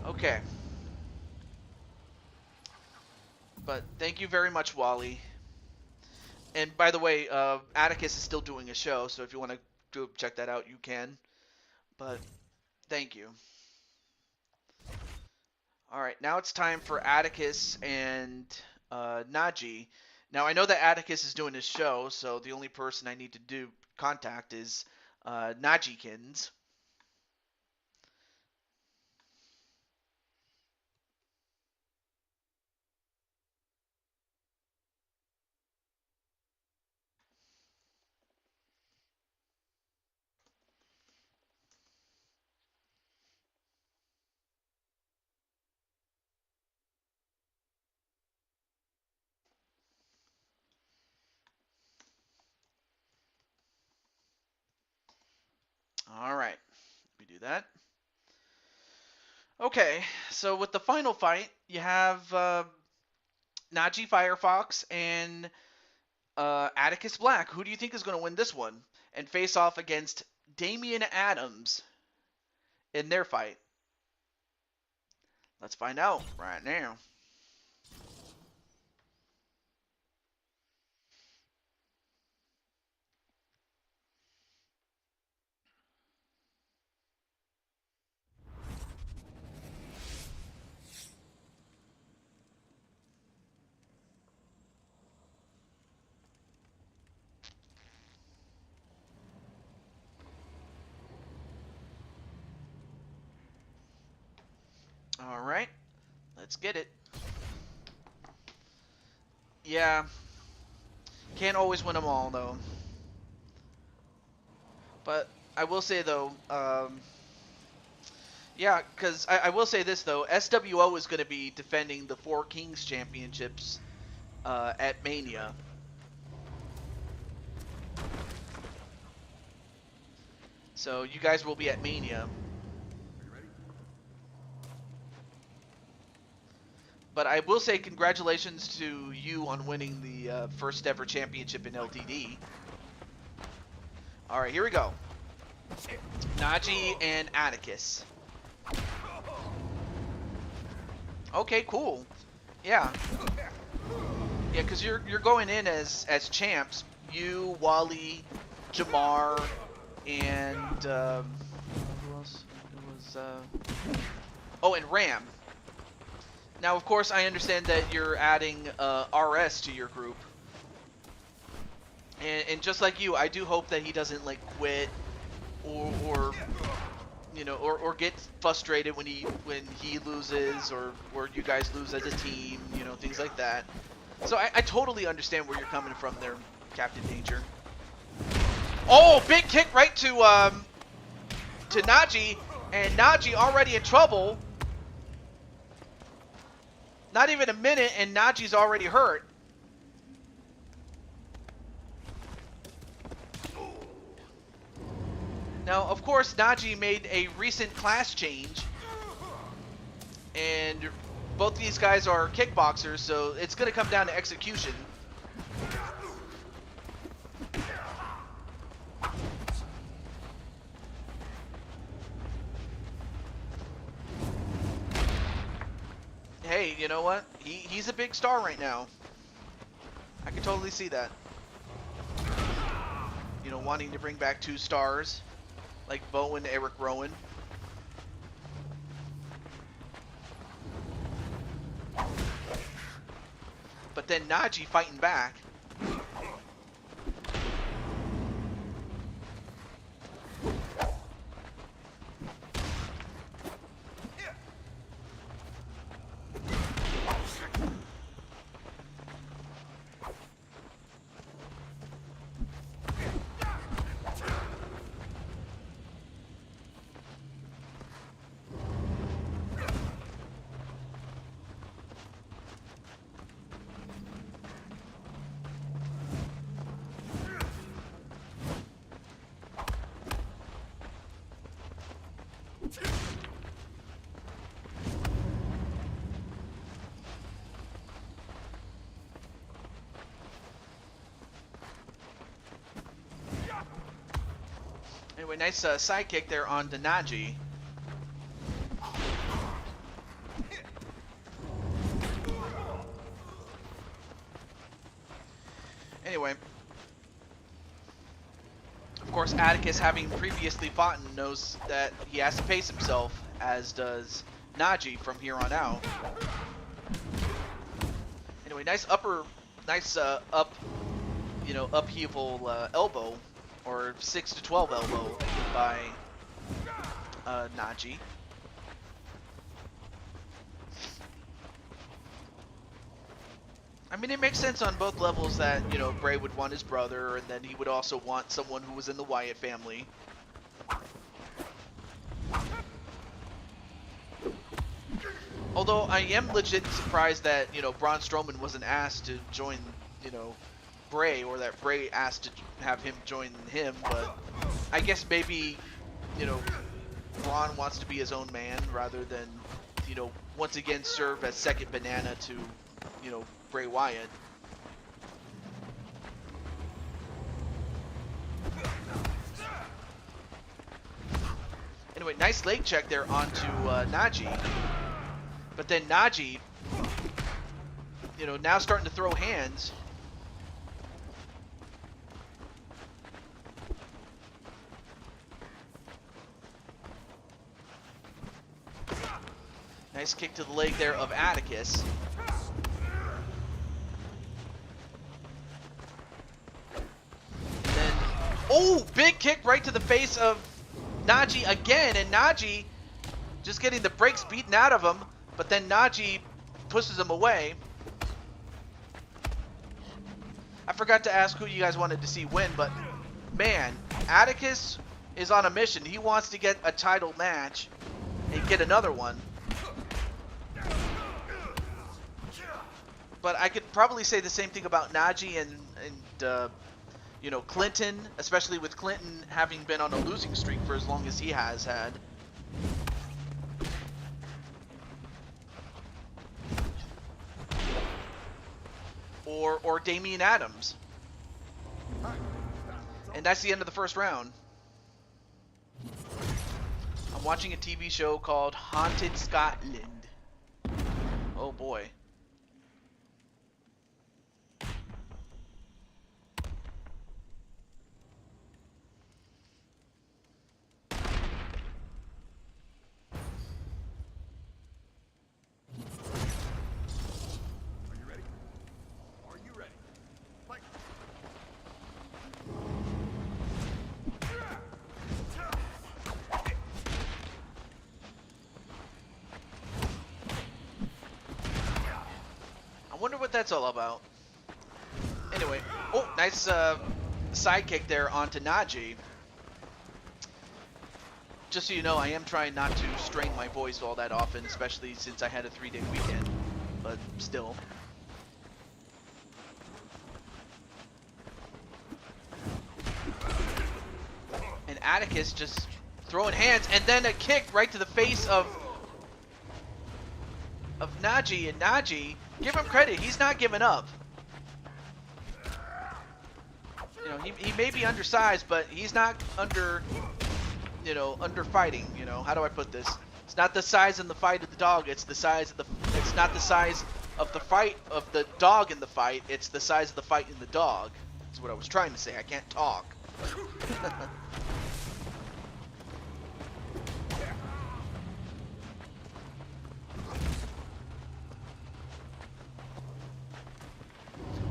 Okay. But thank you very much, Wally. And by the way, Atticus is still doing a show, so if you want to check that out, you can. But thank you. All right, now it's time for Atticus and Najee. Now I know that Atticus is doing his show, so the only person I need to contact is Najeekins. All right, let me do that. Okay, so with the final fight, you have Najee Firefox and Atticus Black. Who do you think is going to win this one and face off against Damian Adams in their fight? Let's find out right now. All right, let's get it. Yeah, can't always win them all, though. But I will say, though, yeah, because I will say this, though. SWO is going to be defending the Four Kings Championships at Mania. So you guys will be at Mania. But I will say congratulations to you on winning the first ever championship in LTD. All right, here we go. Najee and Atticus. Okay, cool. Yeah. Yeah, because you're going in as champs. You, Wally, Jamar, and who else? It was oh, and Ram. Now, of course, I understand that you're adding RS to your group. And just like you, I do hope that he doesn't like quit or or get frustrated when he loses or you guys lose as a team, things like that. So I totally understand where you're coming from there, Captain Danger. Oh, big kick right to Najee, and Najee already in trouble. Not even a minute, and Najee's already hurt. Now, of course, Najee made a recent class change, and both these guys are kickboxers, so it's going to come down to execution. Hey, you know what? He's a big star right now. I can totally see that. Wanting to bring back 2 stars, like Bowen, Eric Rowan. But then Najee fighting back. Anyway, nice side kick there on to Najee. Anyway, of course, Atticus, having previously fought, knows that he has to pace himself, as does Najee from here on out. Anyway, nice up, upheaval elbow, or 6 to 12 elbow by Najee. I mean, it makes sense on both levels that, Bray would want his brother, and then he would also want someone who was in the Wyatt family. Although I am legit surprised that, Braun Strowman wasn't asked to join, Bray, or that Bray asked to have him join him, but I guess maybe, Braun wants to be his own man rather than, once again serve as second banana to, Bray Wyatt. Anyway, nice leg check there onto Najee. But then Najee, now starting to throw hands. Nice kick to the leg there of Atticus. And then, oh, big kick right to the face of Najee again. And Najee just getting the brakes beaten out of him. But then Najee pushes him away. I forgot to ask who you guys wanted to see win, but man, Atticus is on a mission. He wants to get a title match and get another one. But I could probably say the same thing about Najee and Clinton, especially with Clinton having been on a losing streak for as long as he has had. Or Damian Adams. And that's the end of the first round. I'm watching a TV show called Haunted Scotland. Oh boy. Wonder what that's all about. Anyway, oh, nice side kick there onto Najee. Just so you know, I am trying not to strain my voice all that often, especially since I had a 3-day weekend, but still. And Atticus just throwing hands, and then a kick right to the face of Najee, and Najee, give him credit, he's not giving up. You know, he may be undersized, but he's not under, you know, under fighting, you know. How do I put this? It's not the size and the fight of the dog, it's the size of the, it's not the size of the fight of the dog in the fight, it's the size of the fight in the dog. That's what I was trying to say, I can't talk.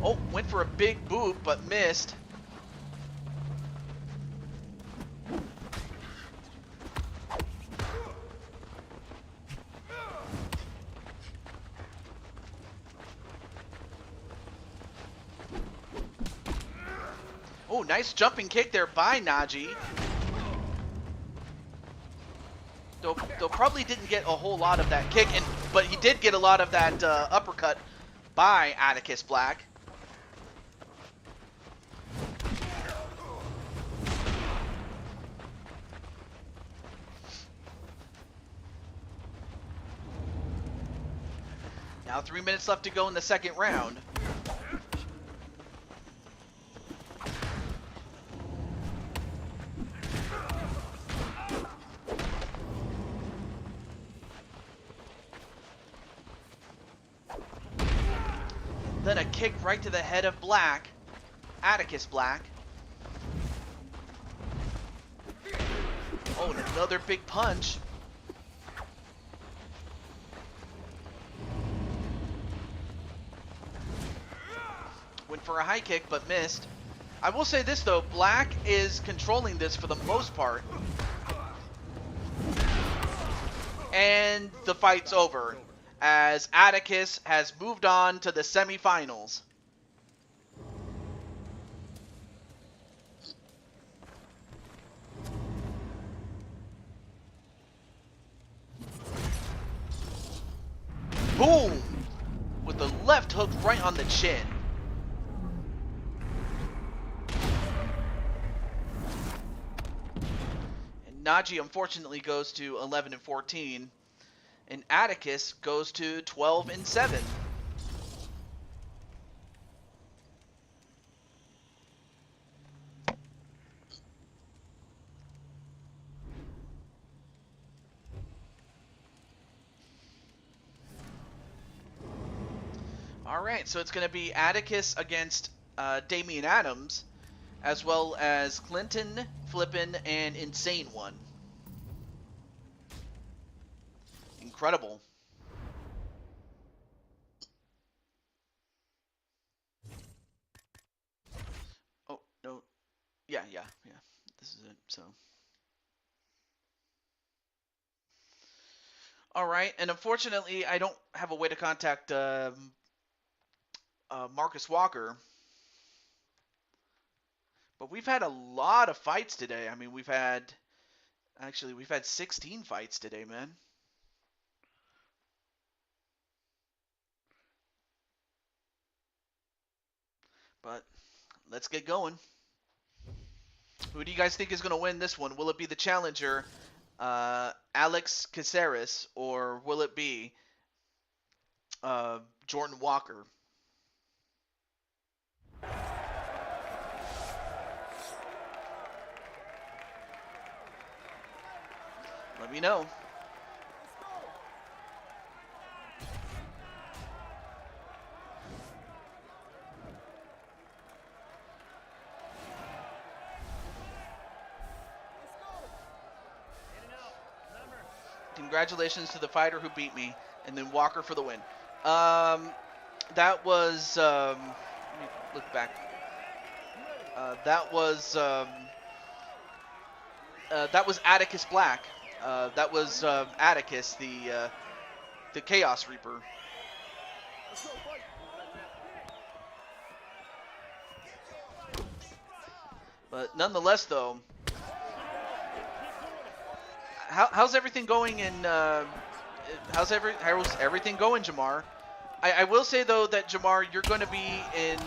Oh, went for a big boot, but missed. Oh, nice jumping kick there by Najee. Though probably didn't get a whole lot of that kick, but he did get a lot of that uppercut by Atticus Black. Now 3 minutes left to go in the second round. Then a kick right to the head of Black, Atticus Black. Oh, and another big punch. Went for a high kick, but missed. I will say this, though. Black is controlling this for the most part. And the fight's over, as Atticus has moved on to the semifinals. Boom! With the left hook right on the chin. And Najee unfortunately goes to 11-14. And Atticus goes to 12-7. All right, so it's going to be Atticus against Damian Adams, as well as Clinton, Flippin, and Insane One. Incredible. Oh, no. Yeah. This is it, so. All right, and unfortunately, I don't have a way to contact Marcus Walker. But we've had a lot of fights today. I mean, we've had 16 fights today, man. But let's get going. Who do you guys think is going to win this one? Will it be the challenger, Alex Caceres, or will it be Jordan Walker? Let me know. Congratulations to the fighter who beat me, and then Walker for the win. That was, let me look back. That was Atticus Black. That was Atticus, the Chaos Reaper. But nonetheless, though, how's everything going in? How's everything going, Jamar? I will say though that Jamar, you're going to be in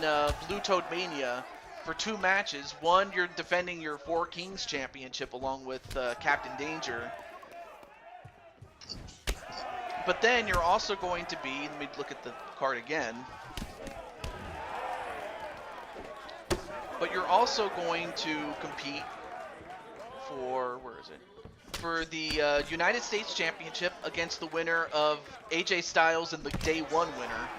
Blue Toad Mania for 2 matches. One, you're defending your Four Kings Championship along with Captain Danger. But then you're also going to be, let me look at the card again. But you're also going to compete for, where is it? For the United States Championship against the winner of AJ Styles and the Day 1 winner.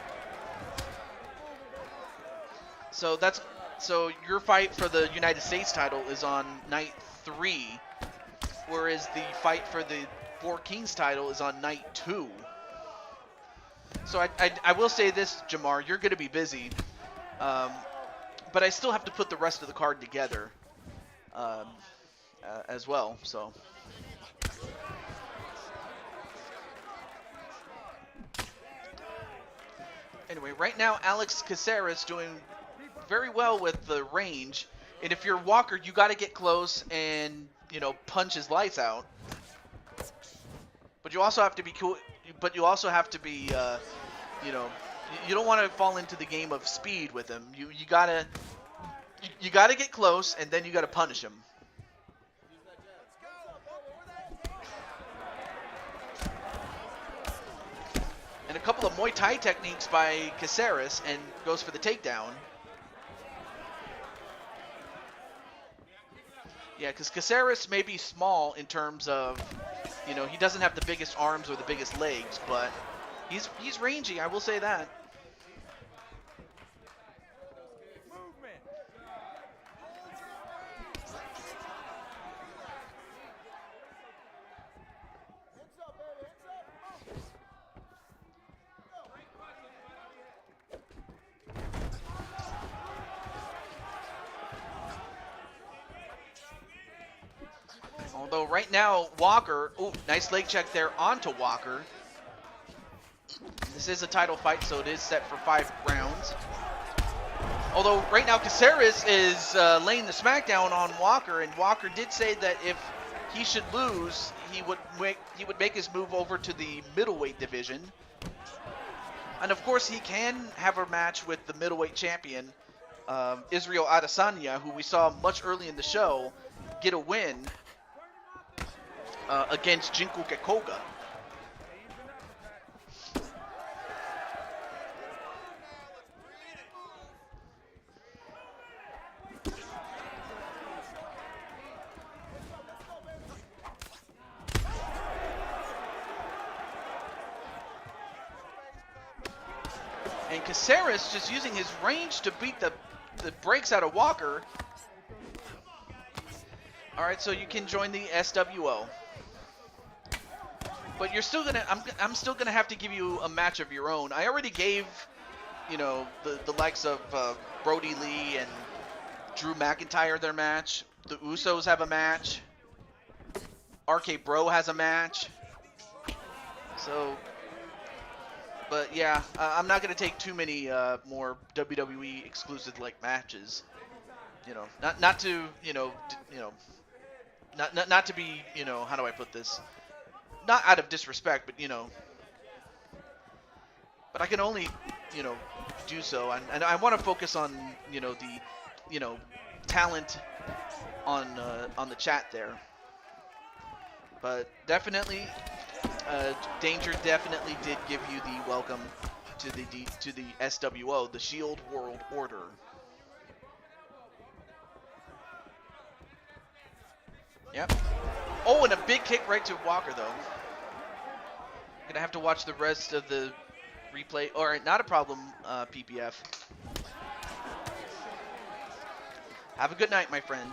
So your fight for the United States title is on night 3, whereas the fight for the Four Kings title is on night 2. So I will say this, Jamar, you're going to be busy, but I still have to put the rest of the card together as well. So. Anyway, right now Alex Caceres doing very well with the range, and if you're Walker, you got to get close and punch his lights out. But you also have to be cool. But you also have to be, you don't want to fall into the game of speed with him. You gotta get close, and then you gotta punish him. And a couple of Muay Thai techniques by Caceres, and goes for the takedown. Yeah, because Caceres may be small in terms of, he doesn't have the biggest arms or the biggest legs, but he's rangy, I will say that. Although right now, Walker, nice leg check there onto Walker. This is a title fight, so it is set for 5 rounds. Although right now Caceres is laying the smackdown on Walker, and Walker did say that if he should lose, he would make his move over to the middleweight division. And of course, he can have a match with the middleweight champion, Israel Adesanya, who we saw much early in the show get a win against Jinku Kekoga. And Caceres just using his range to beat the brakes out of Walker. All right, so you can join the SWO. But you're still gonna, I'm still gonna have to give you a match of your own. I already gave, the likes of Brody Lee and Drew McIntyre their match. The Usos have a match. RK Bro has a match. So, but yeah, I'm not gonna take too many more WWE exclusive matches. Not to not to be how do I put this? Not out of disrespect, but but I can only do so, and I want to focus on the talent on the chat there. But definitely, Danger definitely did give you the welcome to the SWO, the Shield World Order. Yep. Oh, and a big kick right to Walker though. Gonna have to watch the rest of the replay. All right, not a problem, PPF. Have a good night, my friend.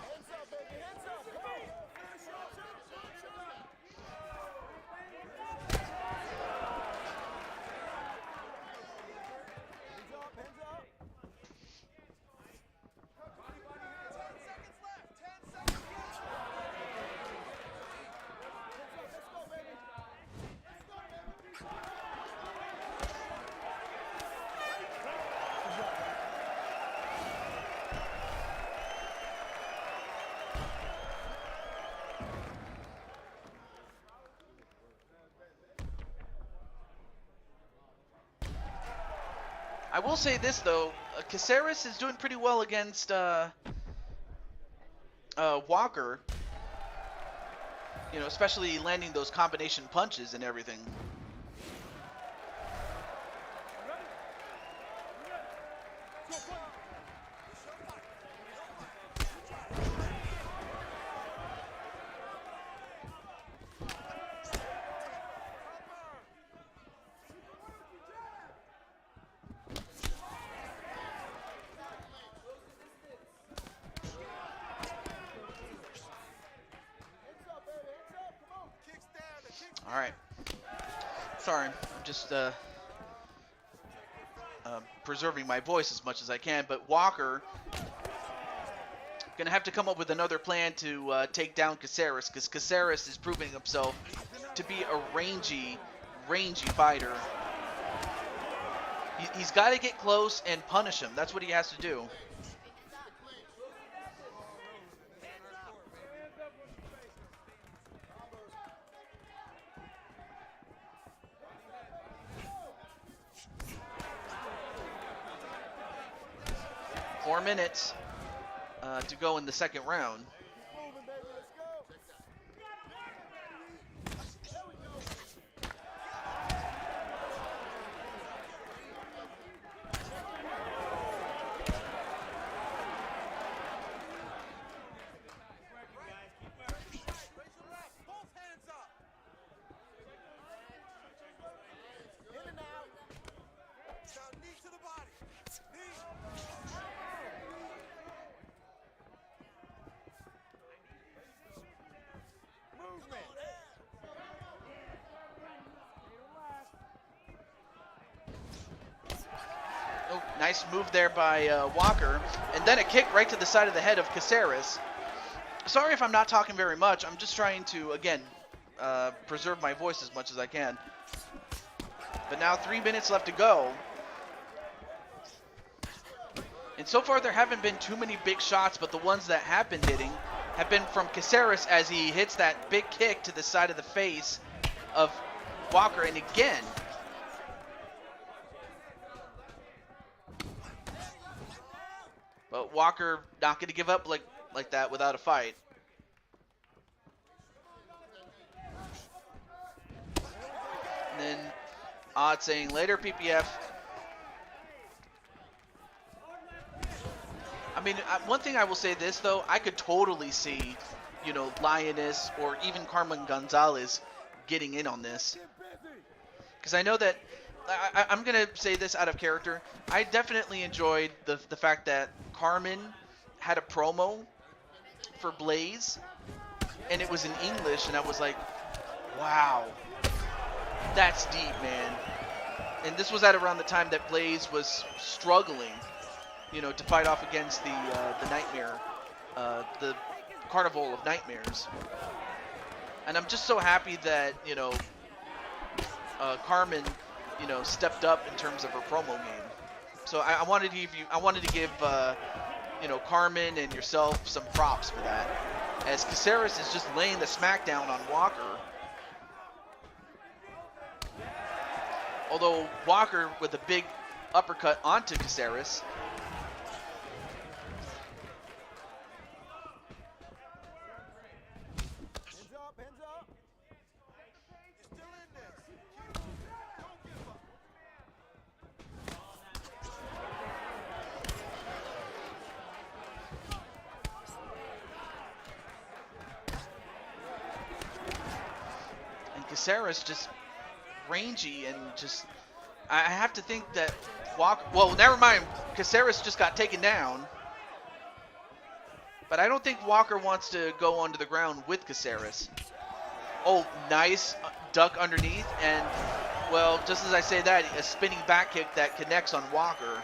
I will say this though, Caceres is doing pretty well against Walker. You know, especially landing those combination punches and everything. All right. Sorry, I'm just preserving my voice as much as I can. But Walker gonna have to come up with another plan to take down Caceres, because Caceres is proving himself to be a rangy fighter. He's got to get close and punish him. That's what he has to do. 4 minutes to go in the second round. Oh, nice move there by Walker. And then a kick right to the side of the head of Caceres. Sorry if I'm not talking very much. I'm just trying to, again, preserve my voice as much as I can. But now 3 minutes left to go. And so far there haven't been too many big shots, but the ones that have been hitting have been from Caceres as he hits that big kick to the side of the face of Walker. And again, but Walker not going to give up like that without a fight. And then Odd saying later PPF. I mean, one thing I will say this though, I could totally see, you know, Lioness or even Carmen Gonzalez getting in on this. Because I know that, I'm going to say this out of character, I definitely enjoyed the fact that Carmen had a promo for Blaze, and it was in English, and I was like, wow, that's deep, man. And this was at around the time that Blaze was struggling, you know, to fight off against the Nightmare, the Carnival of Nightmares. And I'm just so happy that, you know, Carmen, you know, stepped up in terms of her promo game. So I wanted to give you know, Carmen and yourself some props for that, as Caceres is just laying the smackdown on Walker. Although Walker with a big uppercut onto Caceres. Caceres just rangy and just, I have to think that Walker, well, never mind, Caceres just got taken down. But I don't think Walker wants to go onto the ground with Caceres. Oh, nice duck underneath, and, well, just as I say that, a spinning back kick that connects on Walker.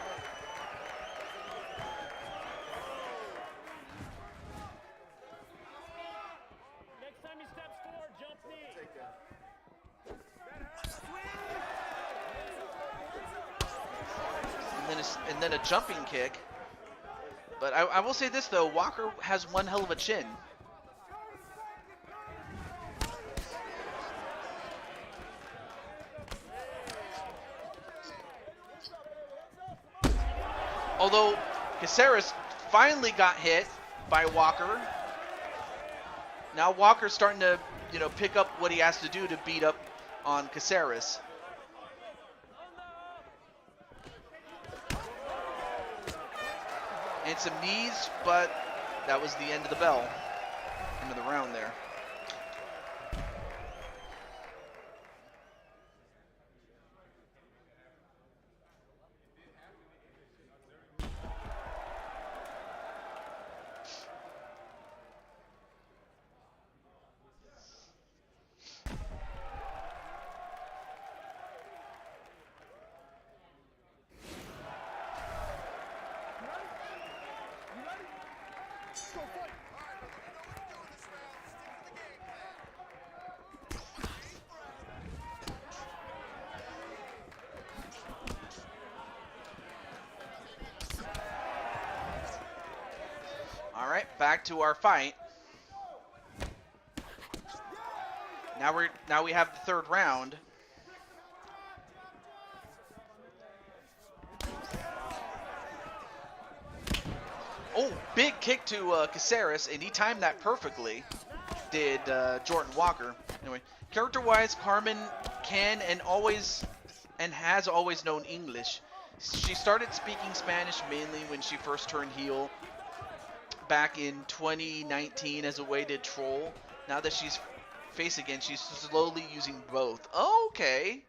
And then a jumping kick. But I will say this though, Walker has one hell of a chin. Although Caceres finally got hit by Walker. Now Walker's starting to, pick up what he has to do to beat up on Caceres. And some knees, but that was the end of the bell. End of the round there. All right, back to our fight. Now we have the third round. Oh, big kick to Caceres, and he timed that perfectly. Did Jordan Walker. Anyway, character-wise, Carmen can and has always known English. She started speaking Spanish mainly when she first turned heel back in 2019 as a way to troll. Now that she's face again, she's slowly using both. Okay.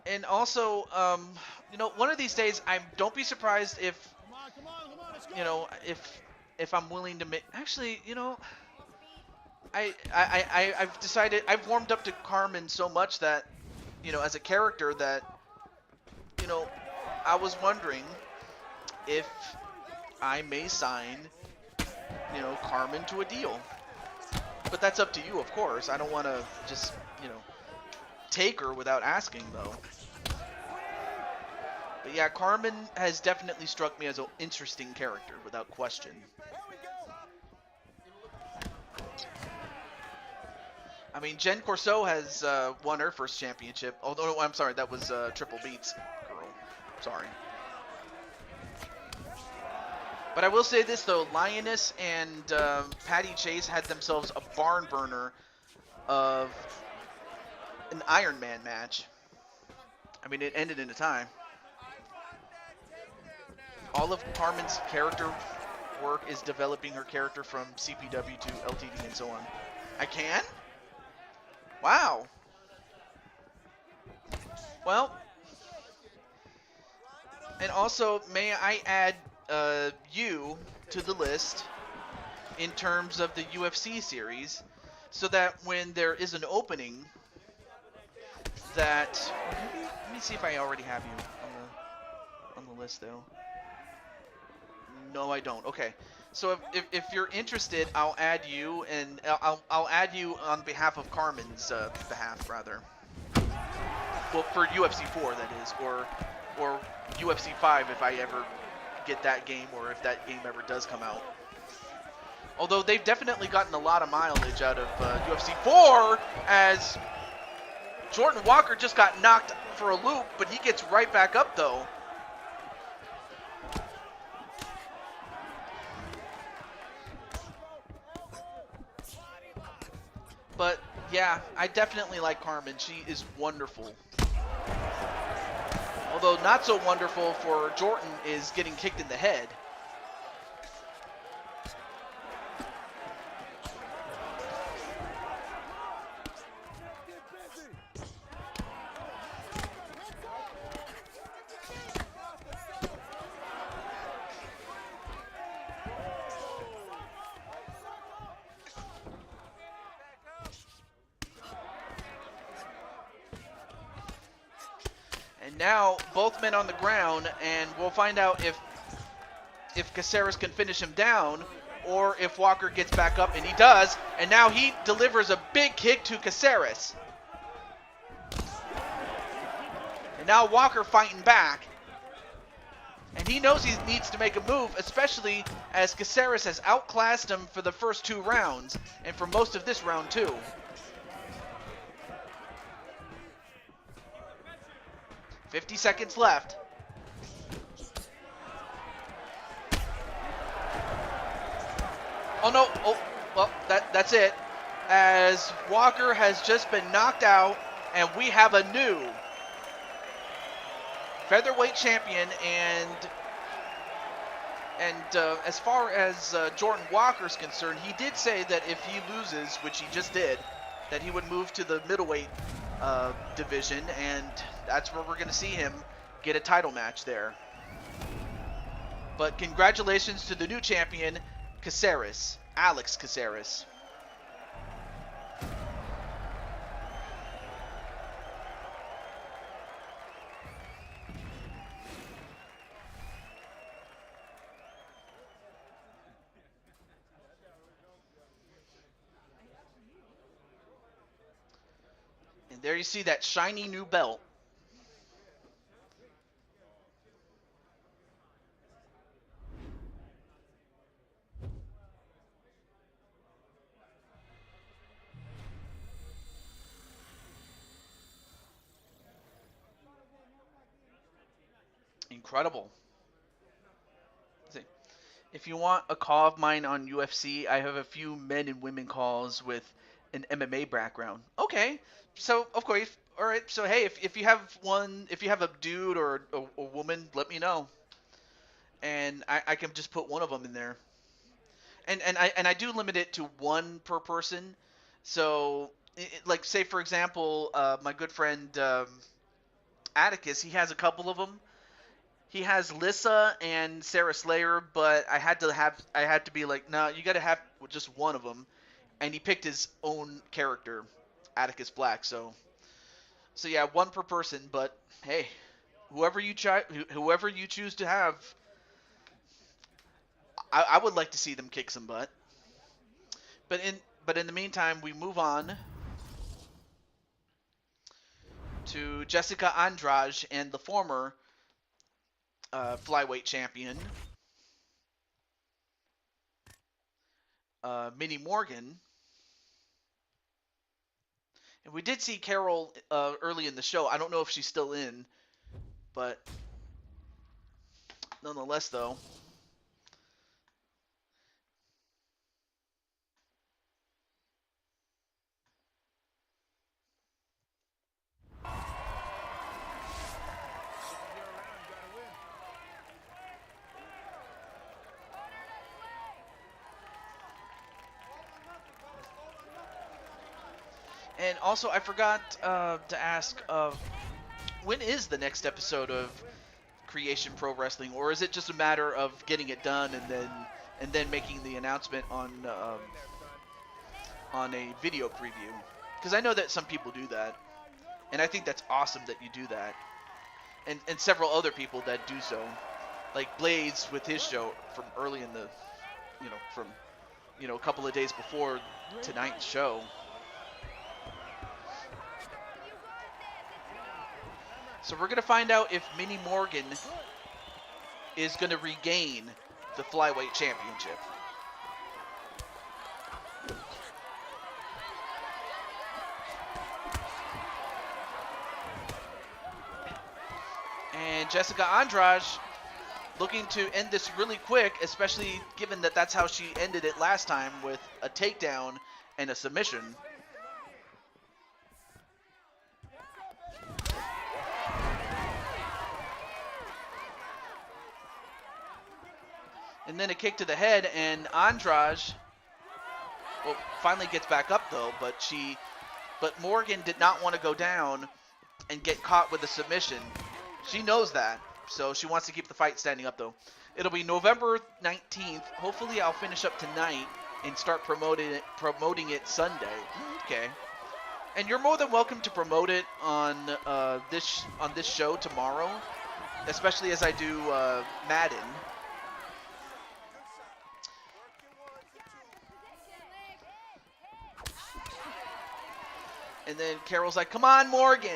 And also, one of these days, don't be surprised if, if I'm willing to make. Actually, I've decided I've warmed up to Carmen so much that, as a character that, I was wondering if I may sign, Carmen to a deal. But that's up to you, of course. I don't want to just, take her without asking, though. But yeah, Carmen has definitely struck me as an interesting character, without question. I mean, Jen Corso has won her first championship. Oh, no, I'm sorry, that was Triple Beats girl. Sorry. But I will say this, though. Lioness and Patty Chase had themselves a barn burner of an Iron Man match. I mean, it ended in a tie. All of Carmen's character work is developing her character from CPW to LTD and so on. I can? Wow. Well, and also, may I add you to the list in terms of the UFC series, so that when there is an opening, that let me see if I already have you on the list though. No, I don't. Okay, so if you're interested, I'll add you, and I'll add you on behalf of Carmen's behalf, rather. Well, for UFC 4, that is, or UFC 5 if I ever get that game, or if that game ever does come out. Although they've definitely gotten a lot of mileage out of UFC 4, as Jordan Walker just got knocked for a loop, but he gets right back up, though. But, yeah, I definitely like Carmen. She is wonderful. Although not so wonderful for Jordan is getting kicked in the head. And now both men on the ground, and we'll find out if Caceres can finish him down, or if Walker gets back up, and he does. And now he delivers a big kick to Caceres. And now Walker fighting back. And he knows he needs to make a move, especially as Caceres has outclassed him for the first 2 rounds, and for most of this round too. "50 seconds left. Oh no! Oh, well, that's it. As Walker has just been knocked out, and we have a new featherweight champion. And as far as Jordan Walker's concerned, he did say that if he loses, which he just did, that he would move to the middleweight division, and that's where we're going to see him get a title match there. But congratulations to the new champion, Caceres, Alex Caceres. And there you see that shiny new belt. Incredible. If you want a call of mine on UFC, I have a few men and women calls with an MMA background. Okay, so of course, all right. So hey, if you have one, if you have a dude or a woman, let me know, and I can just put one of them in there. And I do limit it to one per person. So like say for example, my good friend Atticus, he has a couple of them. He has Lissa and Sarah Slayer, but I had to be like, no, you got to have just one of them, and he picked his own character, Atticus Black. So yeah, one per person. But hey, whoever you choose to have, I would like to see them kick some butt. But in the meantime, we move on to Jessica Andrade and the former flyweight champion, Minnie Morgan. And we did see Carol early in the show. I don't know if she's still in, but nonetheless, though. And also, I forgot to ask, when is the next episode of Creation Pro Wrestling, or is it just a matter of getting it done and then making the announcement on a video preview? Because I know that some people do that, and I think that's awesome that you do that, and several other people that do so, like Blaze with his show from early in the, from a couple of days before tonight's show. So we're going to find out if Minnie Morgan is going to regain the Flyweight Championship. And Jessica Andrade looking to end this really quick, especially given that that's how she ended it last time, with a takedown and a submission. And then a kick to the head, and Andrade, well, finally gets back up though, but Morgan did not want to go down and get caught with a submission. She knows that, so she wants to keep the fight standing up though. It'll be November 19th. Hopefully I'll finish up tonight and start promoting it Sunday. Okay. And you're more than welcome to promote it on this show tomorrow, especially as I do Madden. And then Carol's like, come on, Morgan.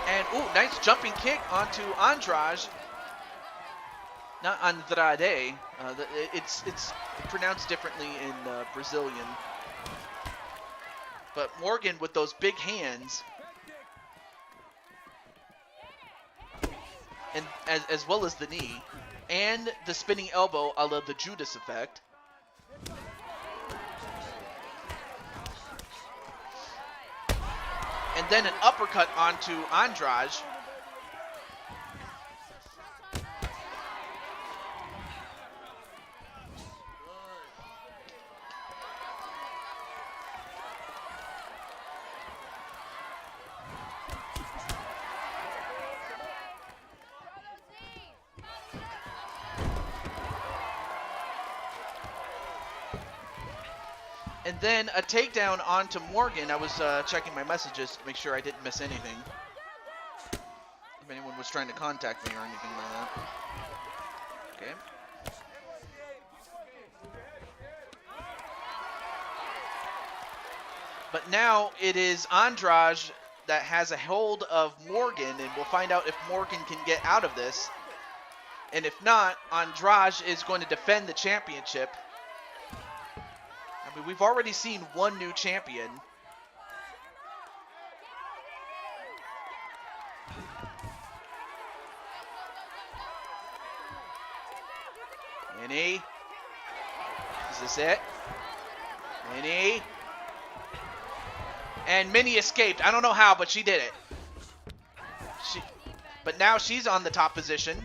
And, ooh, nice jumping kick onto Andrade. Not Andrade. It's pronounced differently in Brazilian. But Morgan with those big hands, and as well as the knee, and the spinning elbow a la the Judas effect. And then an uppercut onto Andrade. And then a takedown onto Morgan. I was checking my messages to make sure I didn't miss anything. If anyone was trying to contact me or anything like that. Okay. But now it is Andrade that has a hold of Morgan, and we'll find out if Morgan can get out of this. And if not, Andrade is going to defend the championship. I mean, we've already seen one new champion. Minnie. Is this it? Minnie. And Minnie escaped. I don't know how, but she did it. But now she's on the top position.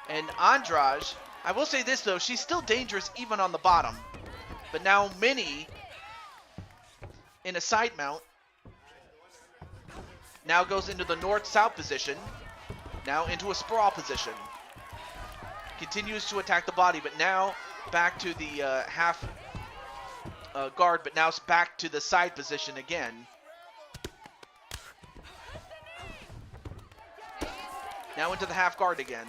And Andrade, I will say this though, she's still dangerous even on the bottom. But now Minnie, in a side mount, now goes into the north-south position. Now into a sprawl position. Continues to attack the body, but now back to the half guard, but now it's back to the side position again. Now into the half guard again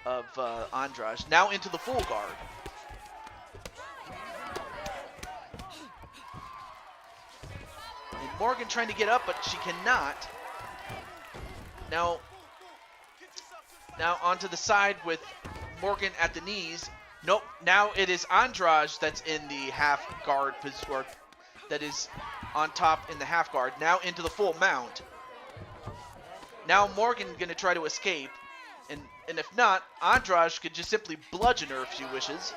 of Andrade. Now into the full guard. And Morgan trying to get up, but she cannot. Now onto the side with Morgan at the knees. Nope. Now it is Andrade that's in the half guard position, or that is on top in the half guard. Now into the full mount. Now Morgan going to try to escape, and if not, Andrade could just simply bludgeon her if she wishes.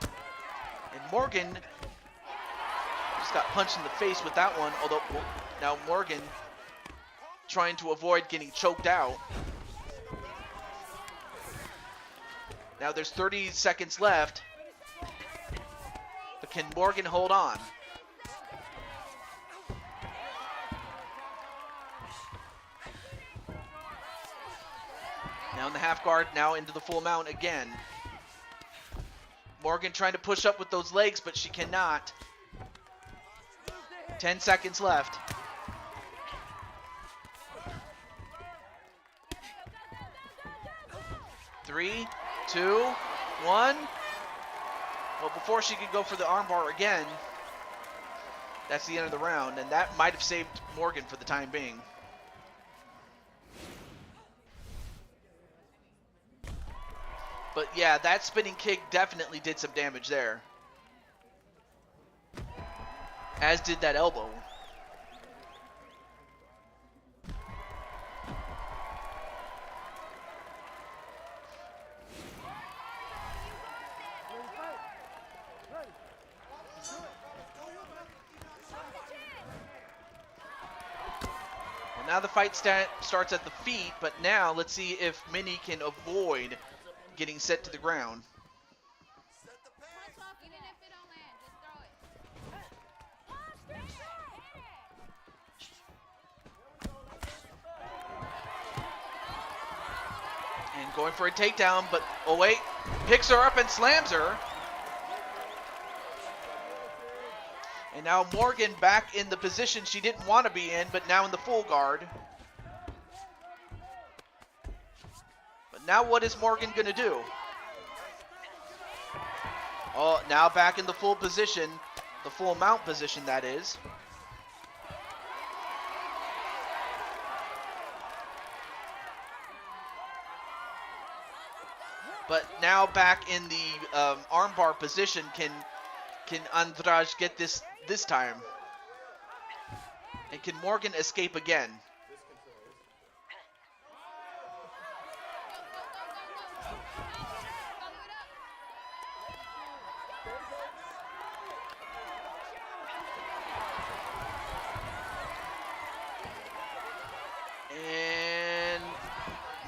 And Morgan just got punched in the face with that one, although now Morgan trying to avoid getting choked out. Now there's 30 seconds left, but can Morgan hold on? Now in the half guard, now into the full mount again. Morgan trying to push up with those legs, but she cannot. 10 seconds left. Three, two, one. Well, before she could go for the armbar again, that's the end of the round, and that might have saved Morgan for the time being. But yeah, that spinning kick definitely did some damage there. As did that elbow. Well, now the fight starts at the feet, but now let's see if Minnie can avoid getting set to the ground. And going for a takedown, but oh wait, picks her up and slams her. And now Morgan back in the position she didn't want to be in, but now in the full guard. Now what is Morgan going to do? Oh, now back in the full position. The full mount position, that is. But now back in the armbar position. Can Andrade get this time? And can Morgan escape again? And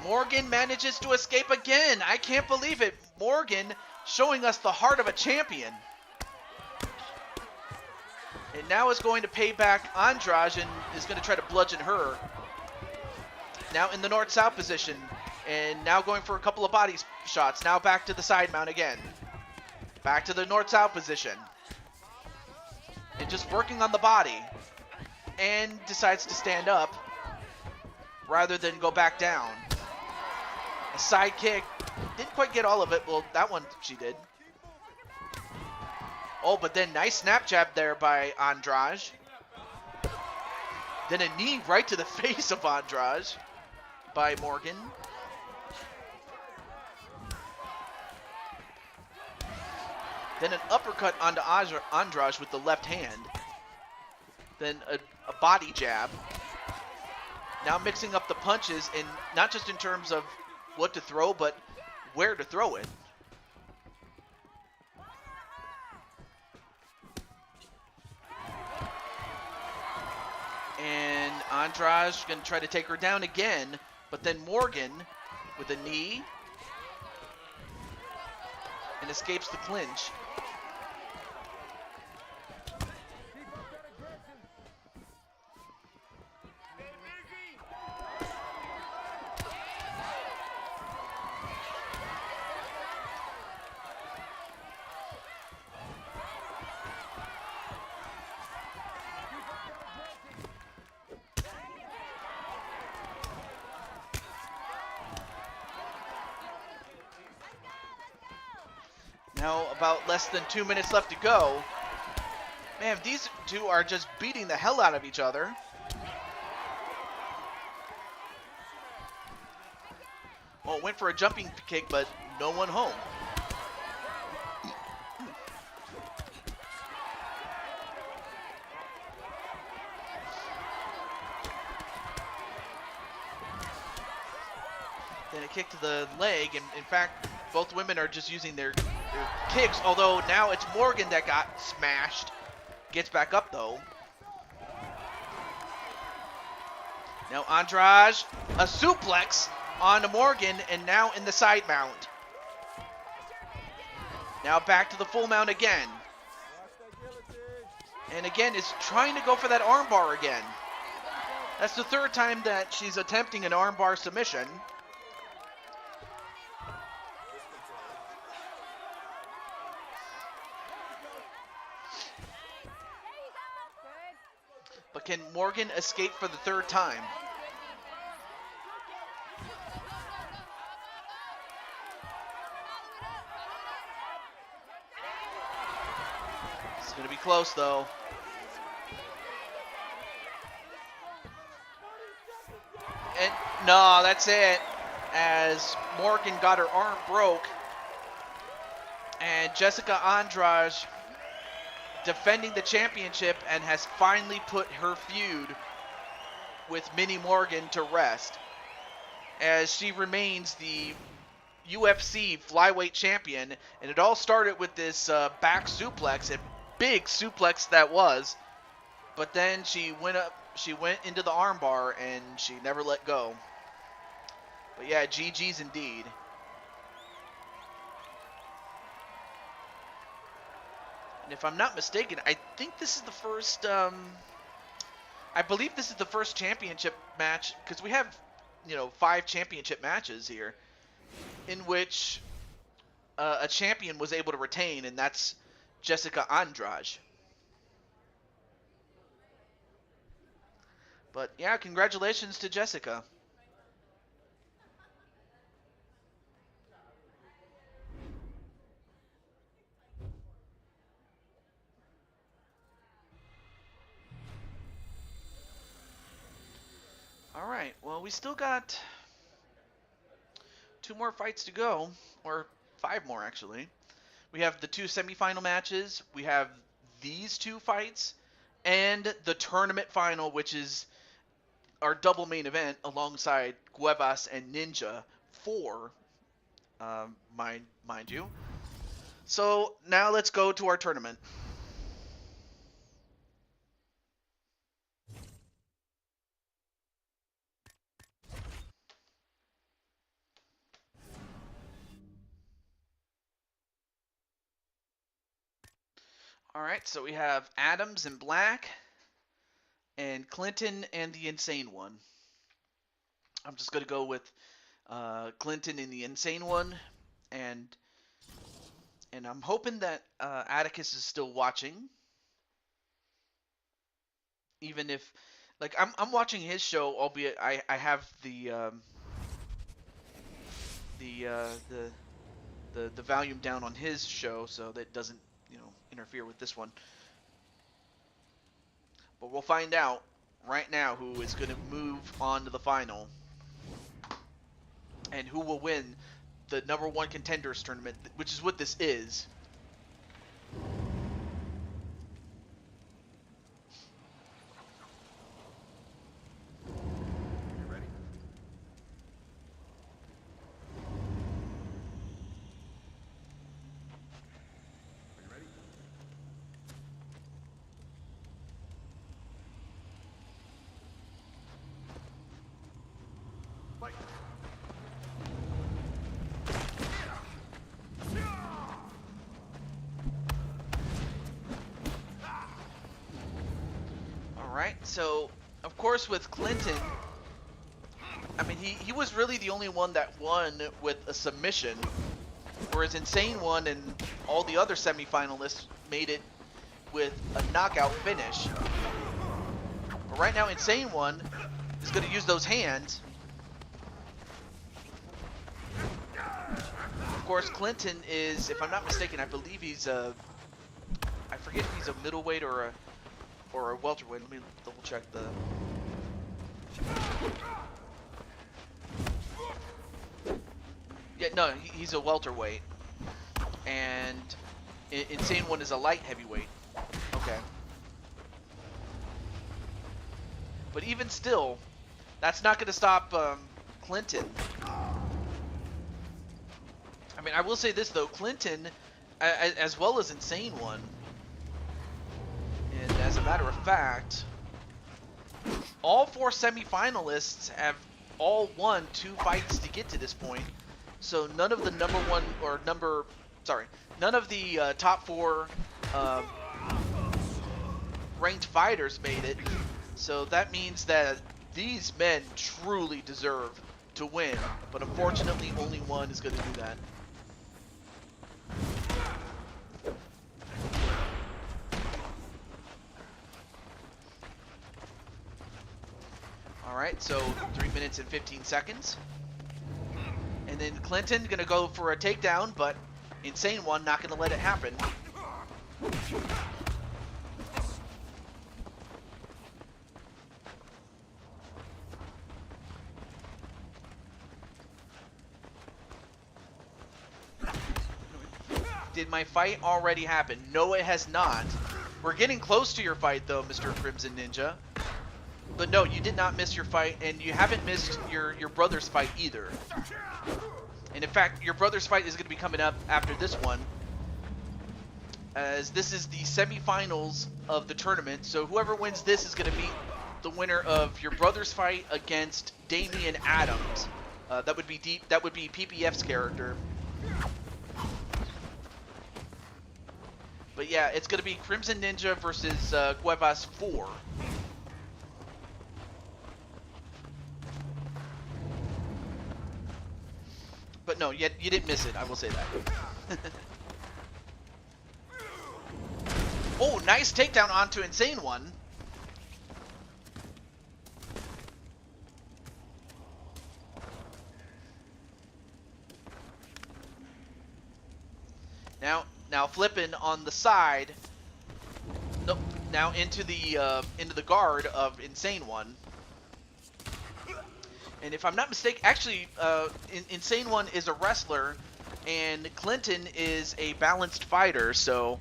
Morgan manages to escape again. I can't believe it. Morgan showing us the heart of a champion. And now is going to pay back Andrade and is going to try to bludgeon her. Now in the north-south position. And now going for a couple of body shots. Now back to the side mount again. Back to the north-south position. And just working on the body. And decides to stand up rather than go back down. A side kick. Didn't quite get all of it. Well, that one she did. Oh, but then nice snap jab there by Andrade. Then a knee right to the face of Andrade by Morgan. Then an uppercut onto Andrade with the left hand. Then a body jab. Now mixing up the punches, and not just in terms of what to throw, but where to throw it. And Andrade going to try to take her down again, but then Morgan with a knee and escapes the clinch. Now about less than 2 minutes left to go. Man, these two are just beating the hell out of each other. Well, went for a jumping kick, but no one home. Then a kick to the leg, and in fact, both women are just using their kicks, although now it's Morgan that got smashed. Gets back up, though. Now Andrade, a suplex onto Morgan, and now in the side mount. Now back to the full mount again. And again, is trying to go for that armbar again. That's the third time that she's attempting an armbar submission. But can Morgan escape for the third time? It's going to be close, though. And no, that's it. As Morgan got her arm broke. And Jessica Andrade defending the championship and has finally put her feud with Minnie Morgan to rest, as she remains the UFC flyweight champion. And it all started with this back suplex, a big suplex that was, but then she went into the armbar and she never let go. But yeah, GG's indeed. And if I'm not mistaken, I think this is the first, I believe this is the first championship match, because we have, 5 championship matches here, in which a champion was able to retain, and that's Jessica Andrade. But yeah, congratulations to Jessica. All right, well, we still got 2 more fights to go, or 5 more, actually. We have the 2 semifinal matches, we have these 2 fights, and the tournament final, which is our double main event alongside Cuevas and Ninja for, mind you. So now let's go to our tournament. All right, so we have Adams in black and Clinton and the Insane One. I'm just going to go with Clinton in the Insane One, and I'm hoping that Atticus is still watching, even if, like, I'm watching his show, albeit I have the volume down on his show, so that doesn't interfere with this one. But we'll find out right now who is going to move on to the final and who will win the #1 contenders tournament, which is what this is. You ready? Are you ready? Fight! All right, so of course with Clinton, I mean he was really the only one that won with a submission, whereas Insane One and all the other semifinalists made it with a knockout finish. But right now Insane One is going to use those hands. Of course Clinton is, if I'm not mistaken, I believe he's I forget if he's a middleweight or a welterweight. Let me double check the. Yeah, no, he's a welterweight, and Insane One is a light heavyweight. Okay. But even still, that's not going to stop Clinton. I mean, I will say this though, Clinton, as well as Insane One, and as a matter of fact, all 4 semifinalists have all won 2 fights to get to this point. So none of the none of the top 4 ranked fighters made it. So that means that these men truly deserve to win. But unfortunately, only one is going to do that. Alright, so 3 minutes and 15 seconds. And then Clinton gonna go for a takedown, but Insane One not gonna let it happen. Did my fight already happen? No, it has not. We're getting close to your fight though, Mr. Crimson Ninja. But no, you did not miss your fight, and you haven't missed your brother's fight either. And in fact, your brother's fight is going to be coming up after this one, as this is the semifinals of the tournament. So whoever wins this is going to be the winner of your brother's fight against Damian Adams. That would be PPF's character. But yeah, it's going to be Crimson Ninja versus Cuevas 4. But no, you didn't miss it, I will say that. Oh, nice takedown onto Insane One. Now flipping on the side. Nope. Now into the guard of Insane One. And if I'm not mistaken, actually, Insane One is a wrestler, and Clinton is a balanced fighter. So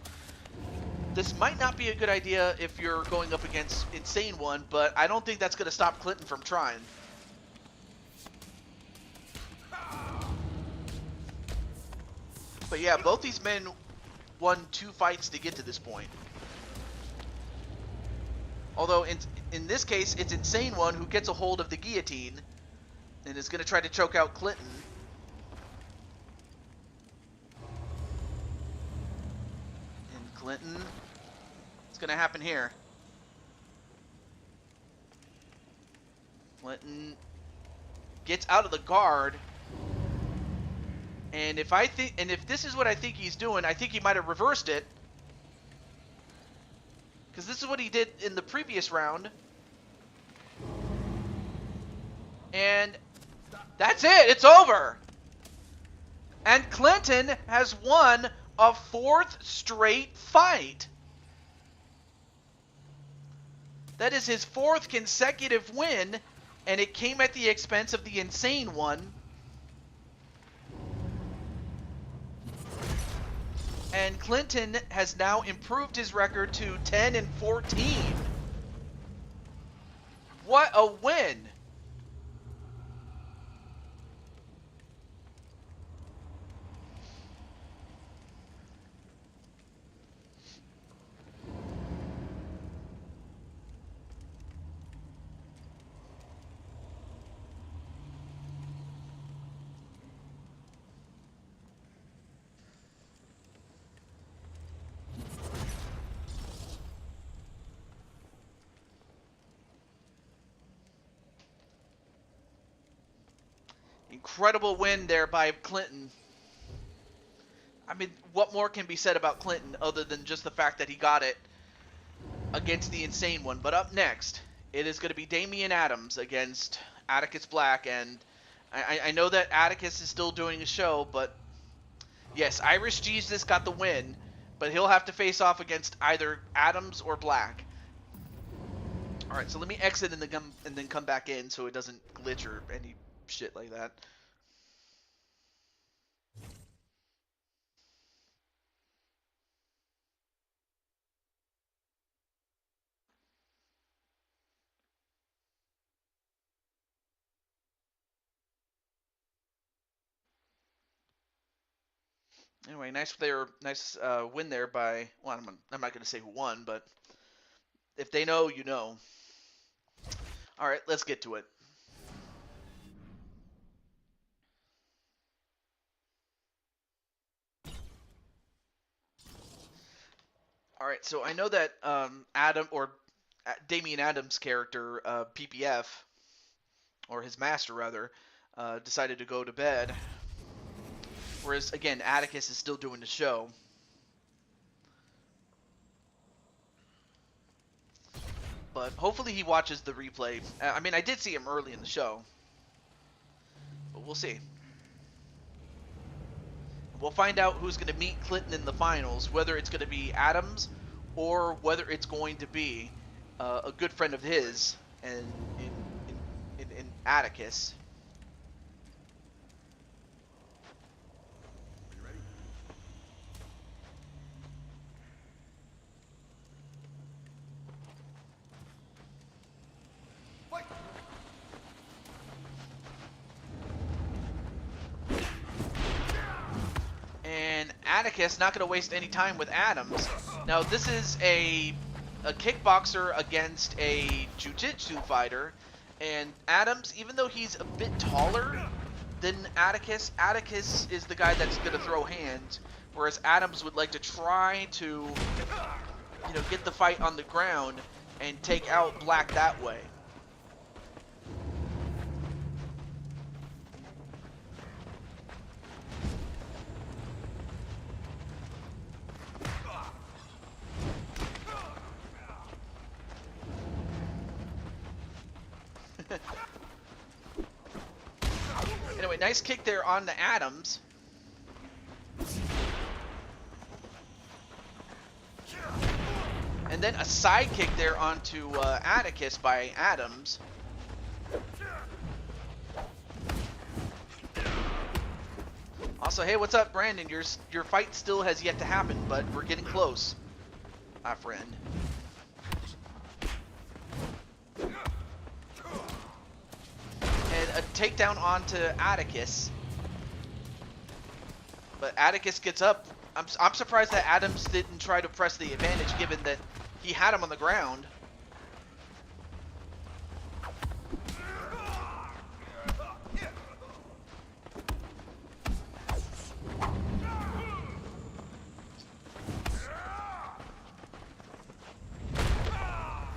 this might not be a good idea if you're going up against Insane One, but I don't think that's going to stop Clinton from trying. But yeah, both these men won 2 fights to get to this point. Although in this case, it's Insane One who gets a hold of the guillotine and is going to try to choke out Clinton. And Clinton, it's going to happen here. Clinton gets out of the guard. And if this is what I think he's doing, I think he might have reversed it. Because this is what he did in the previous round. And that's it. It's over. And Clinton has won a 4th straight fight. That is his 4th consecutive win, and it came at the expense of the Insane One. And Clinton has now improved his record to 10-14. What a win! Incredible win there by Clinton. I mean, what more can be said about Clinton other than just the fact that he got it against the Insane One? But up next, it is going to be Damian Adams against Atticus Black. And I know that Atticus is still doing a show, but yes, Irish Jesus got the win, but he'll have to face off against either Adams or Black. All right, so let me exit and then come back in so it doesn't glitch or any shit like that. Anyway, nice win there by. Well, I'm not going to say who won, but if they know, you know. All right, let's get to it. All right, so I know that Damian Adams' character, PPF, or his master rather, decided to go to bed. Whereas, again, Atticus is still doing the show. But hopefully he watches the replay. I mean, I did see him early in the show. But we'll see. We'll find out who's going to meet Clinton in the finals, whether it's going to be Adams or whether it's going to be a good friend of his and in Atticus. And Atticus not going to waste any time with Adams. Now this is a kickboxer against a jiu-jitsu fighter, and Adams, even though he's a bit taller than Atticus, Atticus is the guy that's going to throw hands, whereas Adams would like to try to, get the fight on the ground and take out Black that way. Anyway, nice kick there on the Adams. And then a side kick there onto Atticus by Adams. Also, hey, what's up, Brandon? Your fight still has yet to happen, but we're getting close. our friend. And a takedown onto Atticus. But Atticus gets up. I'm surprised that Adams didn't try to press the advantage, given that he had him on the ground.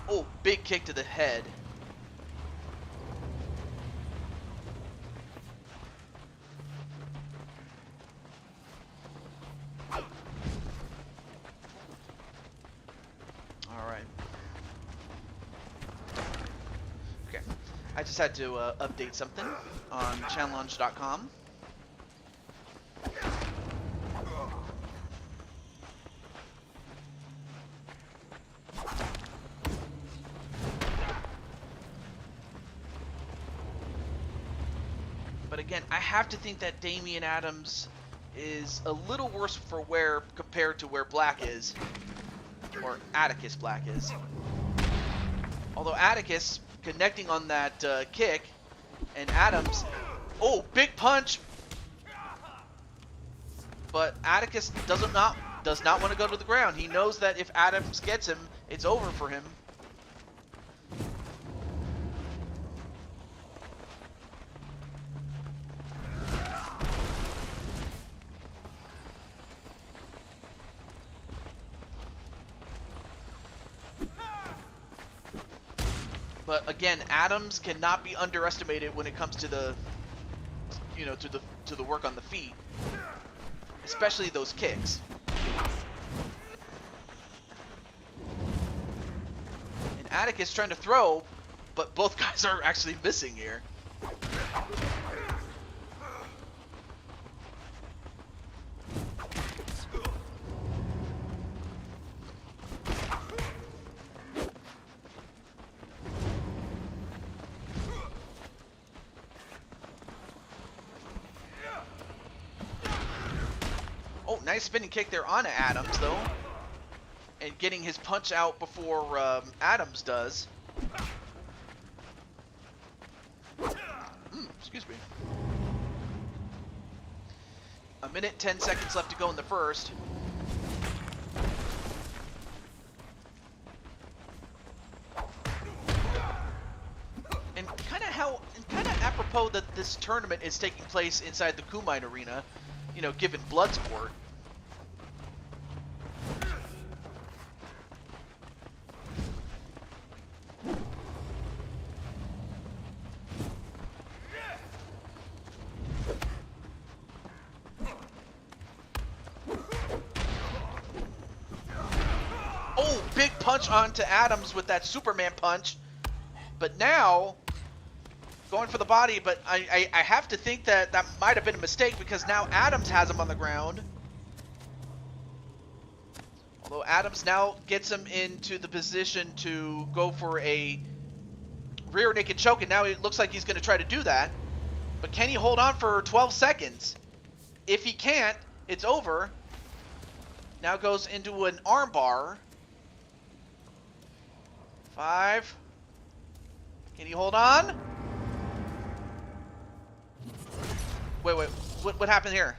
Oh, big kick to the head. I just had to update something on challenge.com. But again, I have to think that Damian Adams is a little worse for wear compared to where Black is, or Atticus Black is. Although Atticus connecting on that kick, and Adams, oh, big punch, but Atticus does not want to go to the ground. He knows that if Adams gets him, it's over for him. But again, Adams cannot be underestimated when it comes to the, you know, to the work on the feet, especially those kicks. And Atticus trying to throw, but both guys are actually missing here. Oh, nice spinning kick there on Adams, though. And getting his punch out before Adams does. Excuse me. 1:10 left to go in the first. And kind of apropos that this tournament is taking place inside the Kumine Arena, you know, given Bloodsport. Oh, big punch onto Adams with that Superman punch. But now, going for the body, but I have to think that that might have been a mistake because now Adams has him on the ground. Although Adams now gets him into the position to go for a rear naked choke, and now it looks like he's going to try to do that. But can he hold on for 12 seconds? If he can't, it's over. Now goes into an armbar. 5. Can he hold on? Wait, what happened here?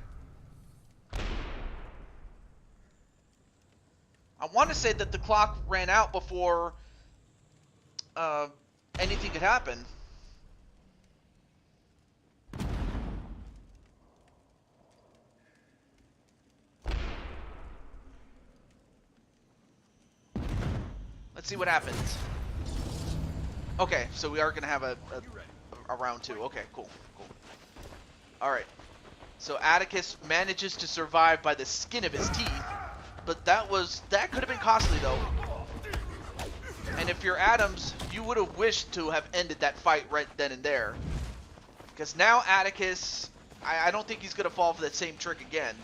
I want to say that the clock ran out before anything could happen. Let's see what happens. Okay, so we are going to have a round 2. Okay, cool. Alright. So Atticus manages to survive by the skin of his teeth. But that could have been costly, though. And if you're Adams, you would have wished to have ended that fight right then and there. Because now Atticus, I don't think he's going to fall for that same trick again.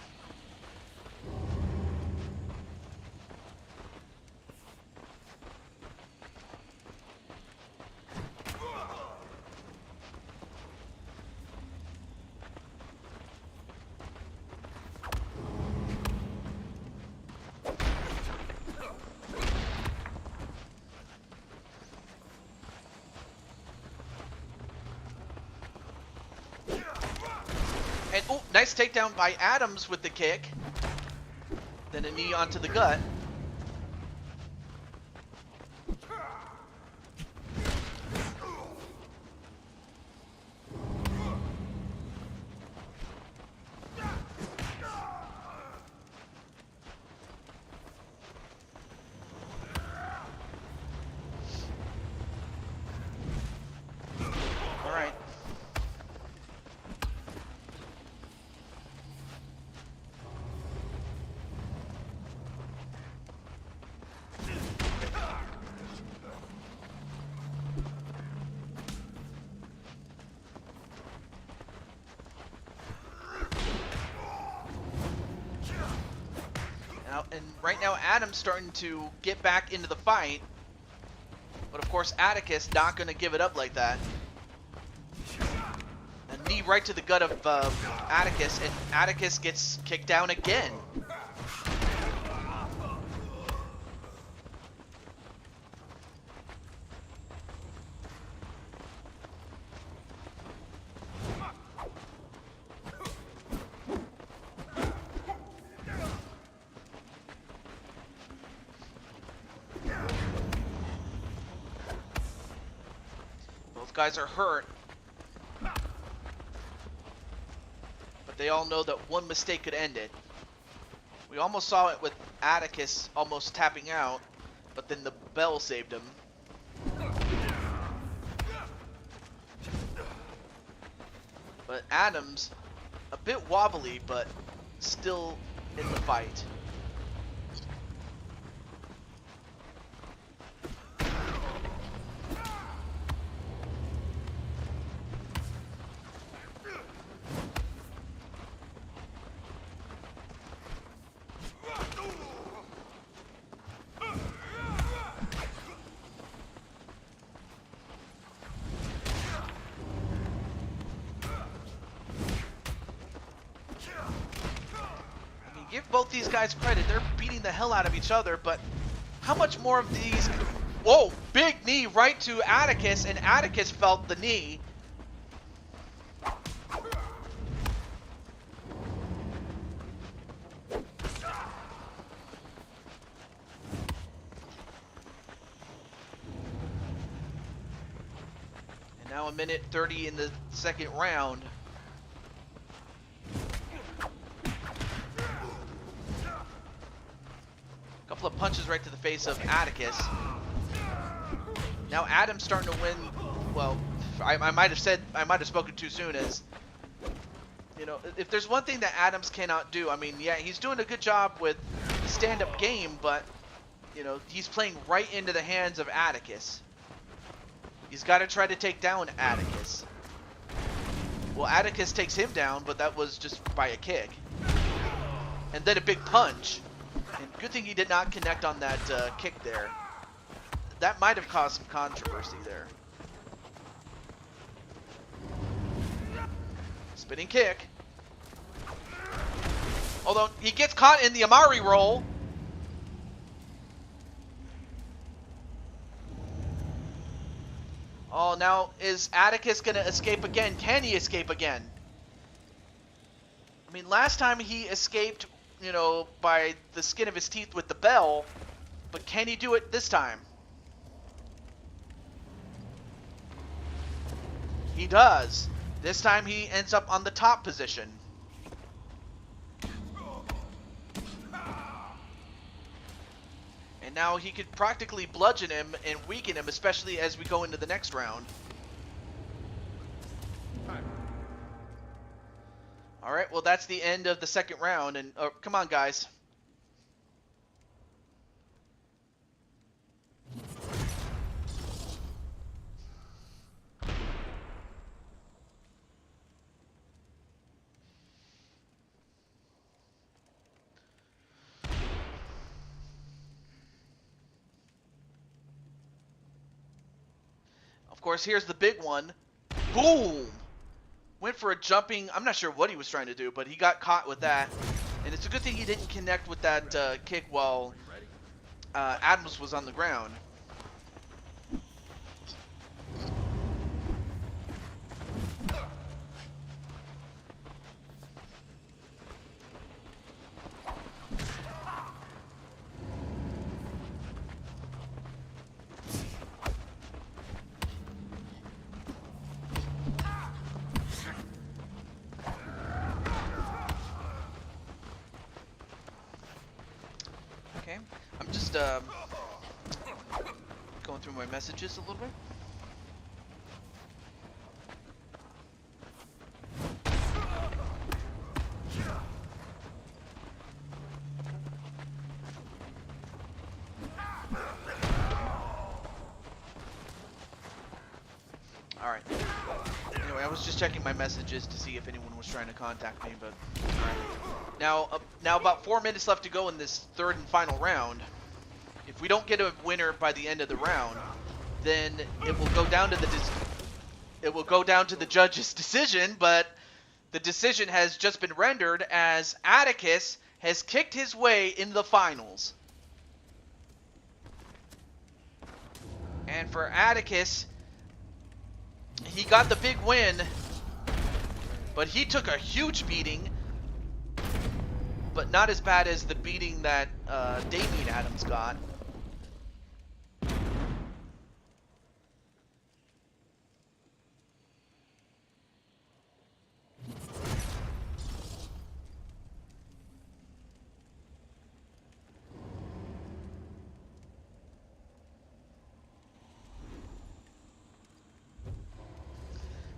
And oh, nice takedown by Adams with the kick. Then a knee onto the gut. All right. And right now, Adam's starting to get back into the fight. But of course, Atticus not going to give it up like that. A knee right to the gut of Atticus, and Atticus gets kicked down again. Both guys are hurt. But they all know that one mistake could end it. We almost saw it with Atticus almost tapping out, but then the bell saved him. But Adams, a bit wobbly, but still in the fight. Give both these guys credit. They're beating the hell out of each other, but how much more of these... Whoa, big knee right to Atticus, and Atticus felt the knee. And now a minute 30 in the second round. Couple of punches right to the face of Atticus. Now Adam's starting to win. Well, I might have spoken too soon. As you know, if there's one thing that Adams cannot do, I mean, yeah, he's doing a good job with stand-up game, but you know, he's playing right into the hands of Atticus. He's got to try to take down Atticus. Well, Atticus takes him down, but that was just by a kick, and then a big punch. And good thing he did not connect on that kick there. That might have caused some controversy there. Spinning kick. Although he gets caught in the Amari roll. Oh, now is Atticus going to escape again? Can he escape again? I mean, last time he escaped, you know, by the skin of his teeth with the bell, but can he do it this time? He does. This time he ends up on the top position. And now he could practically bludgeon him and weaken him, especially as we go into the next round. All right, well, that's the end of the second round, and come on, guys. Of course, here's the big one. Boom! Went for a jumping, I'm not sure what he was trying to do, but he got caught with that. And it's a good thing he didn't connect with that kick while Adams was on the ground. going through my messages a little bit. All right. Anyway, I was just checking my messages to see if anyone was trying to contact me, but all right. Now about 4 minutes left to go in this third and final round. If we don't get a winner by the end of the round, then it will go down to the judge's decision. But the decision has just been rendered as Atticus has kicked his way into the finals. And for Atticus, he got the big win, but he took a huge beating, but not as bad as the beating that Damian Adams got.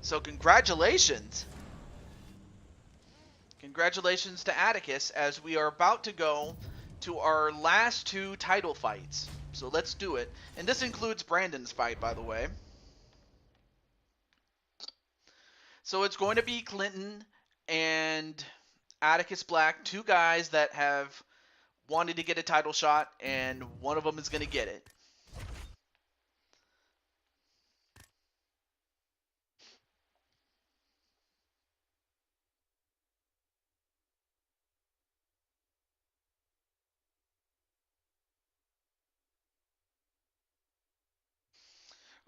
So congratulations. Congratulations to Atticus, as we are about to go to our last 2 title fights. So let's do it. And this includes Brandon's fight, by the way. So it's going to be Clinton and Atticus Black, 2 guys that have wanted to get a title shot, and one of them is going to get it.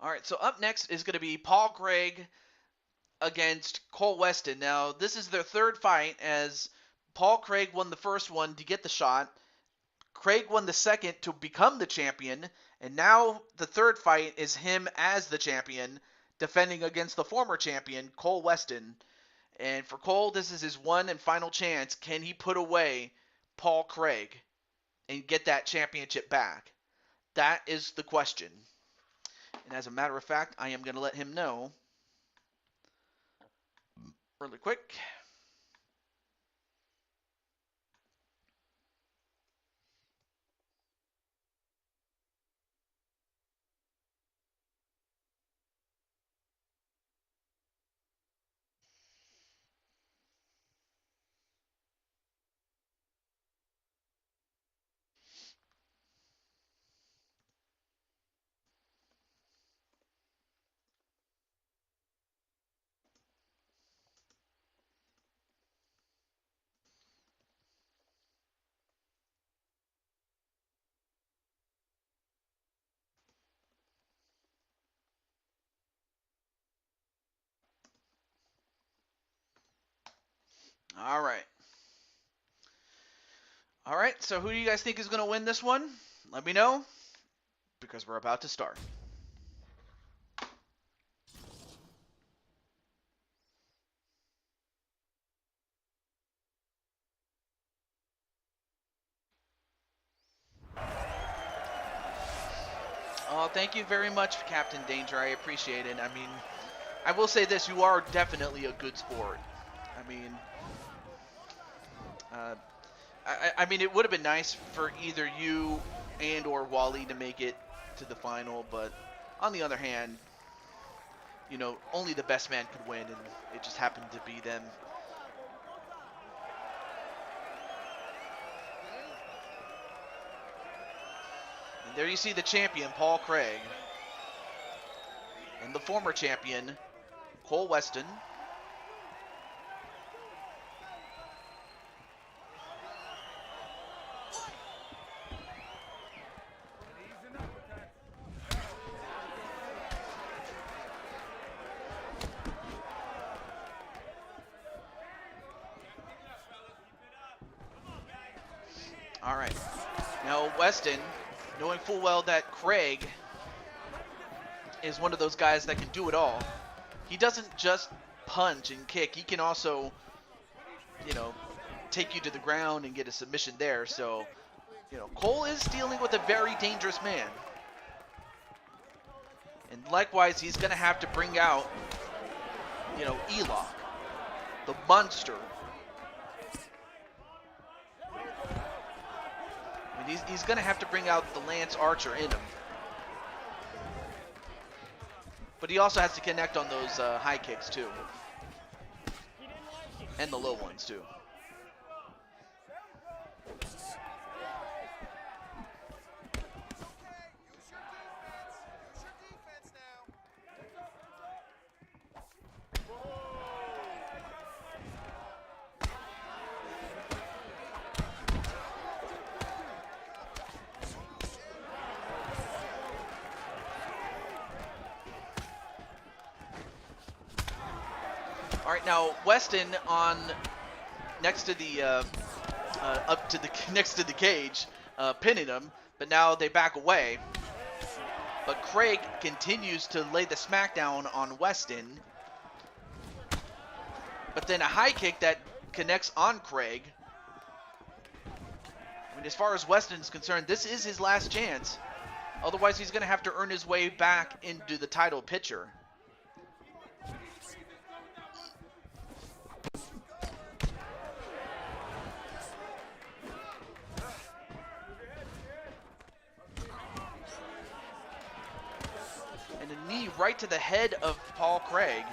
All right, so up next is going to be Paul Craig against Cole Weston. Now, this is their 3rd fight, as Paul Craig won the first one to get the shot. Craig won the second to become the champion, and now the 3rd fight is him as the champion, defending against the former champion, Cole Weston. And for Cole, this is his one and final chance. Can he put away Paul Craig and get that championship back? That is the question. And as a matter of fact, I am going to let him know really quick. All right. All right, so who do you guys think is going to win this one? Let me know, because we're about to start. Oh, thank you very much, Captain Danger. I appreciate it. I mean, I will say this, you are definitely a good sport. I mean, I mean, it would have been nice for either you and or Wally to make it to the final, but on the other hand, you know, only the best man could win, and it just happened to be them. And there you see the champion, Paul Craig, and the former champion, Cole Weston. All right. Now, Weston, knowing full well that Craig is one of those guys that can do it all, he doesn't just punch and kick. He can also, you know, take you to the ground and get a submission there. So Cole is dealing with a very dangerous man. And likewise, he's going to have to bring out, Elock, the monster. I mean, he's going to have to bring out the Lance Archer in him. But he also has to connect on those high kicks, too. And the low ones, too. All right, now Weston on next to the next to the cage, pinning him, but now they back away. But Craig continues to lay the smackdown on Weston. But then a high kick that connects on Craig. I mean, as far as Weston's concerned, this is his last chance. Otherwise, he's going to have to earn his way back into the title picture. And a knee right to the head of Paul Craig.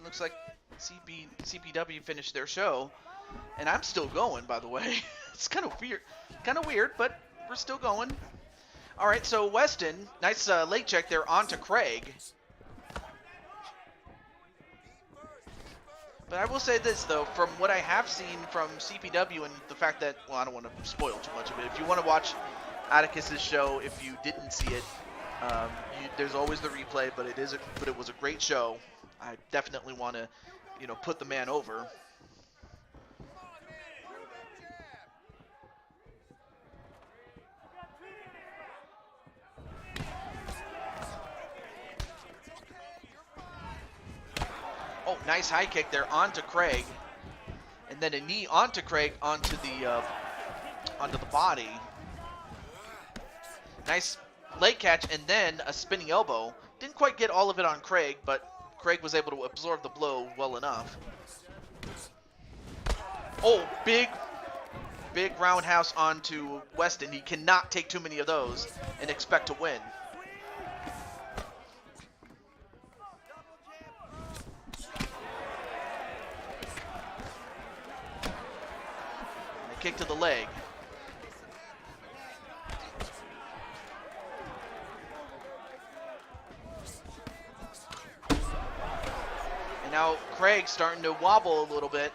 Looks like CPW finished their show, and I'm still going, by the way. It's kind of weird, but we're still going. All right, so Weston, nice leg check there onto Craig. But I will say this, though, from what I have seen from CPW and the fact that, well, I don't want to spoil too much of it. If you want to watch Atticus's show, if you didn't see it, there's always the replay, but it was a great show. I definitely want to, put the man over. Oh, nice high kick there onto Craig, and then a knee onto Craig onto the body. Nice leg catch, and then a spinning elbow. Didn't quite get all of it on Craig, but Craig was able to absorb the blow well enough. Oh, big roundhouse onto Weston. He cannot take too many of those and expect to win. A kick to the leg. Now Craig's starting to wobble a little bit.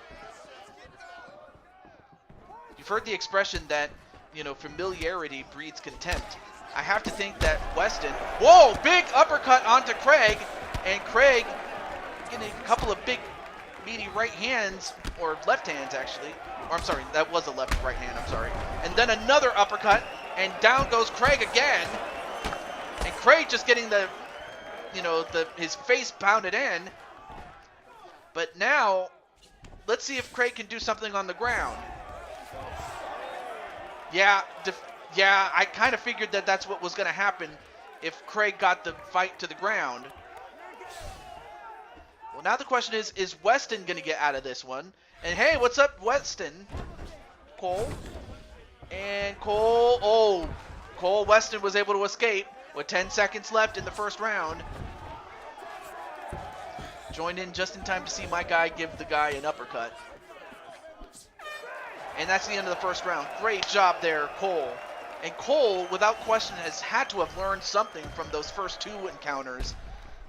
You've heard the expression that, familiarity breeds contempt. I have to think that Weston, whoa, big uppercut onto Craig, and Craig getting a couple of big meaty right hands, or left hands actually. Or I'm sorry, that was a left right hand, I'm sorry. And then another uppercut, and down goes Craig again. And Craig just getting his face pounded in. But now, let's see if Craig can do something on the ground. Yeah, I kind of figured that that's what was going to happen if Craig got the fight to the ground. Well, now the question is Weston going to get out of this one? And hey, what's up, Weston? Cole. And Cole, Weston was able to escape with 10 seconds left in the first round. Joined in just in time to see my guy give the guy an uppercut. And that's the end of the first round. Great job there, Cole. And Cole, without question, has had to have learned something from those first two encounters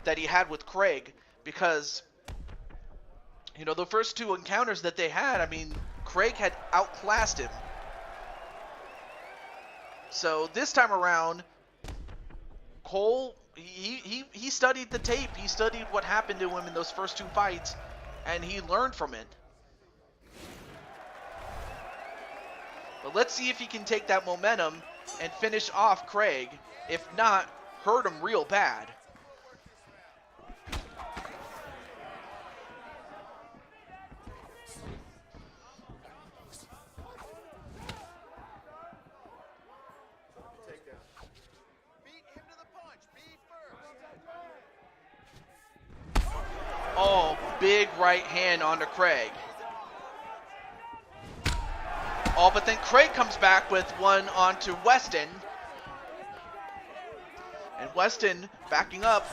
that he had with Craig. Because, the first two encounters that they had, I mean, Craig had outclassed him. So this time around, Cole, he studied the tape. He studied what happened to him in those first two fights, and he learned from it. But let's see if he can take that momentum and finish off Craig. If not, hurt him real bad. Oh, big right hand onto Craig. Oh, but then Craig comes back with one onto Weston. And Weston backing up.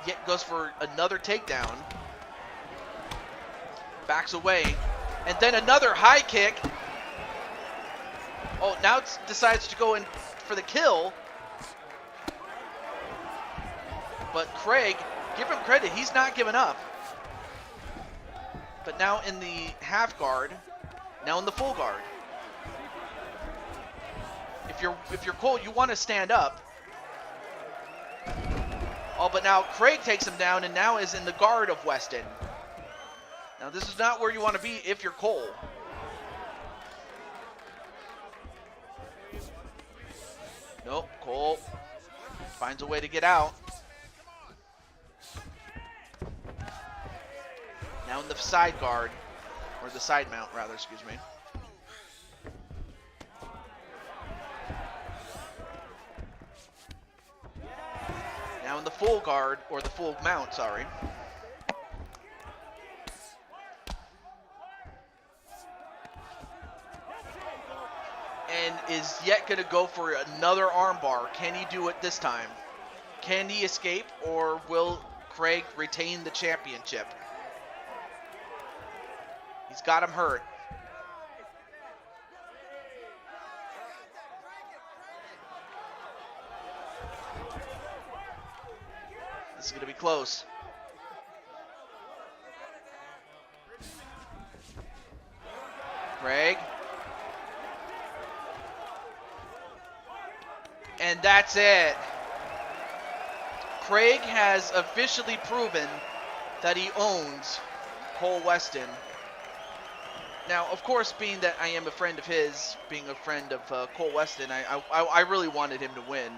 Yet goes for another takedown. Backs away. And then another high kick. Oh, now it decides to go in for the kill. But Craig, give him credit, he's not giving up. But now in the half guard, now in the full guard. If you're Cole, you want to stand up. Oh, but now Craig takes him down and now is in the guard of Weston. Now this is not where you want to be if you're Cole. Nope, Cole finds a way to get out. Now in the side guard, or the side mount rather, excuse me. Now in the full guard, or the full mount, sorry. And is yet going to go for another armbar. Can he do it this time? Can he escape, or will Craig retain the championship? He's got him hurt. This is going to be close. Craig. And that's it. Craig has officially proven that he owns Cole Weston. Now, of course, being that I am a friend of his, being a friend of Cole Weston, I really wanted him to win.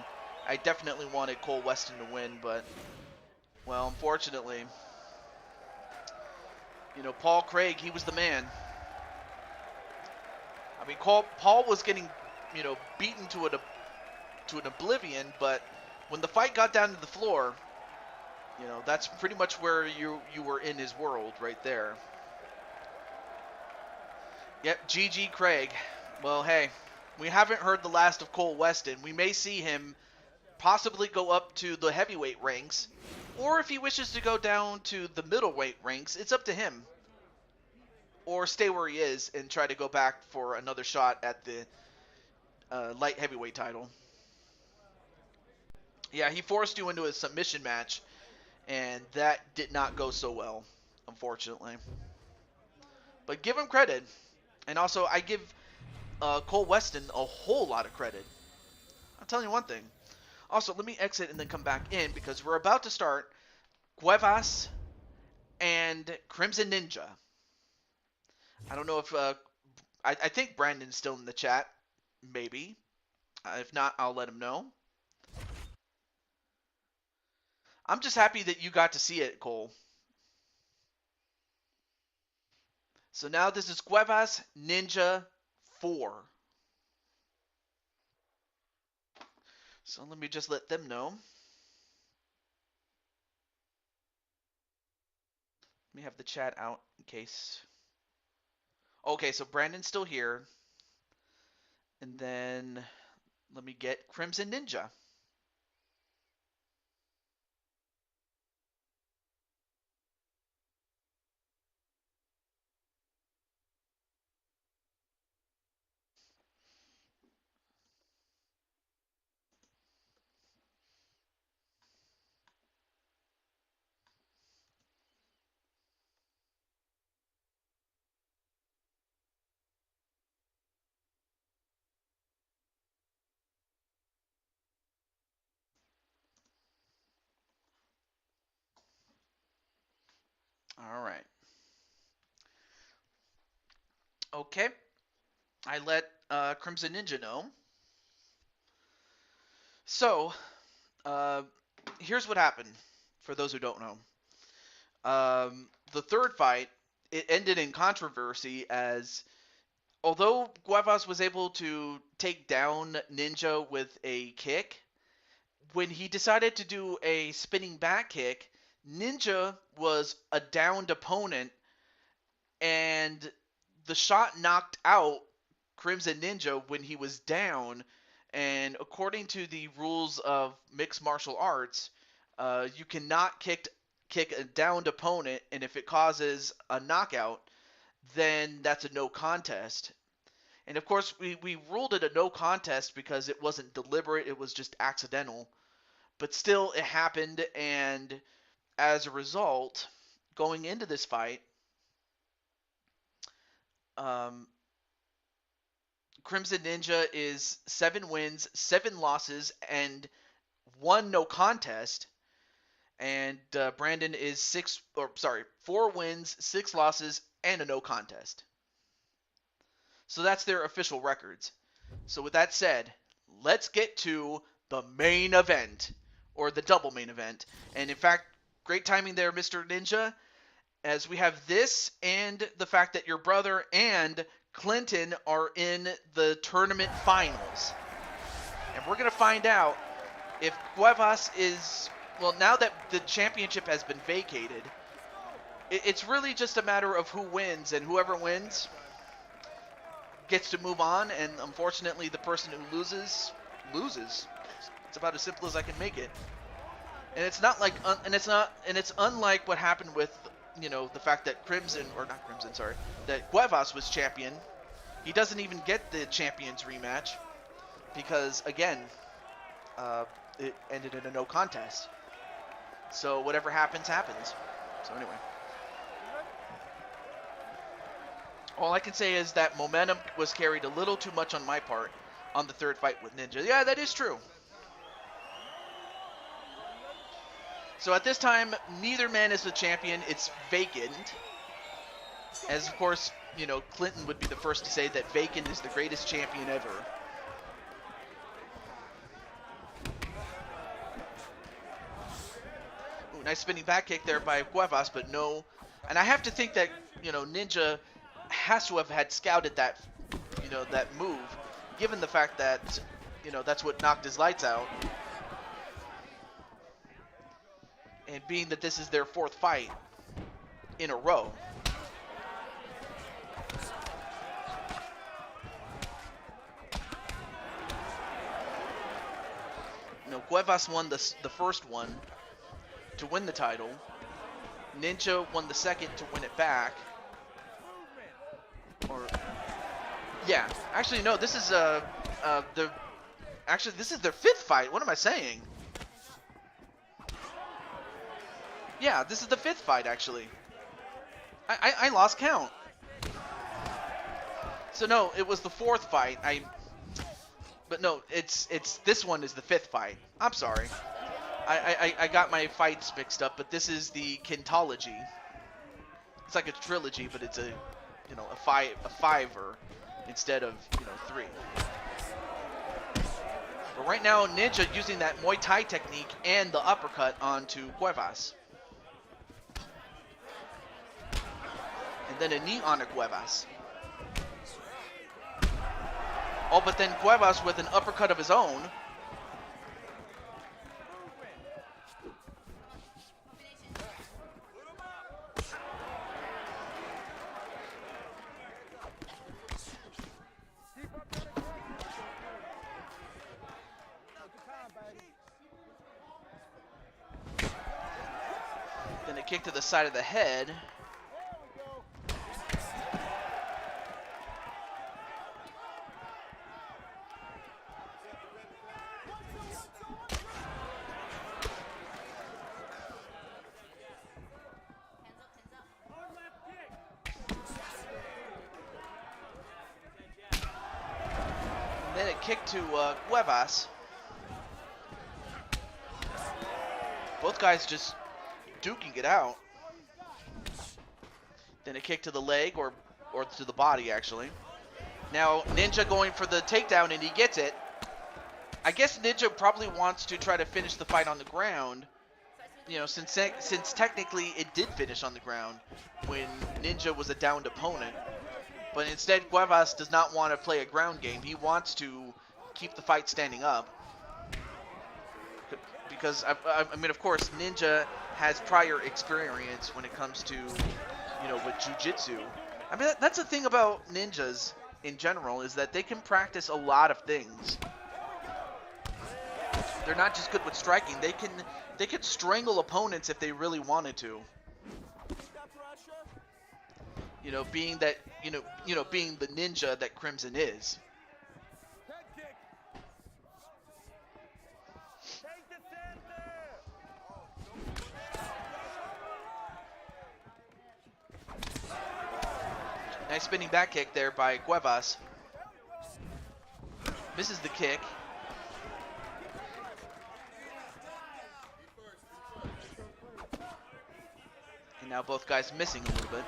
I definitely wanted Cole Weston to win, but, well, unfortunately, you know, Paul Craig, he was the man. I mean, Paul was getting, you know, beaten to an oblivion, but when the fight got down to the floor, you know, that's pretty much where you were in his world right there. Yep, GG Craig. Well, hey, we haven't heard the last of Cole Weston. We may see him possibly go up to the heavyweight ranks, or if he wishes to go down to the middleweight ranks, it's up to him. Or stay where he is and try to go back for another shot at the light heavyweight title. Yeah, he forced you into a submission match, and that did not go so well, unfortunately. But give him credit. And also, I give Cole Weston a whole lot of credit. I'll tell you one thing. Also, let me exit and then come back in, because we're about to start Cuevas and Crimson Ninja. I don't know if... I think Brandon's still in the chat. Maybe. If not, I'll let him know. I'm just happy that you got to see it, Cole. So now this is Cuevas Ninja 4. So let me just let them know. Let me have the chat out in case. Okay, so Brandon's still here. And then let me get Crimson Ninja. Okay. I let Crimson Ninja know. So, uh, here's what happened, for those who don't know. The third fight, it ended in controversy as, although Cuevas was able to take down Ninja with a kick, when he decided to do a spinning back kick, Ninja was a downed opponent, and the shot knocked out Crimson Ninja when he was down. And according to the rules of mixed martial arts, you cannot kick a downed opponent, and if it causes a knockout, then that's a no contest. And of course, we ruled it a no contest because it wasn't deliberate, it was just accidental. But still, it happened, and as a result, going into this fight, um, Crimson Ninja is 7 wins, 7 losses, and 1 no contest. And Brandon is 4 wins, 6 losses, and a no contest. So that's their official records. So with that said, let's get to the main event, or the double main event. And in fact, great timing there, Mr. Ninja, as we have this and the fact that your brother and Clinton are in the tournament finals. And we're going to find out if Cuevas is, well, now that the championship has been vacated, it's really just a matter of who wins, and whoever wins gets to move on, and unfortunately the person who loses. It's about as simple as I can make it. And it's not like, it's unlike what happened with, the fact that that Cuevas was champion. He doesn't even get the champions rematch because, again, it ended in a no contest. So whatever happens, happens. So anyway. All I can say is that momentum was carried a little too much on my part on the third fight with Ninja. Yeah, that is true. So at this time, neither man is the champion. It's vacant. As, of course, Clinton would be the first to say that vacant is the greatest champion ever. Ooh, nice spinning back kick there by Cuevas, but no. And I have to think that, Ninja has to have had scouted that, that move, given the fact that, that's what knocked his lights out. And being that this is their 4th fight in a row. Cuevas won the first one to win the title. Ninja won the second to win it back. Yeah, actually no, this is this is their 5th fight. What am I saying? Yeah, this is the 5th fight actually. I lost count. So no, it was the 4th fight. But no, it's this one is the 5th fight. I'm sorry. I got my fights mixed up, but this is the Kintology. It's like a trilogy, but it's a fiver instead of 3. But right now, Ninja using that Muay Thai technique and the uppercut onto Cuevas. And then a knee onto Cuevas. Oh, but then Cuevas with an uppercut of his own. Then a kick to the side of the head. Then a kick to Cuevas. Both guys just duking it out. Then a kick to the leg, or or to the body, actually. Now, Ninja going for the takedown, and he gets it. I guess Ninja probably wants to try to finish the fight on the ground, you know, since technically it did finish on the ground when Ninja was a downed opponent. But instead, Cuevas does not want to play a ground game. He wants to keep the fight standing up. Because, I mean, of course, Ninja has prior experience when it comes to, you know, with jiu-jitsu. I mean, that's the thing about ninjas in general, is that they can practice a lot of things. They're not just good with striking. They can strangle opponents if they really wanted to. You know, being that, being the ninja that Crimson is. Nice spinning back kick there by Cuevas. Misses the kick. And now both guys missing a little bit.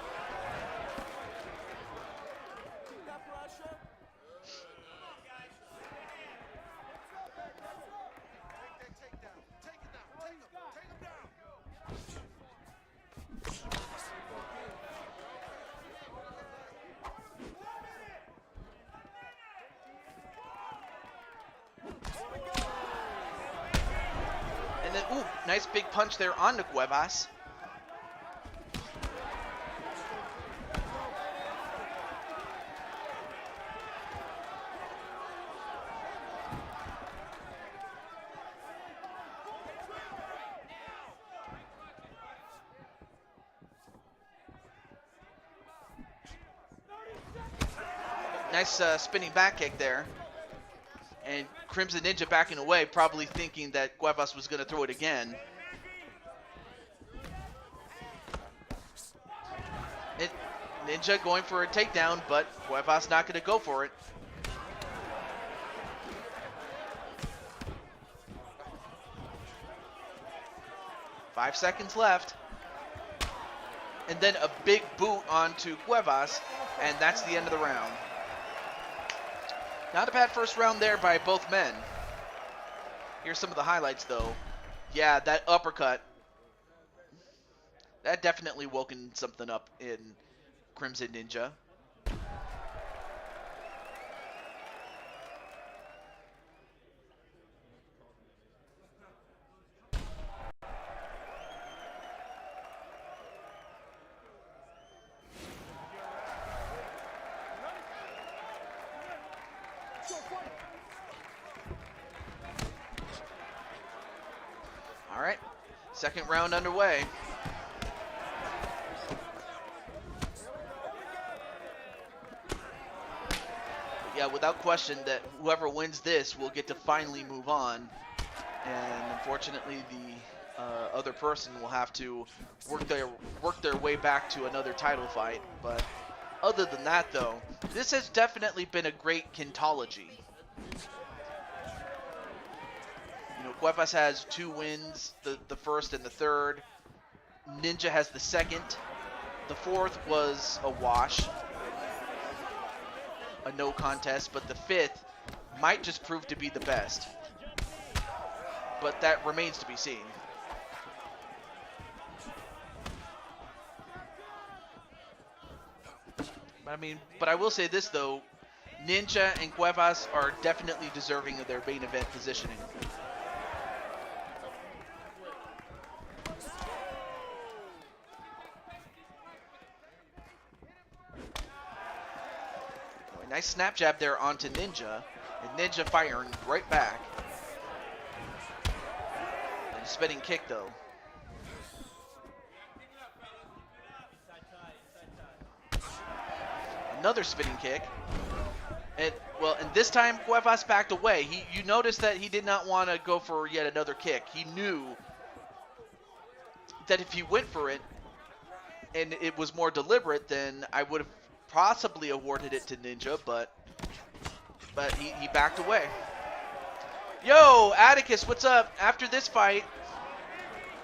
And then, ooh, nice big punch there onto Cuevas. Nice spinning back kick there. And Crimson Ninja backing away, probably thinking that Cuevas was going to throw it again. Ninja going for a takedown, but Cuevas not going to go for it. Five seconds left. And then a big boot onto Cuevas, and that's the end of the round. Not a bad first round there by both men. Here's some of the highlights, though. Yeah, that uppercut. That definitely woken something up in Crimson Ninja. All right, second round underway. But yeah, without question, that whoever wins this will get to finally move on. And unfortunately, the other person will have to work their way back to another title fight. But other than that, though, this has definitely been a great Kintology. Cuevas has 2 wins, the first and the third. Ninja has the second. The fourth was a wash, a no contest, but the fifth might just prove to be the best. But that remains to be seen. But I will say this, though. Ninja and Cuevas are definitely deserving of their main event positioning. Nice snap jab there onto Ninja, and Ninja firing right back. And a spinning kick, though. Another spinning kick. And this time Cuevas backed away. You notice that he did not want to go for yet another kick. He knew that if he went for it and it was more deliberate, then I would have possibly awarded it to Ninja, but he backed away. Yo, Atticus, what's up? After this fight,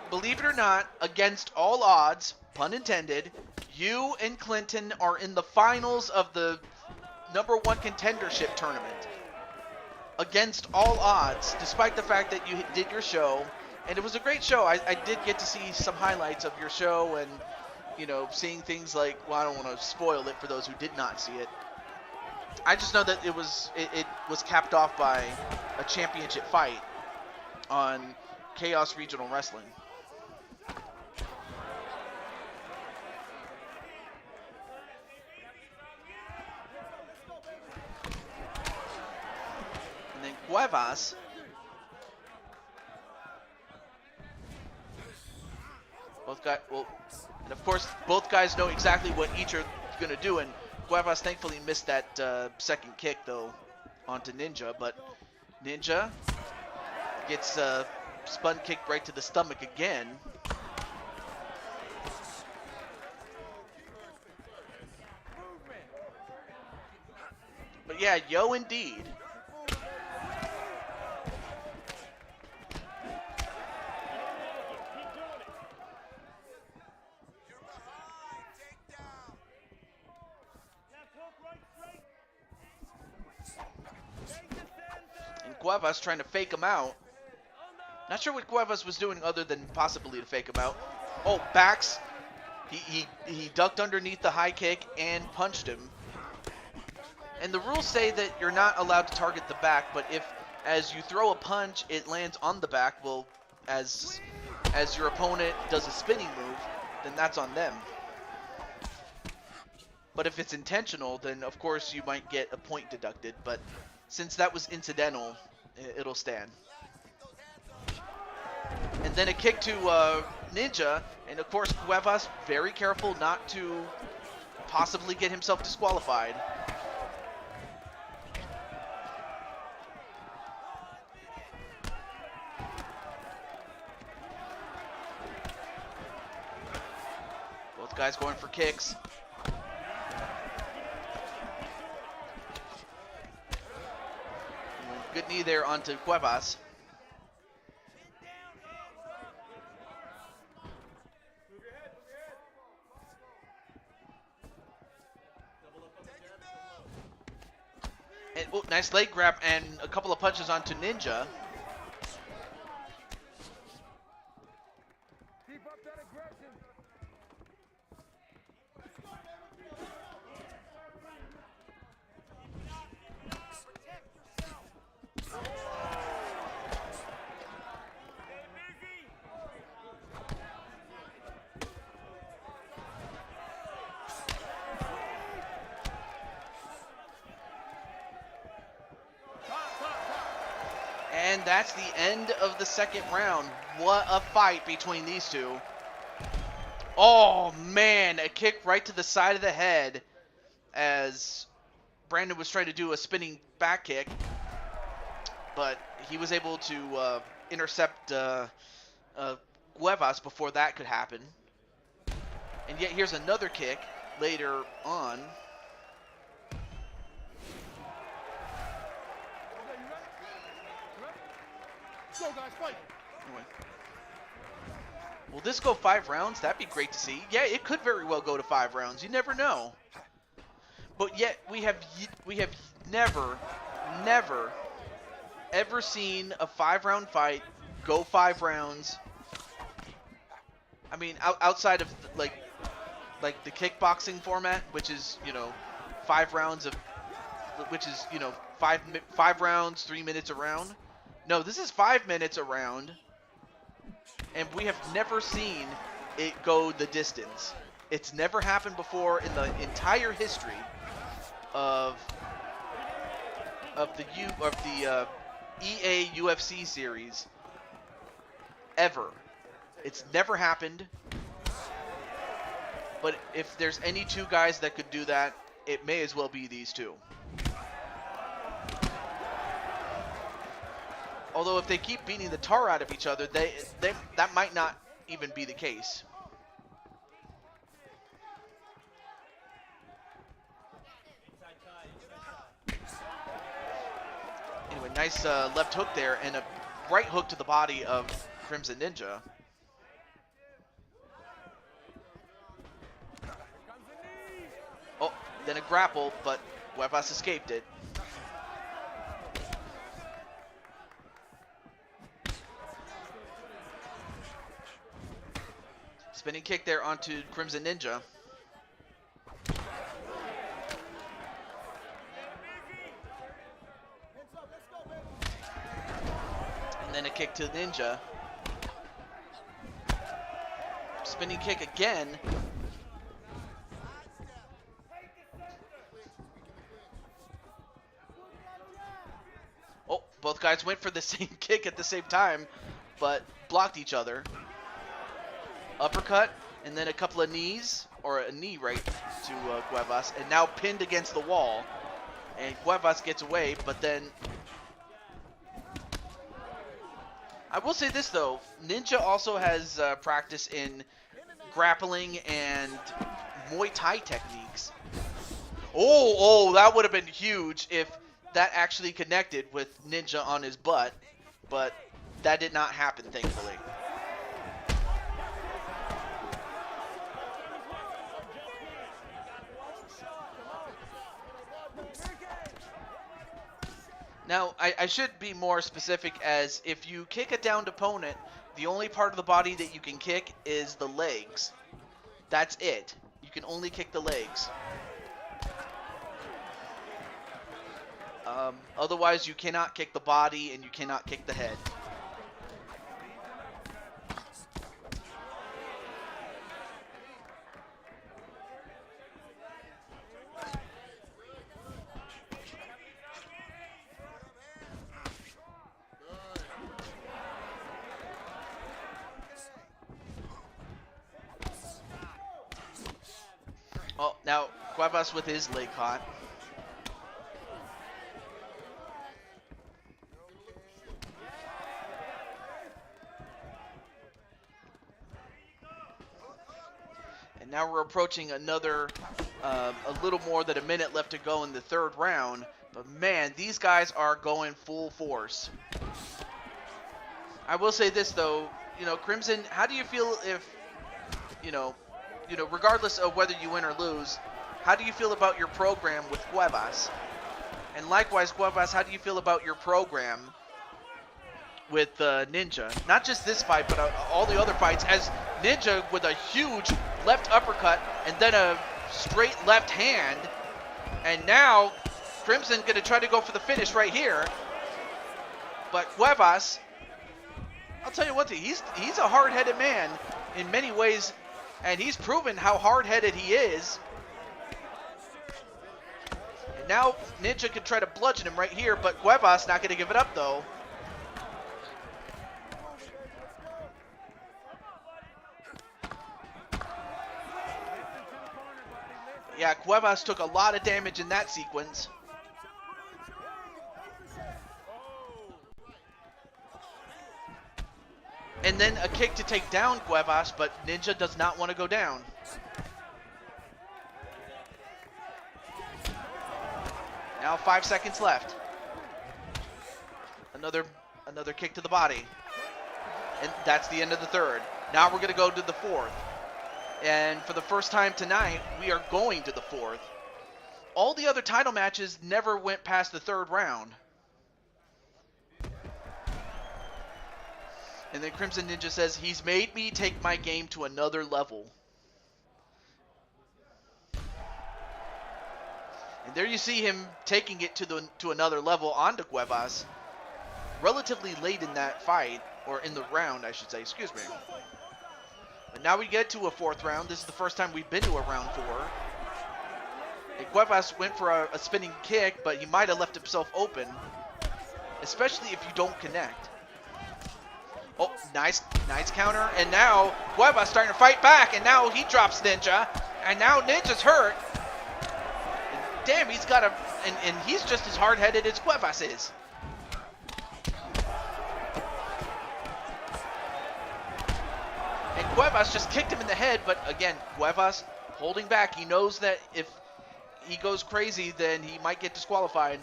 believe it or not, against all odds, pun intended, You and Clinton are in the finals of the #1 contendership tournament against all odds, despite the fact that you did your show. And it was a great show. I did get to see some highlights of your show and, you know, seeing things like, well, I don't want to spoil it for those who did not see it. I just know that it was capped off by a championship fight on Chaos Regional Wrestling. And then Cuevas. And of course, both guys know exactly what each are going to do, and Cuevas thankfully missed that second kick, though, onto Ninja, but Ninja gets spun kicked right to the stomach again. But yeah, yo indeed. And Cuevas trying to fake him out. Not sure what Cuevas was doing other than possibly to fake him out. Oh, backs. He ducked underneath the high kick and punched him. And the rules say that you're not allowed to target the back, but if as you throw a punch, it lands on the back, well, as your opponent does a spinning move, then that's on them. But if it's intentional, then of course you might get a point deducted, but since that was incidental, it'll stand. And then a kick to Ninja, and of course Cuevas very careful not to possibly get himself disqualified. Both guys going for kicks. Good knee there onto Cuevas. And, oh, nice leg grab and a couple of punches onto Ninja. Keep up that aggression. And that's the end of the second round. What a fight between these two. Oh, man. A kick right to the side of the head as Brandon was trying to do a spinning back kick. But he was able to intercept Cuevas before that could happen. And yet here's another kick later on. Go, guys, fight. Anyway. Will this go 5 rounds? That'd be great to see. Yeah, it could very well go to 5 rounds. You never know. But yet we have never ever seen a 5-round fight go 5 rounds. I mean, outside of like the kickboxing format, which is, you know, 5 rounds of, which is, you know, 5 rounds, 3 minutes a round. No, this is 5 minutes a round, and we have never seen it go the distance. It's never happened before in the entire history of the EA UFC series ever. It's never happened. But if there's any 2 guys that could do that, it may as well be these 2. Although if they keep beating the tar out of each other, that might not even be the case. Anyway, nice left hook there and a right hook to the body of Crimson Ninja. then a grapple, but Cuevas escaped it. Spinning kick there onto Crimson Ninja. And then a kick to Ninja. Spinning kick again. Oh, both guys went for the same kick at the same time, but blocked each other. Uppercut, and then a couple of knees, or a knee right to Cuevas, and now pinned against the wall. And Cuevas gets away, but then... I will say this, though. Ninja also has practice in grappling and Muay Thai techniques. Oh, that would have been huge if that actually connected with Ninja on his butt, but that did not happen, thankfully. Now, I should be more specific, as if you kick a downed opponent, the only part of the body that you can kick is the legs. That's it. You can only kick the legs. Otherwise, you cannot kick the body and you cannot kick the head. Oh, now Cuevas with his leg caught. And now we're approaching another, a little more than a minute left to go in the third round. But man, these guys are going full force. I will say this though, Crimson, how do you feel if, regardless of whether you win or lose, how do you feel about your program with Cuevas? And likewise, Cuevas, how do you feel about your program with Ninja? Not just this fight, but all the other fights, as Ninja with a huge left uppercut and then a straight left hand. And now Crimson going to try to go for the finish right here. But Cuevas, I'll tell you one thing, he's a hard-headed man in many ways, and he's proven how hard-headed he is. And now Ninja can try to bludgeon him right here, but Cuevas not going to give it up though. Yeah, Cuevas took a lot of damage in that sequence. And then a kick to take down Cuevas, but Ninja does not want to go down. Now 5 seconds left. Another kick to the body. And that's the end of the third. Now we're going to go to the fourth. And for the first time tonight, we are going to the fourth. All the other title matches never went past the third round. And then Crimson Ninja says, he's made me take my game to another level. And there you see him taking it to another level onto Cuevas. Relatively late in that fight, or in the round, I should say, excuse me. But now we get to a fourth round. This is the first time we've been to a round 4. And Cuevas went for a spinning kick, but he might have left himself open. Especially if you don't connect. Oh, nice counter. And now Cuevas starting to fight back, and now he drops Ninja. And now Ninja's hurt. And damn, he's got a... And he's just as hard-headed as Cuevas is. And Cuevas just kicked him in the head, but again, Cuevas holding back. He knows that if he goes crazy, then he might get disqualified.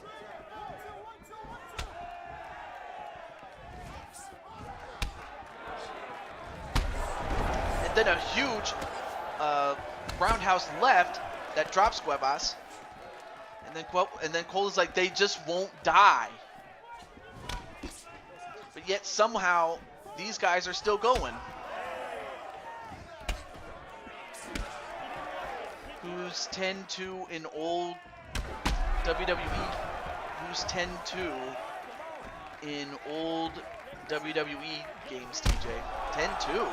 And then a huge roundhouse left that drops Cuevas. And then Cole is like, they just won't die. But yet somehow these guys are still going. Who's 10-2 in old WWE? Who's 10-2 in old WWE games, TJ? 10-2?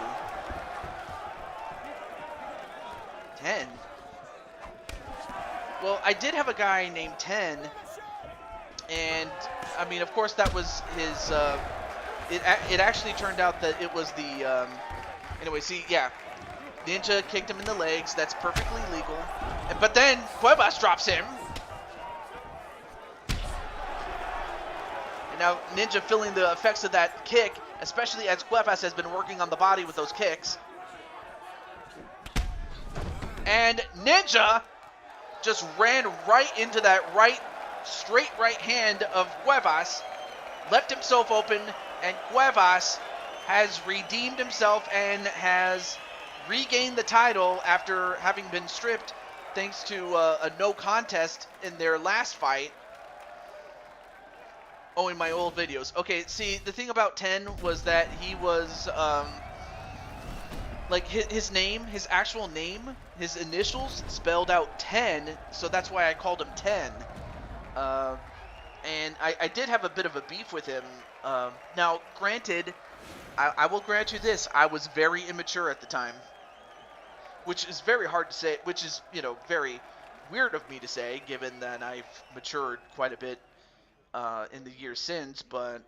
10? Well, I did have a guy named 10, and I mean, of course, that was his. It actually turned out that it was the. Anyway, see, yeah, Ninja kicked him in the legs. That's perfectly legal. But then Cuevas drops him. And now Ninja feeling the effects of that kick, especially as Cuevas has been working on the body with those kicks. And Ninja just ran right into that straight right hand of Cuevas, left himself open, and Cuevas has redeemed himself and has regained the title after having been stripped thanks to a no contest in their last fight. Oh, in my old videos. Okay, see, the thing about 10 was that he was, like, his name, his actual name, his initials spelled out 10, so that's why I called him 10. And I did have a bit of a beef with him. Now, granted, I will grant you this, I was very immature at the time. Which is very hard to say, which is, you know, very weird of me to say, given that I've matured quite a bit in the years since, but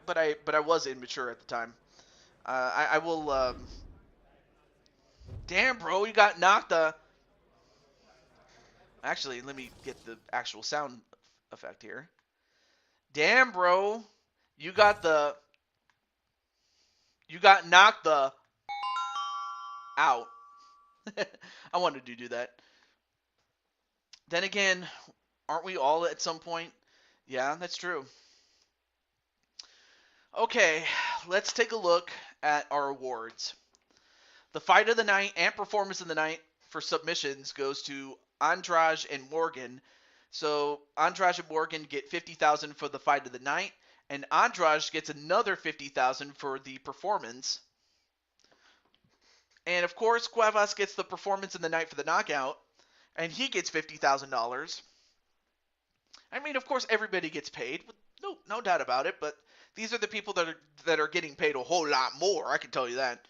I was immature at the time. I will. Damn, bro, you got knocked. Actually, let me get the actual sound effect here. Damn, bro, you got knocked out. I wanted to do that. Then again, aren't we all at some point? Yeah, that's true. Okay, let's take a look at our awards. The fight of the night and performance of the night for submissions goes to Andrade and Morgan. So Andrade and Morgan get $50,000 for the fight of the night, and Andrade gets another $50,000 for the performance. And of course, Cuevas gets the performance in the night for the knockout, and he gets $50,000. I mean, of course, everybody gets paid, no doubt about it. But these are the people that are getting paid a whole lot more. I can tell you that.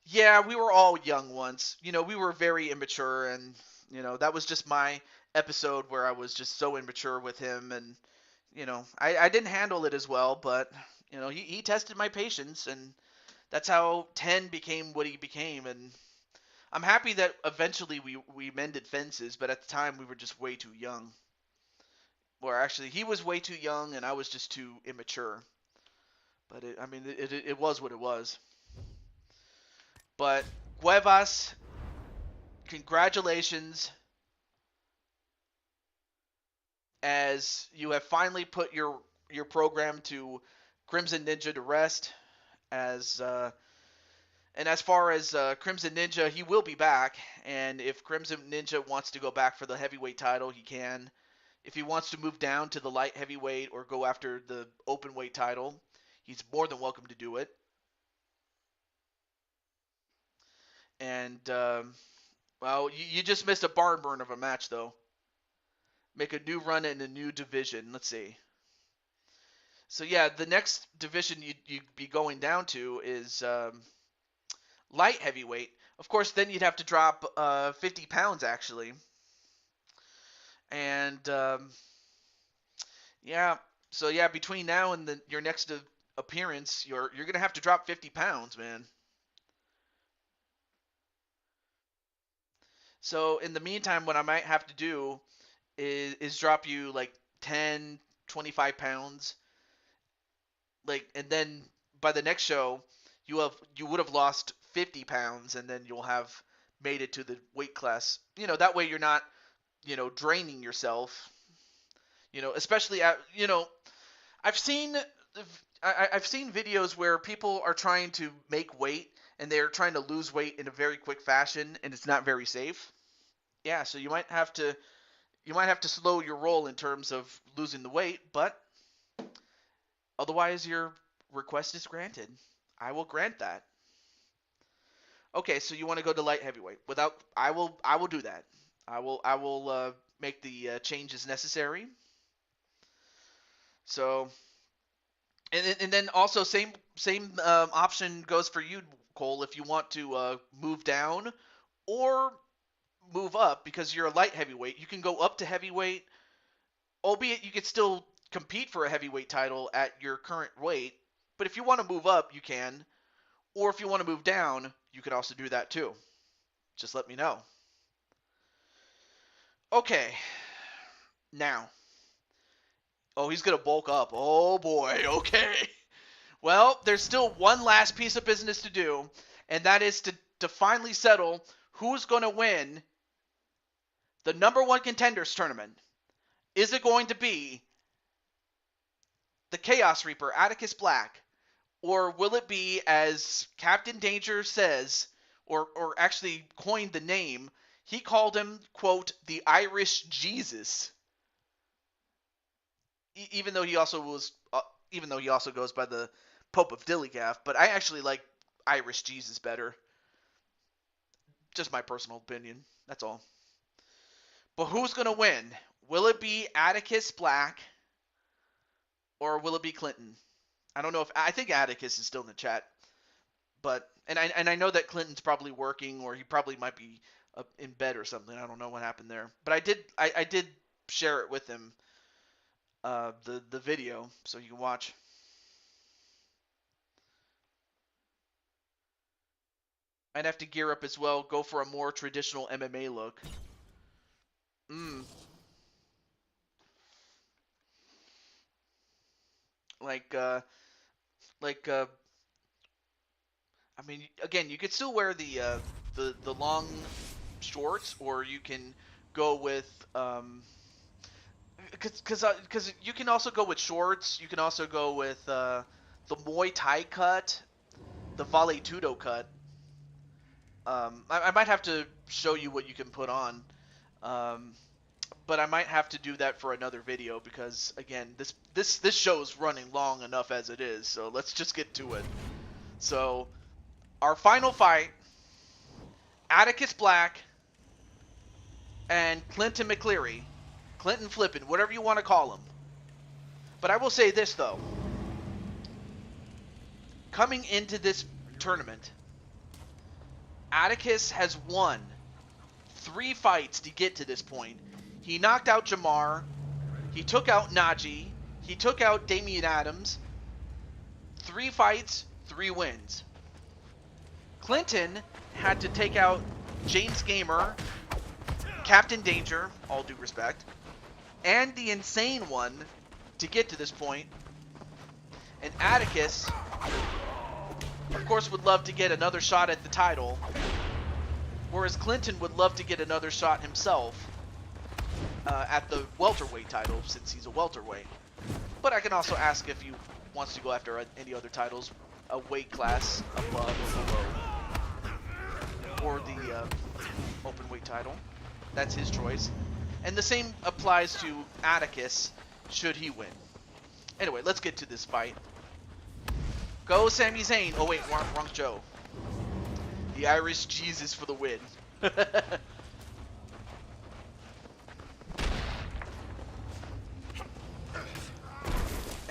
Yeah, we were all young once. You know, we were very immature, and you know that was just my episode where I was just so immature with him, and you know I didn't handle it as well. But you know he tested my patience, and that's how 10 became what he became. And I'm happy that eventually we mended fences, but at the time we were just way too young. Or actually, he was way too young, and I was just too immature. But it was what it was. But Cuevas, congratulations, as you have finally put your program to Crimson Ninja to rest. And as far as Crimson Ninja, he will be back. And if Crimson Ninja wants to go back for the heavyweight title, he can. If he wants to move down to the light heavyweight or go after the open weight title, he's more than welcome to do it. And well, you just missed a barn burn of a match, though. Make a new run in a new division. Let's see. So yeah, the next division you'd be going down to is light heavyweight. Of course, then you'd have to drop 50 pounds actually. And yeah, so yeah, between now and your next appearance, you're gonna have to drop 50 pounds, man. So in the meantime, what I might have to do is drop you like 10, 25 pounds, like, and then by the next show, you would have lost 50 pounds, and then you'll have made it to the weight class. You know, that way you're not, you know, draining yourself. You know, especially at, you know, I've seen I've seen videos where people are trying to make weight and they're trying to lose weight in a very quick fashion, and it's not very safe. Yeah, so you might have to You might have to slow your roll in terms of losing the weight, but otherwise your request is granted. I will grant that. Okay, so you want to go to light heavyweight? I will do that. I will make the changes necessary. So, and then also same option goes for you, Cole. If you want to move down or move up because you're a light heavyweight, you can go up to heavyweight. Albeit you could still compete for a heavyweight title at your current weight. But if you want to move up, you can. Or if you want to move down, you could also do that too. Just let me know. Okay. Now. Oh, he's going to bulk up. Oh, boy. Okay. Well, there's still one last piece of business to do, and that is to finally settle who's going to win the number one contenders tournament. Is it going to be the Chaos Reaper, Atticus Black, or will it be, as Captain Danger says, or actually coined the name, he called him, quote, the Irish Jesus. Even though he also goes by the Pope of Dillygaff, but I actually like Irish Jesus better. Just my personal opinion. That's all. But who's going to win? Will it be Atticus Black or will it be Clinton? I don't know if I think Atticus is still in the chat, but I know that Clinton's probably working or he probably might be in bed or something. I don't know what happened there, but I did share it with him, the video, so you can watch. I'd have to gear up as well, go for a more traditional MMA look. Like I mean, again, you could still wear the long shorts, or you can go with because you can also go with shorts. You can also go with the Muay Thai cut, the Vale Tudo cut. I might have to show you what you can put on, but I might have to do that for another video because again, this show is running long enough as it is. So let's just get to it. So our final fight, Atticus Black and Clinton McCleary. Clinton Flippin, whatever you want to call him. But I will say this, though. Coming into this tournament, Atticus has won 3 fights to get to this point. He knocked out Jamar. He took out Najee. He took out Damian Adams. 3 fights, 3 wins. Clinton had to take out James Gamer, Captain Danger, all due respect, and the Insane One to get to this point. And Atticus, of course, would love to get another shot at the title, whereas Clinton would love to get another shot himself at the welterweight title, since he's a welterweight. But I can also ask if he wants to go after any other titles, a weight class above or below, or the open weight title. That's his choice. And the same applies to Atticus, should he win. Anyway, let's get to this fight. Go Sami Zayn. Oh wait, wrong Joe. The Irish Jesus for the win. And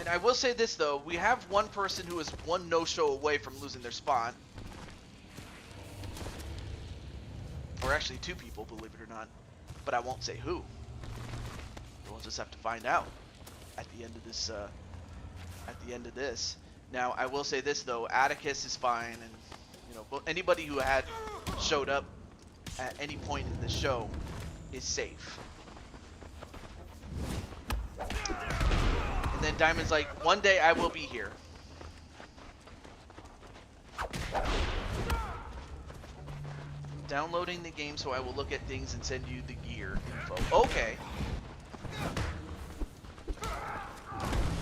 I will say this though, we have one person who is one no-show away from losing their spot. Or actually 2 people, believe it or not. But I won't say who. We'll just have to find out at the end of this. Now, I will say this though, Atticus is fine, and you know, anybody who had showed up at any point in the show is safe. And then Diamond's like, one day I will be here. Downloading the game so I will look at things and send you the gear info. Okay.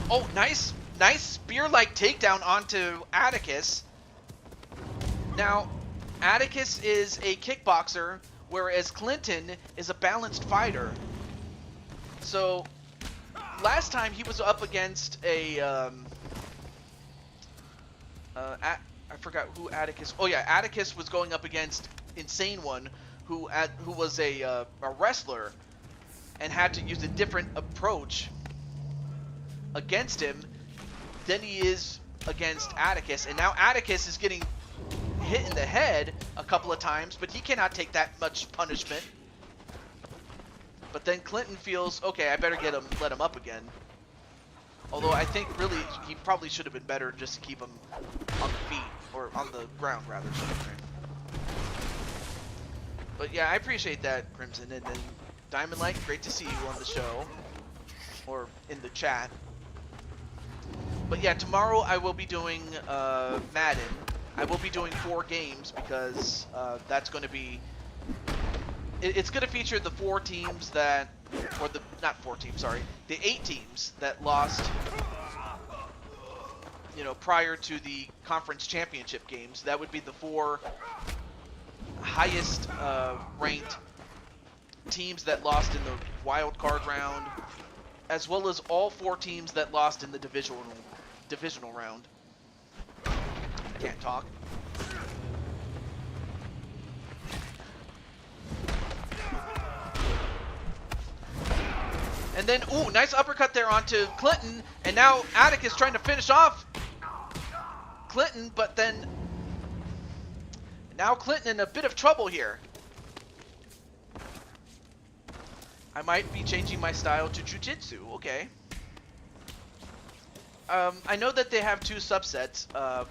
Oh, nice spear-like takedown onto Atticus. Now, Atticus is a kickboxer, whereas Clinton is a balanced fighter. So last time he was up against a I forgot who Atticus. Oh yeah, Atticus was going up against Insane One, who was a wrestler and had to use a different approach against him than he is against Atticus. And now Atticus is getting hit in the head a couple of times, but he cannot take that much punishment. But then Clinton feels, okay, I better let him up again. Although I think really he probably should have been better just to keep him on the feet, or on the ground rather. But yeah, I appreciate that, Crimson. And then Diamond Light, great to see you on the show, or in the chat. But yeah, tomorrow I will be doing Madden. I will be doing 4 games because that's going to be... It's going to feature the 4 teams that... Or the... Not 4 teams, sorry. The 8 teams that lost, you know, prior to the conference championship games. That would be the 4 highest ranked teams that lost in the wild card round, as well as all 4 teams that lost in the divisional round. Can't talk. And then, ooh, nice uppercut there onto Clinton, and now Atticus trying to finish off Clinton, but then now Clinton in a bit of trouble here. I might be changing my style to Jiu-Jitsu, okay. I know that they have 2 subsets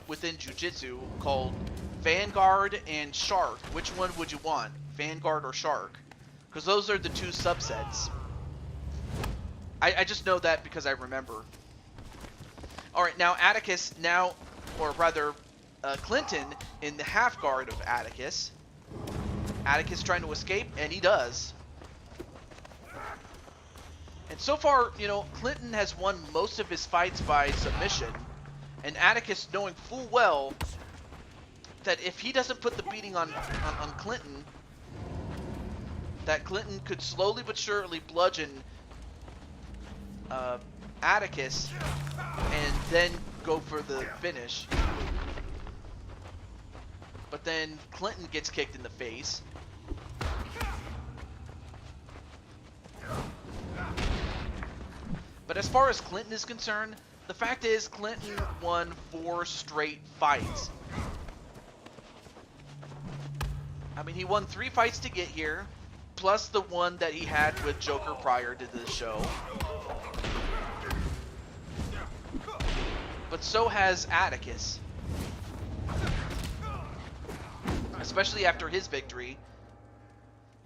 within Jiu-Jitsu called Vanguard and Shark. Which one would you want, Vanguard or Shark? Because those are the 2 subsets. I just know that because I remember. Alright, now Atticus, or rather, Clinton in the half guard of Atticus. Atticus trying to escape, and he does. And so far, you know, Clinton has won most of his fights by submission. And Atticus knowing full well that if he doesn't put the beating on Clinton, that Clinton could slowly but surely bludgeon Atticus and then go for the finish. But then Clinton gets kicked in the face. But as far as Clinton is concerned, the fact is Clinton won 4 straight fights. I mean, he won 3 fights to get here, plus the one that he had with Joker prior to the show. But so has Atticus. Especially after his victory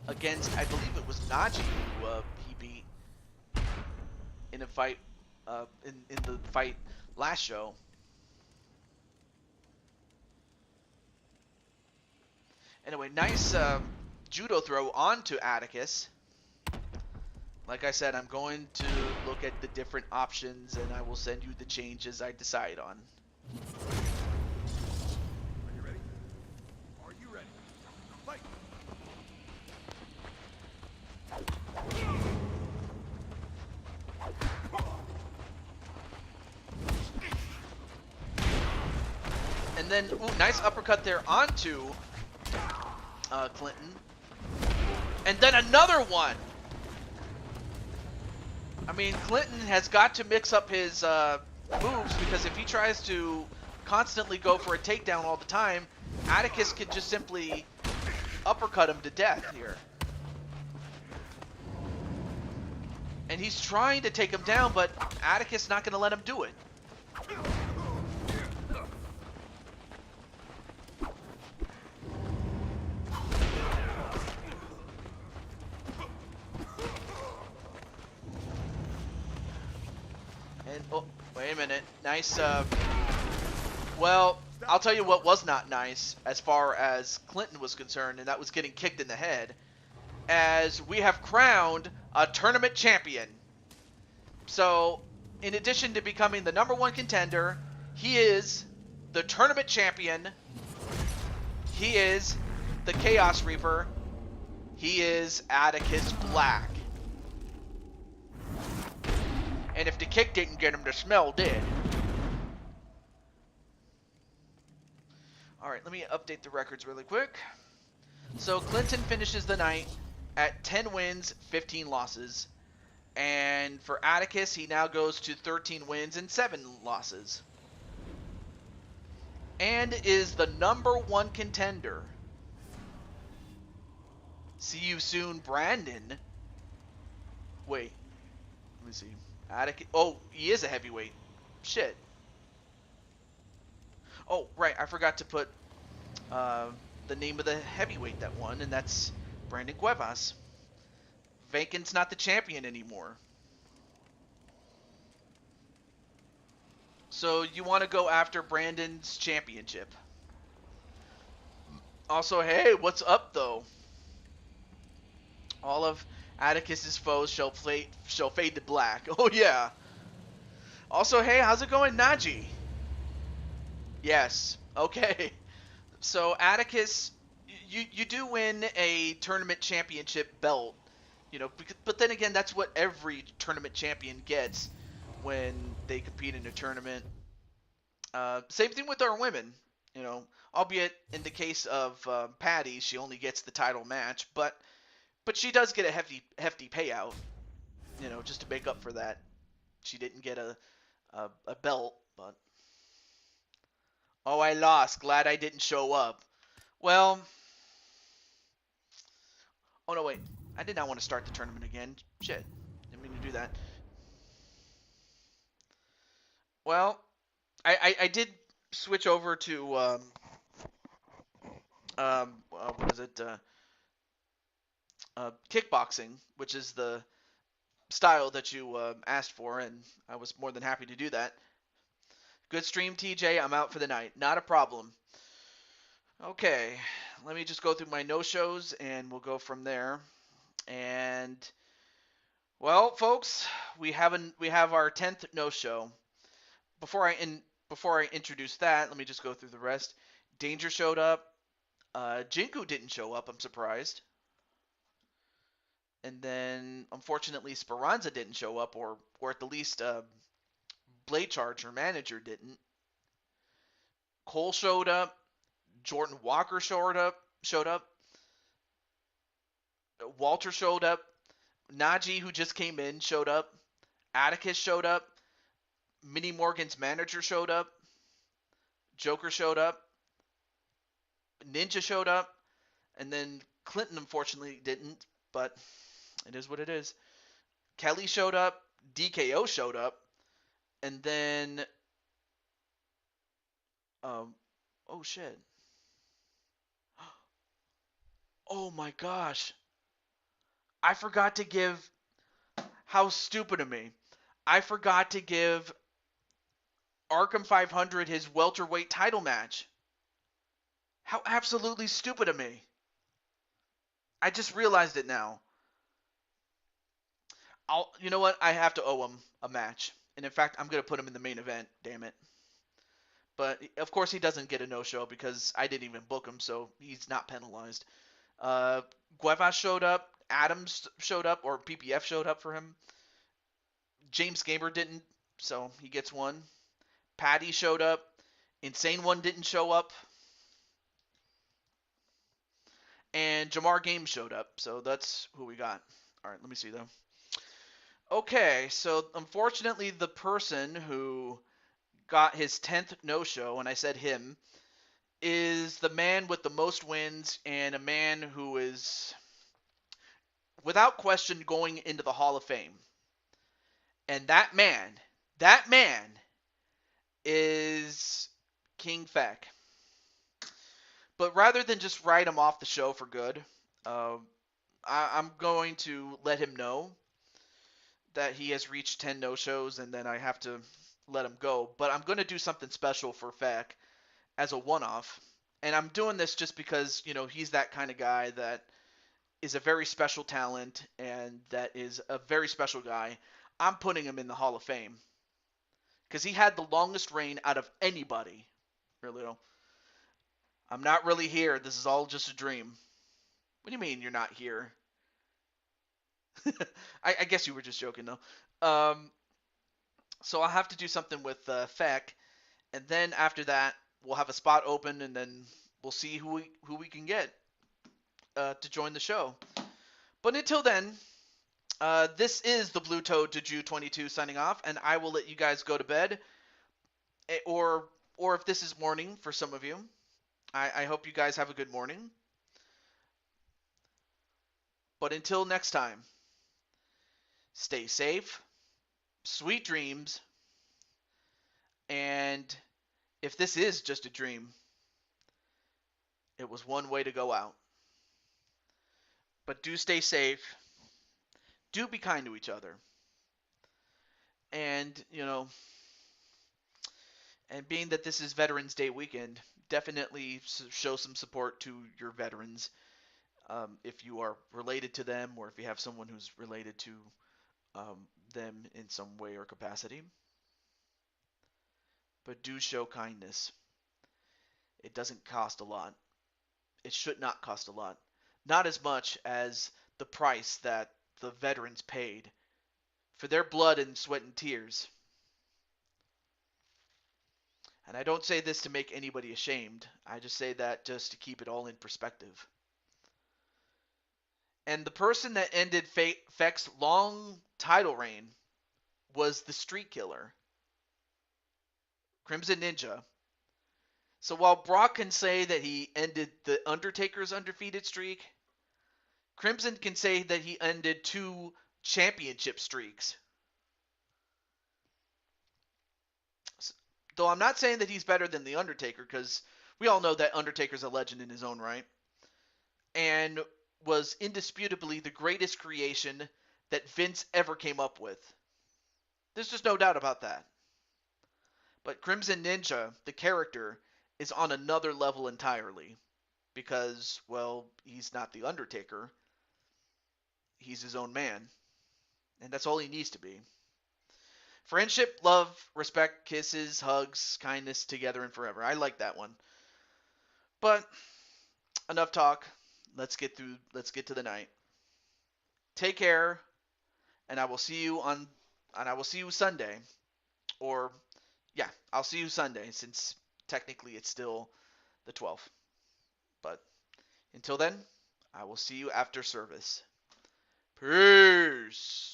against, I believe it was Najee who he beat in a fight, in the fight last show. Anyway, nice judo throw onto Atticus. Like I said, I'm going to look at the different options and I will send you the changes I decide on. Are you ready? Are you ready? Fight! And then, ooh, nice uppercut there onto Clinton. And then another one! I mean, Clinton has got to mix up his moves, because if he tries to constantly go for a takedown all the time, Atticus could just simply uppercut him to death here. And he's trying to take him down, but Atticus not going to let him do it. And, oh, wait a minute. Nice, well, I'll tell you what was not nice as far as Clinton was concerned, and that was getting kicked in the head, as we have crowned a tournament champion. So, in addition to becoming the #1 contender, he is the tournament champion. He is the Chaos Reaper. He is Atticus Black. And if the kick didn't get him, the smell did. All right, let me update the records really quick. So Clinton finishes the night at 10 wins, 15 losses. And for Atticus, he now goes to 13 wins and 7 losses. And is the #1 contender. See you soon, Brandon. Wait, let me see. Atticus. Oh, he is a heavyweight. Shit. Oh, right. I forgot to put uh, the name of the heavyweight that won, and that's Brandon Cuevas. Vacan's not the champion anymore. So you want to go after Brandon's championship. Also, hey, what's up, though? All of Atticus's foes shall fade to black. Oh, yeah. Also, hey, how's it going, Najee? Yes. Okay. So Atticus, you do win a tournament championship belt, but then again, that's what every tournament champion gets when they compete in a tournament. Same thing with our women, albeit in the case of Patty, she only gets the title match, but she does get a hefty payout, just to make up for that. She didn't get a belt, but oh, I lost. Glad I didn't show up. Well, oh no, wait. I did not want to start the tournament again. Shit. Didn't mean to do that. Well, I did switch over to what is it? Kickboxing, which is the style that you asked for, and I was more than happy to do that. Good stream, TJ. I'm out for the night. Not a problem. Okay, let me just go through my no-shows, and we'll go from there. And well, folks, we have our 10th no-show. Before I introduce that, let me just go through the rest. Danger showed up. Jinku didn't show up. I'm surprised. And then, unfortunately, Speranza didn't show up, or at the least, Blade Charge, her manager, didn't. Cole showed up. Jordan Walker showed up. Walter showed up. Najee, who just came in, showed up. Atticus showed up. Minnie Morgan's manager showed up. Joker showed up. Ninja showed up. And then Clinton, unfortunately, didn't, but it is what it is. Kelly showed up. DKO showed up. And then, oh shit. Oh my gosh. I forgot to give, how stupid of me. I forgot to give Arkham 500 his welterweight title match. How absolutely stupid of me. I just realized it now. You know what? I have to owe him a match. And in fact, I'm going to put him in the main event, damn it. But of course he doesn't get a no-show because I didn't even book him, so he's not penalized. Guevas showed up. Adams showed up, or PPF showed up for him. James Gamer didn't, so he gets one. Patty showed up. Insane One didn't show up. And Jamar Games showed up, so that's who we got. All right, let me see, though. Okay, so unfortunately, the person who got his 10th no-show, and I said him, is the man with the most wins and a man who is, without question, going into the Hall of Fame. And that man is King Feck. But rather than just write him off the show for good, I'm going to let him know that he has reached 10 no-shows, and then I have to let him go. But I'm going to do something special for Feck as a one-off. And I'm doing this just because, he's that kind of guy that is a very special talent and that is a very special guy. I'm putting him in the Hall of Fame because he had the longest reign out of anybody. Really, though. I'm not really here. This is all just a dream. What do you mean you're not here? I guess you were just joking, though. So I'll have to do something with Feck, and then after that we'll have a spot open, and then we'll see who we can get to join the show. But until then, this is the Blue Toad to Jew 22 signing off, and I will let you guys go to bed, or if this is morning for some of you, I hope you guys have a good morning. But until next time, stay safe, sweet dreams, and if this is just a dream, it was one way to go out. But do stay safe, do be kind to each other, and and being that this is Veterans Day weekend, definitely show some support to your veterans, if you are related to them or if you have someone who's related to them in some way or capacity. But do show kindness. It doesn't cost a lot. It should not cost a lot. Not as much as the price that the veterans paid for their blood and sweat and tears. And I don't say this to make anybody ashamed. I just say that just to keep it all in perspective. And the person that ended Feck's long title reign was the Street Killer, Crimson Ninja. So while Brock can say that he ended the Undertaker's undefeated streak, Crimson can say that he ended 2 championship streaks. Though I'm not saying that he's better than the Undertaker, because we all know that Undertaker's a legend in his own right, and was indisputably the greatest creation that Vince ever came up with. There's just no doubt about that. But Crimson Ninja, the character, is on another level entirely. Because, well, he's not the Undertaker. He's his own man. And that's all he needs to be. Friendship, love, respect, kisses, hugs, kindness, together and forever. I like that one. But enough talk. Let's get to the night. Take care, and I will see you Sunday. Or yeah, I'll see you Sunday, since technically it's still the 12th. But until then, I will see you after service. Peace.